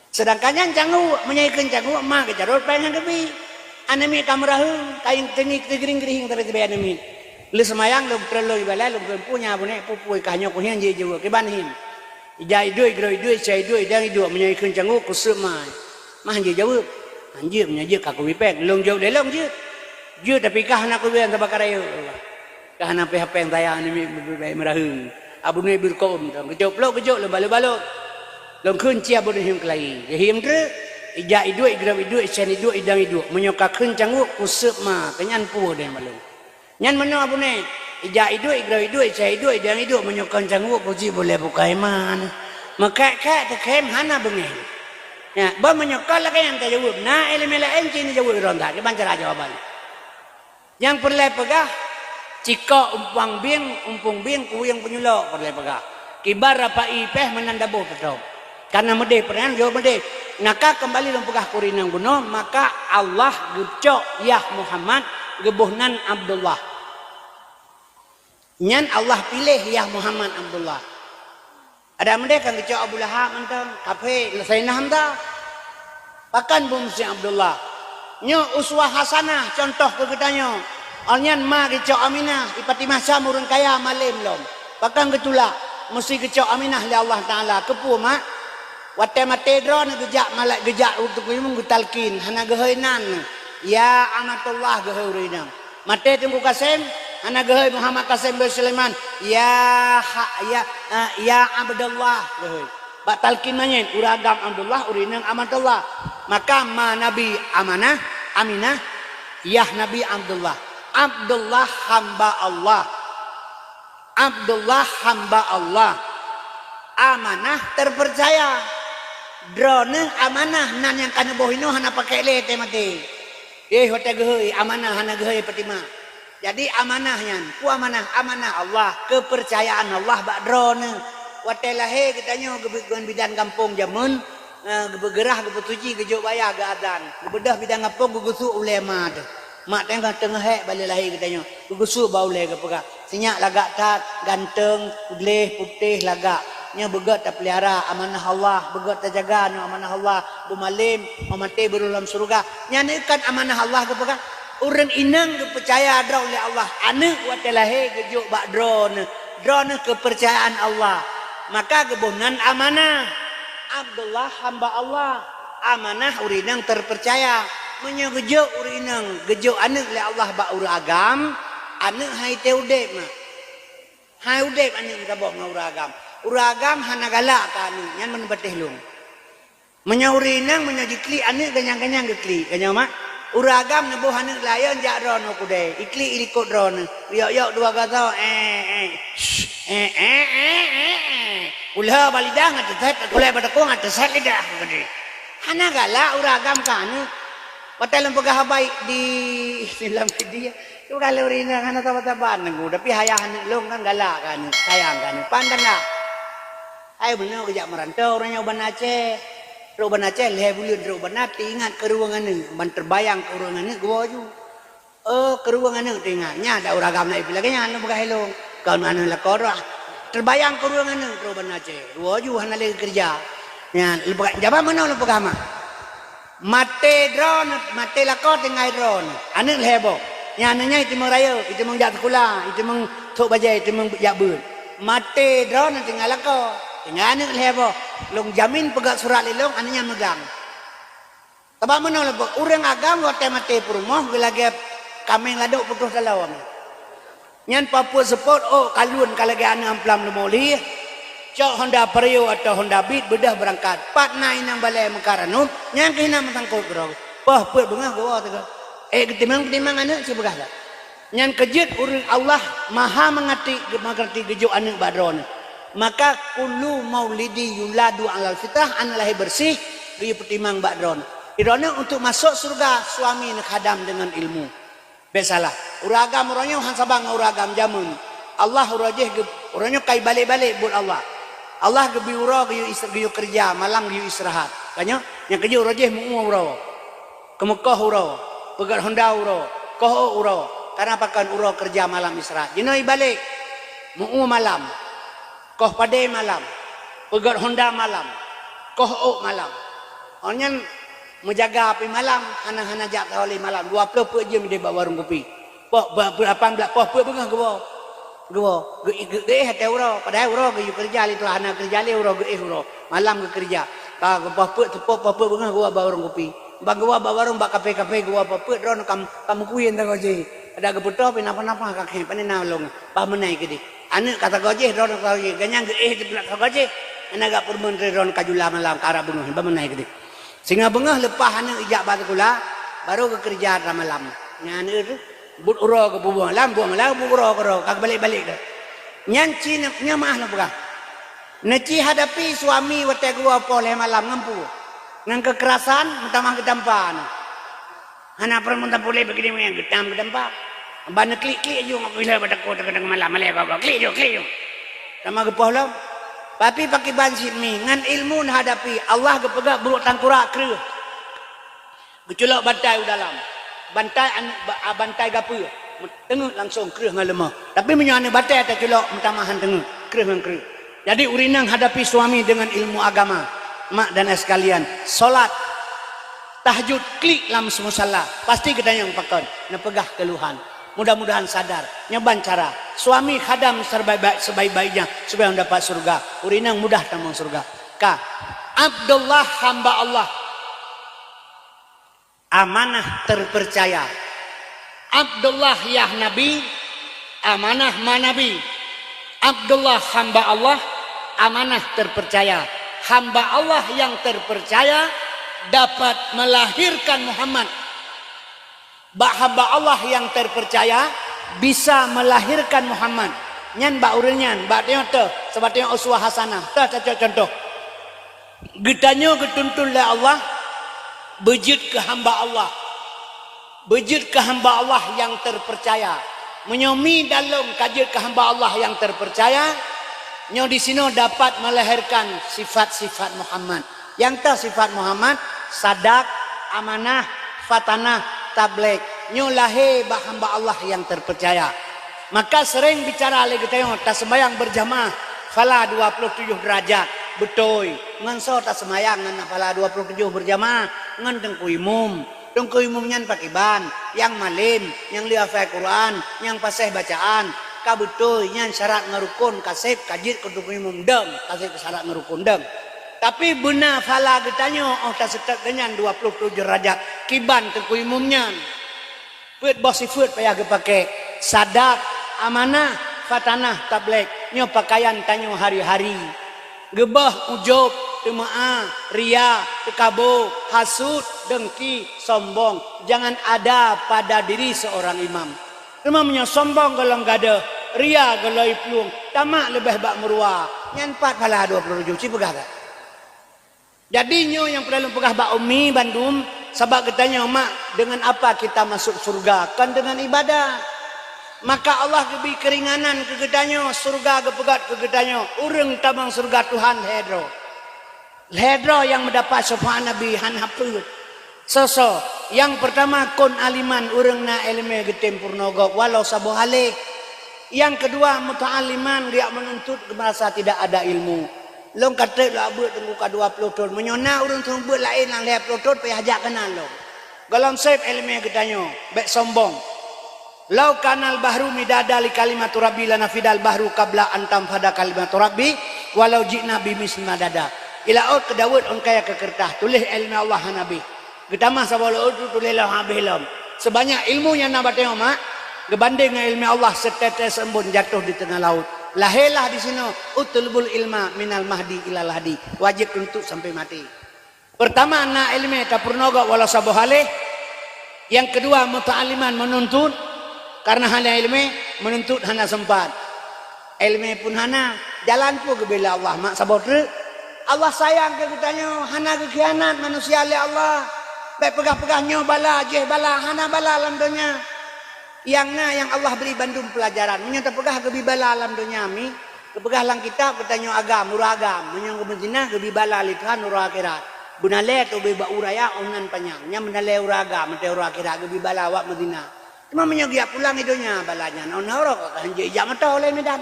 S2: Sedangkan yang canggu menyayikan canggu mah ke carut pengen kebi anemi kamerahu kain tenik tegering-gering tapi tiba anemi lu semayang lu perlu ibalah lu punya bune pupui kahnya kuhian je juga ke banhin ija idoi cai idoi dan idoi menyayikan canggu kusema mah je jauh anjir menyaji kaku wipek long jauh de long je tapi kah anak ku bian tabakar ayo kah anak PHP yang tayang anemi merahu abune birkom kejop lu balu long kun cia bodoh him kelai him tu ija idui grab idui cen idui idang idui menyokak kun canggu kusep ma kenyan pu den malu nyan mana abune ija idui grab idui cen idui idang idui menyokak canggu puji boleh buka iman maka te kem hana bengi ya ba menyokak lah kan jawab na elemela enci ni jawab ronda ke bancara jawaban yang perlu pegah cika umpung bing ku yang penyulok perlu pegah kibar apa ipeh menandabuh betul. Karena medeh perang jawab medeh naka kembali lempegah kurinang bunuh maka Allah gecok ya Muhammad gebuhnan Abdullah nyan Allah pilih ya Muhammad Abdullah ada medeh kan gecok Abu Lahab mentang kafe lesainah hamda pakan bumsi Abdullah nyo uswah hasanah contoh kegetanyo alnyan ma gecok Aminah ipati masa murun kaya malim lom pakan getula mesti gecok Aminah li Allah Taala kepu mak wate mate dron gejak malak gejak untuk imung gutalkin hana geheunan ya amatullah geheurinam mate tunggu kasem hana geheu Muhammad Kasim bin Sulaiman ya Abdullah geheu batalkin manyen uragam Abdullah urinang amatullah maka ma nabi amanah Aminah ya nabi Abdullah hamba Allah Abdullah hamba Allah amanah terpercaya drone amanah nan yang kana bohino hana pakai lete mati hote geheuy amanah hana geheuy petima jadi amanahnya ku amanah Allah kepercayaan Allah bak drone wate lahe kitanyo gebegan bidan kampung jamun gebegerah gebetuji gejo bayar ge adan gebedah bidan kampung gugusu ulema tu mak tengah hek balik lahe kitanyo gugusu baule ke pegah sinyak lagak tat ganteng gleh putih lagak nya begat tak pelihara amanah Allah begat tak jaga nya amanah Allah bumalim mamate berulam surga nya kan amanah Allah ke pegah Urang inang kepercaya drone oleh Allah. Anak watelahe gejuk bak drone. Drone kepercayaan Allah. Maka gebonan amanah. Abdullah hamba Allah. Amanah urinang terpercaya. Menyegejuk urinang. Gejuk anak oleh Allah bak uragam. Anak hai teudep mah. Hai udep anak kabok nguragam. Uragam hana galak ka anak. Nyan menbetih lung. Menyaurinang menyajikli anak ganyang-ganyang gekli. Ganyang mak. Uragam nebuh anak layan jak drone kude. Ikli ilikut drone. Yok dua kata. Ulah balidah ngateset. Kulai badakung ngateset lidah. Hana galak uragam kan. Patalang pegah baik di dalam dia. Itu kalau urinang hana tabat-tabat. Tapi hayahan long kan galak kan. Sayang kan. Pandan lah. Ayo benar kejak merantau. Orangnya Uban Aceh. Uban Aceh lihat bulan Uban Aceh ingat ke ruangan ni, ban terbayang ke ruangan ni gua ju. Ke ruangan ni tengahnya ada uragam naik bilangnya anu begai helong. Kau anu lah korah. Terbayang ke ruangan ni Uban Aceh. Gua ju hana lagi kerja. Ya, lepas jawab mana lu pegama? Mate drone, mate lakor tengah drone. Anu lebo. Nya ananya itu meraya, itu mengjak sekolah, itu meng tok bajai, itu meng jak bun. Mate drone tengah lakor. Tengah anak lebo, long jamin pegang surat lelong, anaknya megang. Tapi mana lebo, orang agam kau temate perumah, gelagi kami laduk putus dalam. Nyan Papua support, kalun kalagi anak amplam lemoli, cok Honda Vario atau Honda Beat bedah berangkat. Pat naik nang balai Mekaranum, nyan kena mentangkut gerong. Pah puat bengah gua tegak. Ketimang anak si begah lah. Nyan kejut urang Allah maha mengerti gejuk anak badron. Maka kullu maulidi yuladu alal fitrah an lahir bersih dia pertimang badron. Irona untuk masuk surga suami nak hadam dengan ilmu. Besalah. Uragam orangnya han sabang uragam jamun. Allah urajih orangnya kai balik-balik buat Allah. Allah gebi ura geyu kerja, malam geyu istirahat. Kanya yang kerja urajih mu ura. Ke Mekah ura, pegat Honda ura, koh ura. Karena pakan ura kerja malam istirahat. Jinoi balik mu malam. Koh padai malam, pegat Honda malam, koh malam. Orangnya menjaga api malam, hana jak kawali malam. 20 jam dia bawa warung kopi. Berapa belas poh bengah gua. Hati uro, padahal uro ke kerja itu hana kerja le uro malam ke kerja. Ka poh bengah gua bawa warung kopi. Bang gua bawa warung bak kafe gua poh dron kamu kuyen tak goje. Ada keputuh pinapa-napa kakek panena long. Pah menai ke dia. Anak kata gojeh ron gojeh ganyang di belakang gojeh anak gak permen ron kajula malam ke arah bengah bamenai gede sehingga bengah lepas anak ijak batu kula baru ke kerja malam nyan itu but uro ke buang malam bu uro kag balik-balik ke nyanci nya mah lah bukan naci hadapi suami wate gua poleh malam ngampu nang kekerasan mentamah gedampan anak permen boleh begini yang gedampa Bana klik aja ngapila pada kota kadang malam kau klik jo. Sama gepoh lah. Tapi pakai bansit mi ngan ilmu hadapi Allah gepegak buruk tangkurak kreuh. Geculok bantai dalam. Bantai gapu. Tengok langsung kreuh ngan lemah. Tapi menyana bantai tak culok mentamahan tengok kreuh ngan kreuh. Jadi urinang hadapi suami dengan ilmu agama. Mak dan sekalian, solat tahajud klik lam musalla. Pasti kita yang pakon nepegah keluhan. Mudah-mudahan sadar, nyoban cara suami khadam sebaik-baiknya supaya mendapat surga. Urinang mudah tamang surga. Abdullah hamba Allah, amanah terpercaya. Abdullah ya Nabi, amanah manabi. Abdullah hamba Allah, amanah terpercaya. Hamba Allah yang terpercaya dapat melahirkan Muhammad. Hamba Allah yang terpercaya bisa melahirkan Muhammad. Nyan bak urinyan, bak tengok tu, sebab tengok uswah hasanah. Tu contoh. Getanyo getuntun oleh Allah, bejit ke hamba Allah. Bejit ke hamba Allah yang terpercaya. Menyomi dalam kajit ke hamba Allah yang terpercaya. Nyo di sini dapat melahirkan sifat-sifat Muhammad. Yang tu sifat Muhammad, sadak, amanah, fatanah, tablek nyulahe bah hamba Allah yang terpercaya. Maka sering bicara lagi tengok tak sembahyang berjamaah fala 27 derajat betul ngan so tak sembahyang ngan fala 27 berjamaah ngan tengku imum Tungku umumnya pakai ban, yang malim, yang lihafal Quran, yang pasih bacaan, kabetul, yang syarat ngerukun, kasih kajit ke tungku umum deng, kasih ke syarat ngerukun deng. Tapi benar fala getanya, oh tak setek dengan 27 derajat, kiban tungku umumnya. Put bosifut payah pakai sadak, amanah, fatanah, tablek, nyo pakaian tanyo hari-hari. Gebah, ujub, temaah, ria, tekabo, hasud, dengki, sombong. Jangan ada pada diri seorang imam. Imamnya sombong kalau gada, ria kalau iplung, tamak lebih bak meruah. Yang 4 pala 27 ci pegah tak? Jadi nyo yang perlu pegah bak umi Bandung, sebab katanya mak, dengan apa kita masuk surga? Kan dengan ibadah. Maka Allah lebih keringanan ke gedanya, surga kepegat ke gedanya. Urang tamang surga Tuhan hedro. Hedro yang mendapat syafaat Nabi han haput. So, yang pertama kun aliman urang na ilmu getem purnogo walau sabuh halik. Yang kedua muta'aliman dia menuntut merasa tidak ada ilmu. Long kata lah buat tunggu ka 20 tahun menyona urang tunggu buat lain lang 20 tahun payah ajak kenal lo. Galam saib ilmu gedanya, baik sombong. Lau kanal bahru midada li kalimatu rabbi lana fidal bahru qabla antam fada kalimatu rabbi walau ji'na bimisli madada. Ila ut ke Daud on kaya ke kertas tulis ilmu Allah nabi. Getamah sabala ut tulis lah habilam. Sebanyak ilmunya nak bateo mak, gebanding dengan ilmu Allah setetes embun jatuh di tengah laut. Lahirlah di sini utulbul ilma minal mahdi ilal hadi. Wajib untuk sampai mati. Pertama nak ilmu tak purnoga wala sabuhalih. Yang kedua muta'aliman menuntut. Karena hanya ilmu menuntut hana sempat. Ilmu pun hana jalan pun ke bila Allah mak sabot Allah sayang ke kitanya hana ke khianat manusia oleh Allah. Baik pegah-pegahnya bala jeh bala hana bala alam dunia. Yang Allah beri bandung pelajaran. Menyata pegah ke bala alam dunia mi. Kepegah lang kitab bertanya agam murah agam. Menyang ke berzina ke bala lithan urah akhirat. Bunale tu beba uraya onan panjang. Nya menale urah agam mete urah akhirat ke bala awak berzina. Cuma menyogia pulang hidupnya balanya. Naon horok hanjai ijak mata oleh medan.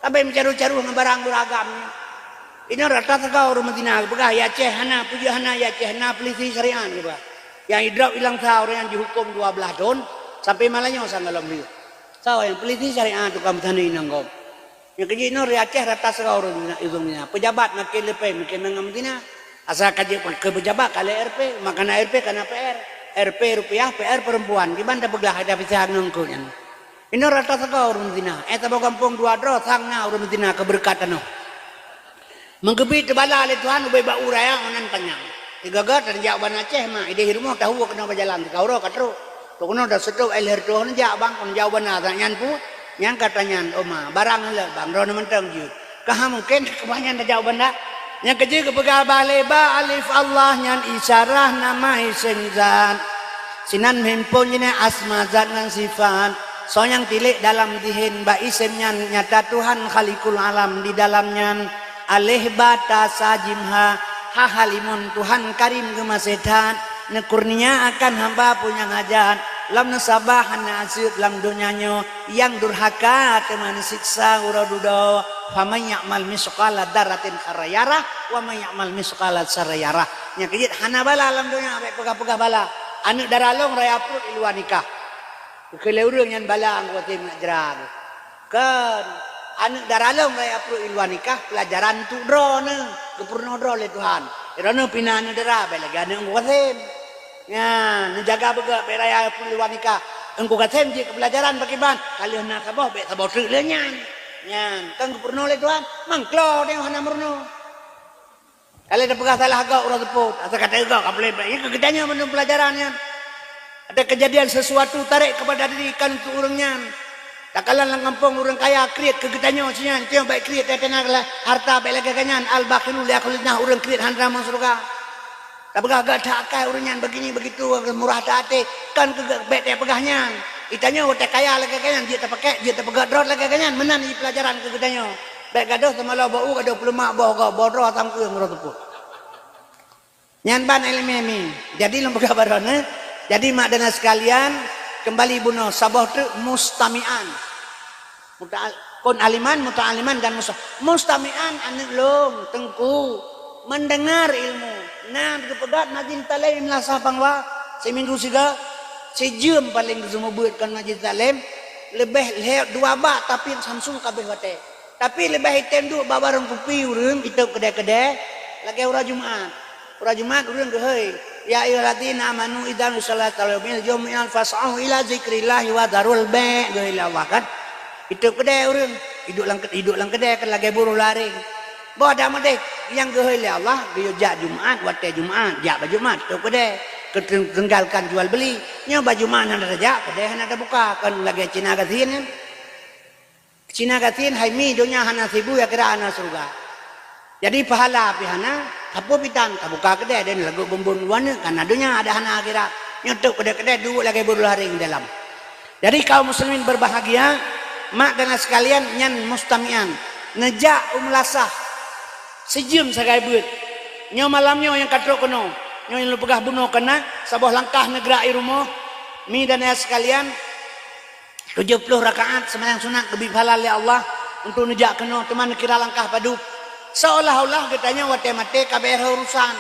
S2: Tapi mencaru-caru dengan barang beragam. Ini rata sekau rumah Madinah. Begah ya ceh hana puja hana ya ceh hana polisi syariat gitu. Yang hidrap hilang sahur yang dihukum 12 tahun sampai malahnya usah ngalam dia. Sahur yang polisi syariat tu kamu tanda inanggom. Yang kerja ini ya ceh rata sekau rumah Madinah. Pejabat makin lepai makin mengam Madinah. Asal kaji ke pejabat kali RP, makan RP karena PR. RP rupiah, PR perempuan. Gimana belah ada pisah ngengkunya. Ini rata sekau urun Madinah. Eta bawa kampung 2 dro sangna urun Madinah keberkatan no. Menggebit bala le Tuhan ubay ba uraya onan panjang. Digagat dan jawaban Aceh mah ide rumah tahu kena berjalan kau ro katro. Tu kena dah setu elher tu hon jak bang kon jawaban na nyan pu nyang katanya oma barang le bang ro mentang je. Kah mungkin kebanyakan jawaban dah. Yang kecil kepegah baleba alif Allah nyan isyarah nama isengzan sinan himpun ini asma zat dan sifat so yang tilik dalam dihin ba isemnya nyata Tuhan khalikul alam di dalamnya alih bata sajimha hahalimun Tuhan karim gemasetan nekurnia akan hamba punya hajat lam nasabahan nasib lam dunianya yang durhaka teman siksa uradudo faman ya'mal misqala daratin kharayarah wa man ya'mal misqala sarayarah nya kejit hana bala alam dunia bae pegah-pegah bala anu daralong raya prut iluan nikah kele urang nyan bala anggo tim nak jerang kan anu daralong raya prut iluan nikah pelajaran tu drone kepurno dro le Tuhan irana pinana dera bae lagane anggo tim ya menjaga bega beraya puluhan nikah engkau katen je pelajaran bagaimana kalian nak sabah be sabah tu le nyan kan purno le Tuhan mangklo dia hana murno kalau ada pegah salah agak urang teput asal kata agak boleh ya kegedanya menung pelajarannya ada kejadian sesuatu tarik kepada diri kan untuk urangnya tak kalah lang kampung urang kaya create kegedanya cenyan tio baik create tetenak harta baik lagi kanyan al bakhilu li akhulina urang create handra masuk surga. Tapi agak tak kaya urunya begini begitu murah hati kan kebet pegahnya. Itanya udah kaya lagi kanyan dia terpakai dia terpegat drot lagi kanyan menan di pelajaran kegedanya. Baik gaduh sama lo bau gaduh pelemak bau bodro tangku yang merotuput. Nyan ban ilmi. Jadi lembaga barone. Jadi mak dan sekalian kembali buno sabah tu mustamian. Kon aliman muta'aliman dan mustamian anak long tengku mendengar ilmu nah kepegat najin talaim lah sapang wa seminggu siga sejam paling semua buat kan majlis taklim lebih lewat 2 bak tapi Samsung kabeh wate tapi lebih hitam duk babarang kopi urang itu kedai-kedai lagi ura Jumat urang geheuy ya ayyuhalladzina amanu idza nusallat al-yaumil jumu'ah fas'au ila zikrillah wa darul bai' geuy Allah kan itu kedai urang hidup lang kedai kan lagi buruh laring boda madek yang geheuy Allah dia jak Jumat wate Jumat jak Jumat tu kedai ketenggalkan jual beli nyoba Jumat ada rejak kedai hana ada buka kan lagi Cina gatin hai mi dunia hana sibu ya kira ana surga jadi pahala pihana apa pitan buka kedai dan lagu bumbun wana karena dunia ada hana akhirat nyotok kedai dulu lagi berlaring dalam jadi kaum muslimin berbahagia mak dan sekalian nyan mustamian nejak umlasah sejam sagai beut nyo malamnya yang katrok kono nyo yang lu pegah bunuh kena sebuah langkah negara rumah mi dan ayah sekalian 70 rakaat sembahyang sunat lebih halal ya Allah untuk nejak kena teman kira langkah padu seolah-olah katanya wate mate kabeh urusan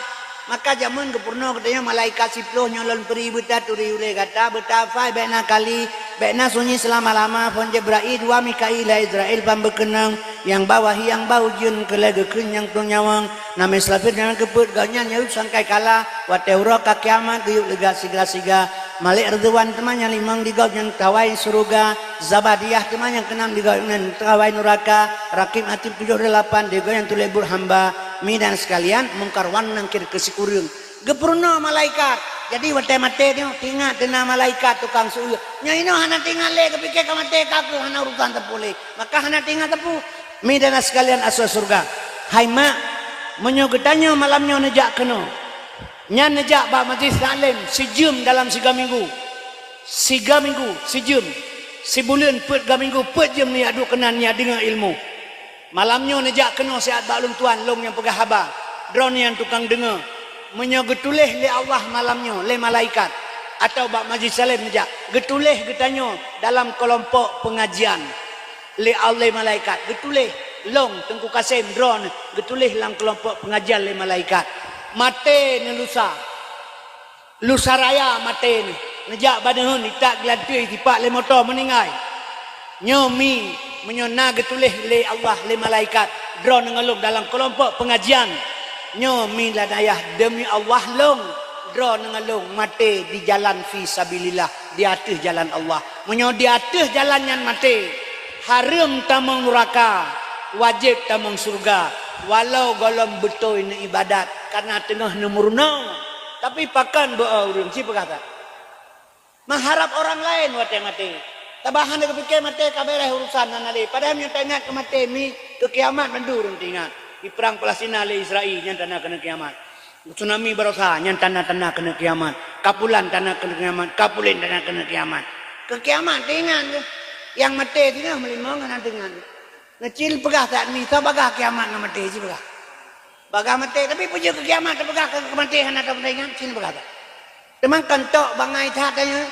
S2: maka zaman kepurno katanya malaikat siploh nyolon peri beta turi ule kata betafai bena kali bena sunyi selama-lama pon Jibril 2 Mikail Israel pambekenang yang bawah yang bau jun kelege kenyang tong nyawang name selafir dengan keput ganya nyau sangkai kala wate ura ka kiamat geyuk lega siga Malik Ridwan temannya 5 digau yang tawai surga Zabadiyah temannya 6 digau yang tawai neraka Rakim Atib 78 digau yang tulebur hamba mi dan sekalian mungkar wan nangkir kesikurung gepurno malaikat jadi wate mate dia tinggal dena malaikat tukang suyu nyaino hana tinggal le kepikir ka mate kaku hana urutan tepule maka hana tinggal tepu mi dan sekalian asal surga hai mak menyogetanya malamnya nejak keno nyan nejak ba majlis taklim sejam dalam 3 minggu sejam sebulan pet 3 minggu pet jam ni aduk kenan ni dengar ilmu malamnya nejak kena siat baklum tuan long yang pegah haba drone yang tukang dengar menyogetulih le Allah malamnya le malaikat atau bak majlis salim nejak getulih getanya dalam kelompok pengajian le Allah malaikat getulih long tengku kasim drone getulih dalam kelompok pengajian le malaikat mate ni lusa raya mate ni nejak badahun itak gelatui tipak le motor meningai nyomi menyona getulih le Allah le malaikat drone ngelung dalam kelompok pengajian nyomi ladayah demi Allah long drone ngelung mate di jalan fi sabilillah di atas jalan Allah menyo di atas jalan yang mate haram tamang neraka wajib tamang surga walau golong betul ini ibadat karena tengah nemurna tapi pakan doa urang si berkata mengharap orang lain wate mate tabahan dia fikir mate kabeh urusan nanale padahal yang tanya ke mate mi ke kiamat mendurun tinggal di perang Palestina le Israel yang tanah kena kiamat tsunami barosa yang tanah-tanah kena kiamat kapulan tanah kena kiamat kapulin tanah kena kiamat ke kiamat tinggal yang mate tinggal melimang dengan dengan ngecil pegah tak ni sabagah kiamat dengan mate si pegah bagah mate tapi puja ke kiamat pegah ke kematian atau pentingan sini pegah tak teman kantok bangai tatanya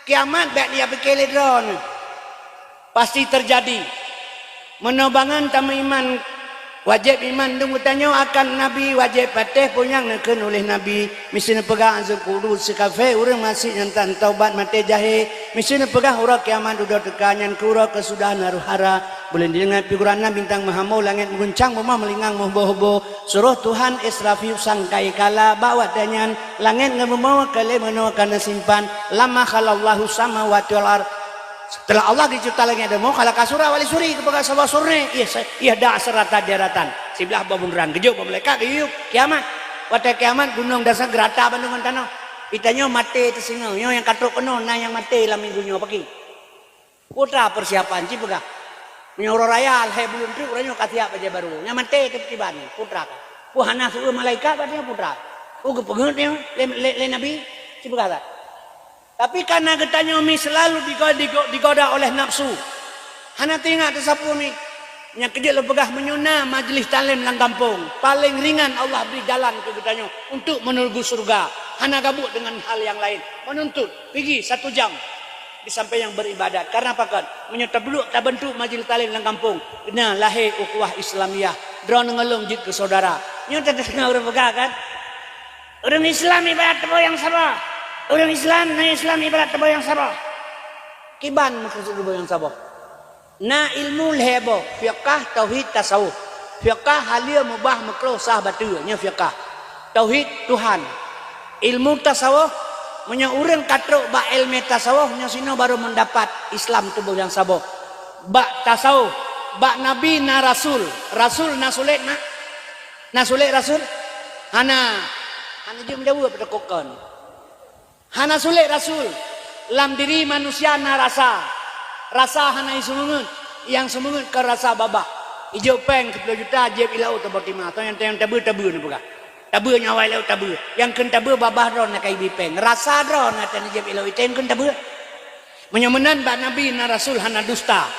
S2: kiamat baik dia pikir drone pasti terjadi menobangan tamu iman wajib iman tunggu tanya akan nabi wajib patih punya ngeken oleh nabi misalnya pegang azab kudu sekafe orang masih nyantan taubat mati jahe misalnya pegang orang kiamat udah tekanyan kura kesudahan haruhara boleh dengar figuranna bintang mahamau langit mengguncang rumah melingang mohbo-hobo suruh Tuhan Israfil sangkai kala bawa danyan langit ngebawa kale menawakan simpan lama khalallahu samawati wal ard setelah Allah dicipta lagi ada mau kalau kasura wali suri kepada sabah sore iya dah serata daratan sebelah babunran gejuk mereka geyuk kiamat pada kiamat gunung dasar gerata bandungan tanah itanya mati tersinga yang katrok kena nah yang mati lah minggunya pagi putra persiapan ci pegah menyuruh raya hai belum tu orangnya katiak aja baru yang mati tiba nih putra hana suruh malaikat katanya putra kepengen le nabi ci pegah tak tapi karena getanya mi selalu digoda oleh nafsu. Hana tengok tersapu mi. Yang kerja lepegah menyuna majlis talim lang kampung. Paling ringan Allah beri jalan ke getanya untuk menuju surga. Hana gabut dengan hal yang lain. Menuntut pergi 1 jam di sampai yang beribadat. Karena apa kan? Menyerta beluk tak bentuk majlis talim lang kampung. Kena lahir ukhuwah Islamiyah. Drone ngelung jid ke saudara. Nyata tengah orang pegah kan? Orang Islam ibarat apa yang sabar. Orang Islam, na Islam ibarat tebo yang sabah. Kiban maksud tebo yang sabah. Na ilmu lehebo, fiqah, tauhid, tasawuf. Fiqah halia mubah makruh sah batul, nya fiqah. Tauhid Tuhan. Ilmu tasawuf punya orang katruk ba ilmu tasawuf nya sino baru mendapat Islam tebo yang sabah. Ba tasawuf, ba nabi na rasul. Rasul na sulit na. Na sulit rasul. Hana jum jauh pada kokon. Hana sulit rasul. Lam diri manusia na rasa. Rasa hanaisumungun. Yang sumungun ke rasa babak. Ijo peng 10 juta jeb ilau tabotima. Atau yang tabu ni bukan. Tabu nyawa ilau tabu. Yang ken tabu babah ron nak ibi peng. Rasa ron nak jeb ilau iten ken tabu. Menyemenan bak nabi na rasul hana dusta.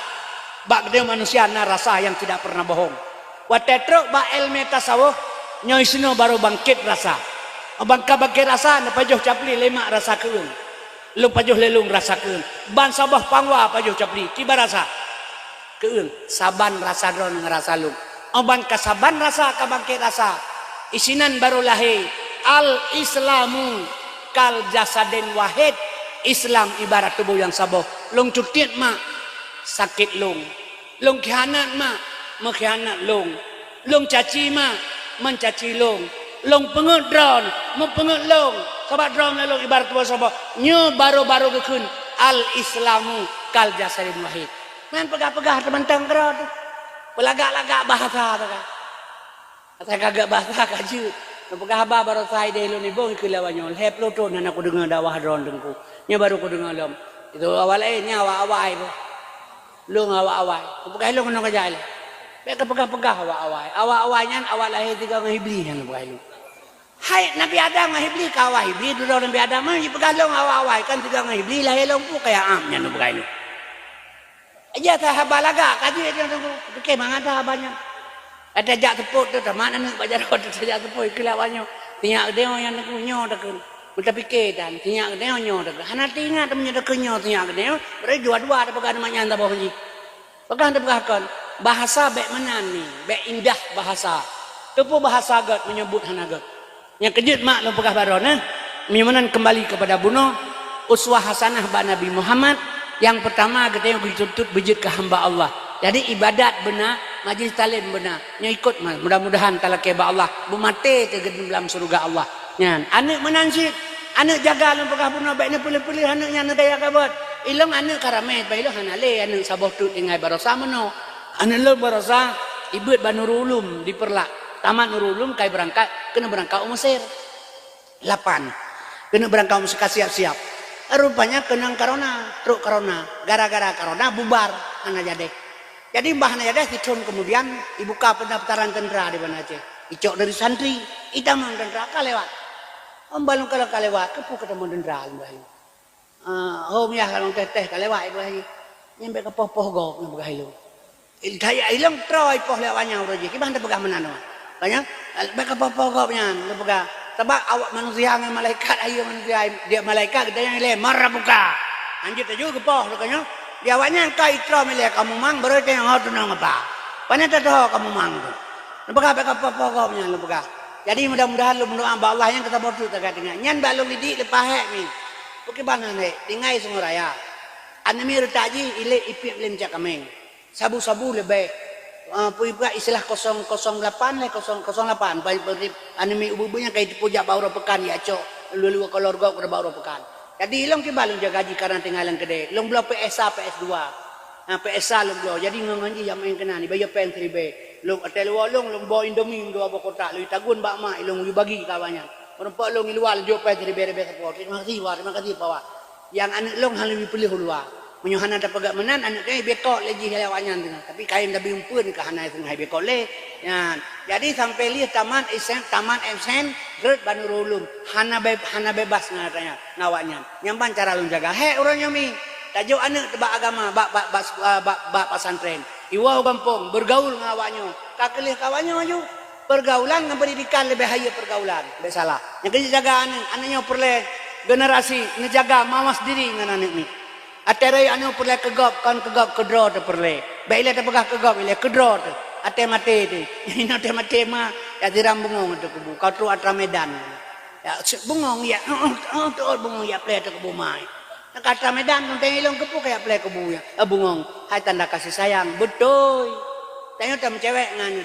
S2: Bak dia manusia na rasa yang tidak pernah bohong. Watetruk bak ilmu tasawuf nyoy sino baru bangkit rasa. Bangka bangkit rasa na pajoh capli lemak rasa keung. Lu pajoh lelung rasa keung. Ban sabah pangwa pajoh capli kibar rasa keung. Saban rasa ron ngerasa lung. Ban kasaban rasa ka bangkit rasa. Isinan baru lahir. Al Islamu kal jasadin wahid. Islam ibarat tubuh yang sabah. Lung cutiat mak sakit lung. Lung khianat mak mengkhianat lung. Lung caci mak mencaci lung. Long pengut drone, mau pengut long. Sebab drone long ibarat tubuh sabah. Nyo baru-baru kekun al Islamu kal jasadin wahid. Man pegah-pegah teman-teman kerod. Pelagak-lagak bahasa tu kan. Saya kagak bahasa kaju. Pegah haba baru saya deh lu ni bong kelawanyo. Lep loto nan aku dengar dakwah drone dengku. Nyo baru aku dengar lom. Itu awalnya awak-awai bu. Lu awak-awai. Pegah lu kena kerja le. Bek pegah-pegah awak-awai. Awak-awainya awak lahir tiga ngahibli yang pegah lu. Hai Nabi Adam ngahibli kawah hibli dulu Nabi Adam ni pegalong awal-awal kan tiga ngahibli lahir long pu kayak amnya nu begai lu. Aja tah balaga kaji dia tunggu fikir mangada banyak. Ada jak tepuk tu mana nak baca rot tu jak tepuk kelawannya. Tinyak dia yang nak nyo dak. Kita fikir dan tinyak dia nyo dak. Hana tinyak temennya dak nyo tinyak dia. Beri dua-dua ada pegang namanya anta bohong ji. Pegang dak pegahkan bahasa bek menan ni, bek indah bahasa. Tepu bahasa gat menyebut hana gat. Yang kejut mak lo pegah baron menyamanan kembali kepada bunuh uswah hasanah ba Nabi Muhammad. Yang pertama kita yang dituntut bejut ke hamba Allah. Jadi ibadat benar, majlis talim benar. Nya ikut mas, mudah-mudahan talake ba Allah bu mate ke dalam surga Allah. Nyan anak menansit, anak jaga lo pegah bunuh baiknya pilih-pilih anaknya nak daya kabut. Ilong anak karamet baik lo hanale anak sabah tu ingai barosa meno. Anak lo barosa ibut Banurul Ulum diperlak. Tamat Nurul Ulum kai berangkat kena berangkat Mesir 8 kena berangkat Mesir siap-siap rupanya kena corona truk corona gara-gara corona bubar anak jadi mbah anak jadi ditun kemudian dibuka pendaftaran tentara di mana Aceh icok dari santri itamang tentara kalewat balung kalau kalewat kepu ketemu tentara mbah hom ya kalau teh kalewat mbah nyampe ke poh-poh gok mbah lu daya ilang troy poh lewatnya udah jadi bang pegah menano banyak mereka pokoknya lepega sebab awak manusia dengan malaikat ayo manusia dia malaikat kita yang le marah buka anjir tajuk kepoh lekanya dia awaknya kau itro milih kamu mang baru yang hot nang apa paneta dah kamu mang tu lepega mereka pokoknya lepega jadi mudah-mudahan lu berdoa ba Allah yang kita bodoh tak dengan nyan balung didik lepas hek ni bukan bana ni tingai semua raya anami retaji ile ipip lem cak kameng sabu-sabu lebih puiba istilah 008 le 008 anime ubu-ubunya kayak pujak bauro pekan ya cok lu keluarga ke bauro pekan jadi ilong ke balung jaga gaji karena tinggalan gede long belo PSA PS2 nah PSA long belo jadi nganji yang main kena ni bayo pen 3B long hotel wolong long bawa Indomie dua kota lu tagun bak mak ilong lu bagi kawannya perempuan long luar jo pen 3B support terima kasih bawa yang anak long hal lebih pilih luar menyuhana ada pegak menan anak kaya bekok lagi helawannya tapi kain lebih umpun ke hana itu ngai bekok le ya jadi sampai lihat taman esen grade Banurul Ulum hana bebas ngatanya ngawaknya nyampan cara lu jaga he urangnya mi tajuk anak tebak agama bak pesantren iwau kampung bergaul ngawaknya kakelih kawannya maju pergaulan dengan pendidikan lebih haya pergaulan lebih salah yang kerja jaga anaknya perlu generasi ngejaga mawas diri dengan anak ni Aterai anu perle kegop kan kegop kedro tu perle. Baiklah tu pegah kegop ile kedro tu. Ate mate tu. Ini ate mate mah ya diram bungong tu kubu. Kau tu atra Medan. Ya, bungong ya. Tuh bungong ya play ke bumai. Kata Medan nung ilong kepu kayak play ke buya. Bungong. Hai tanda kasih sayang. Betul. Tanya tam cewek ngani.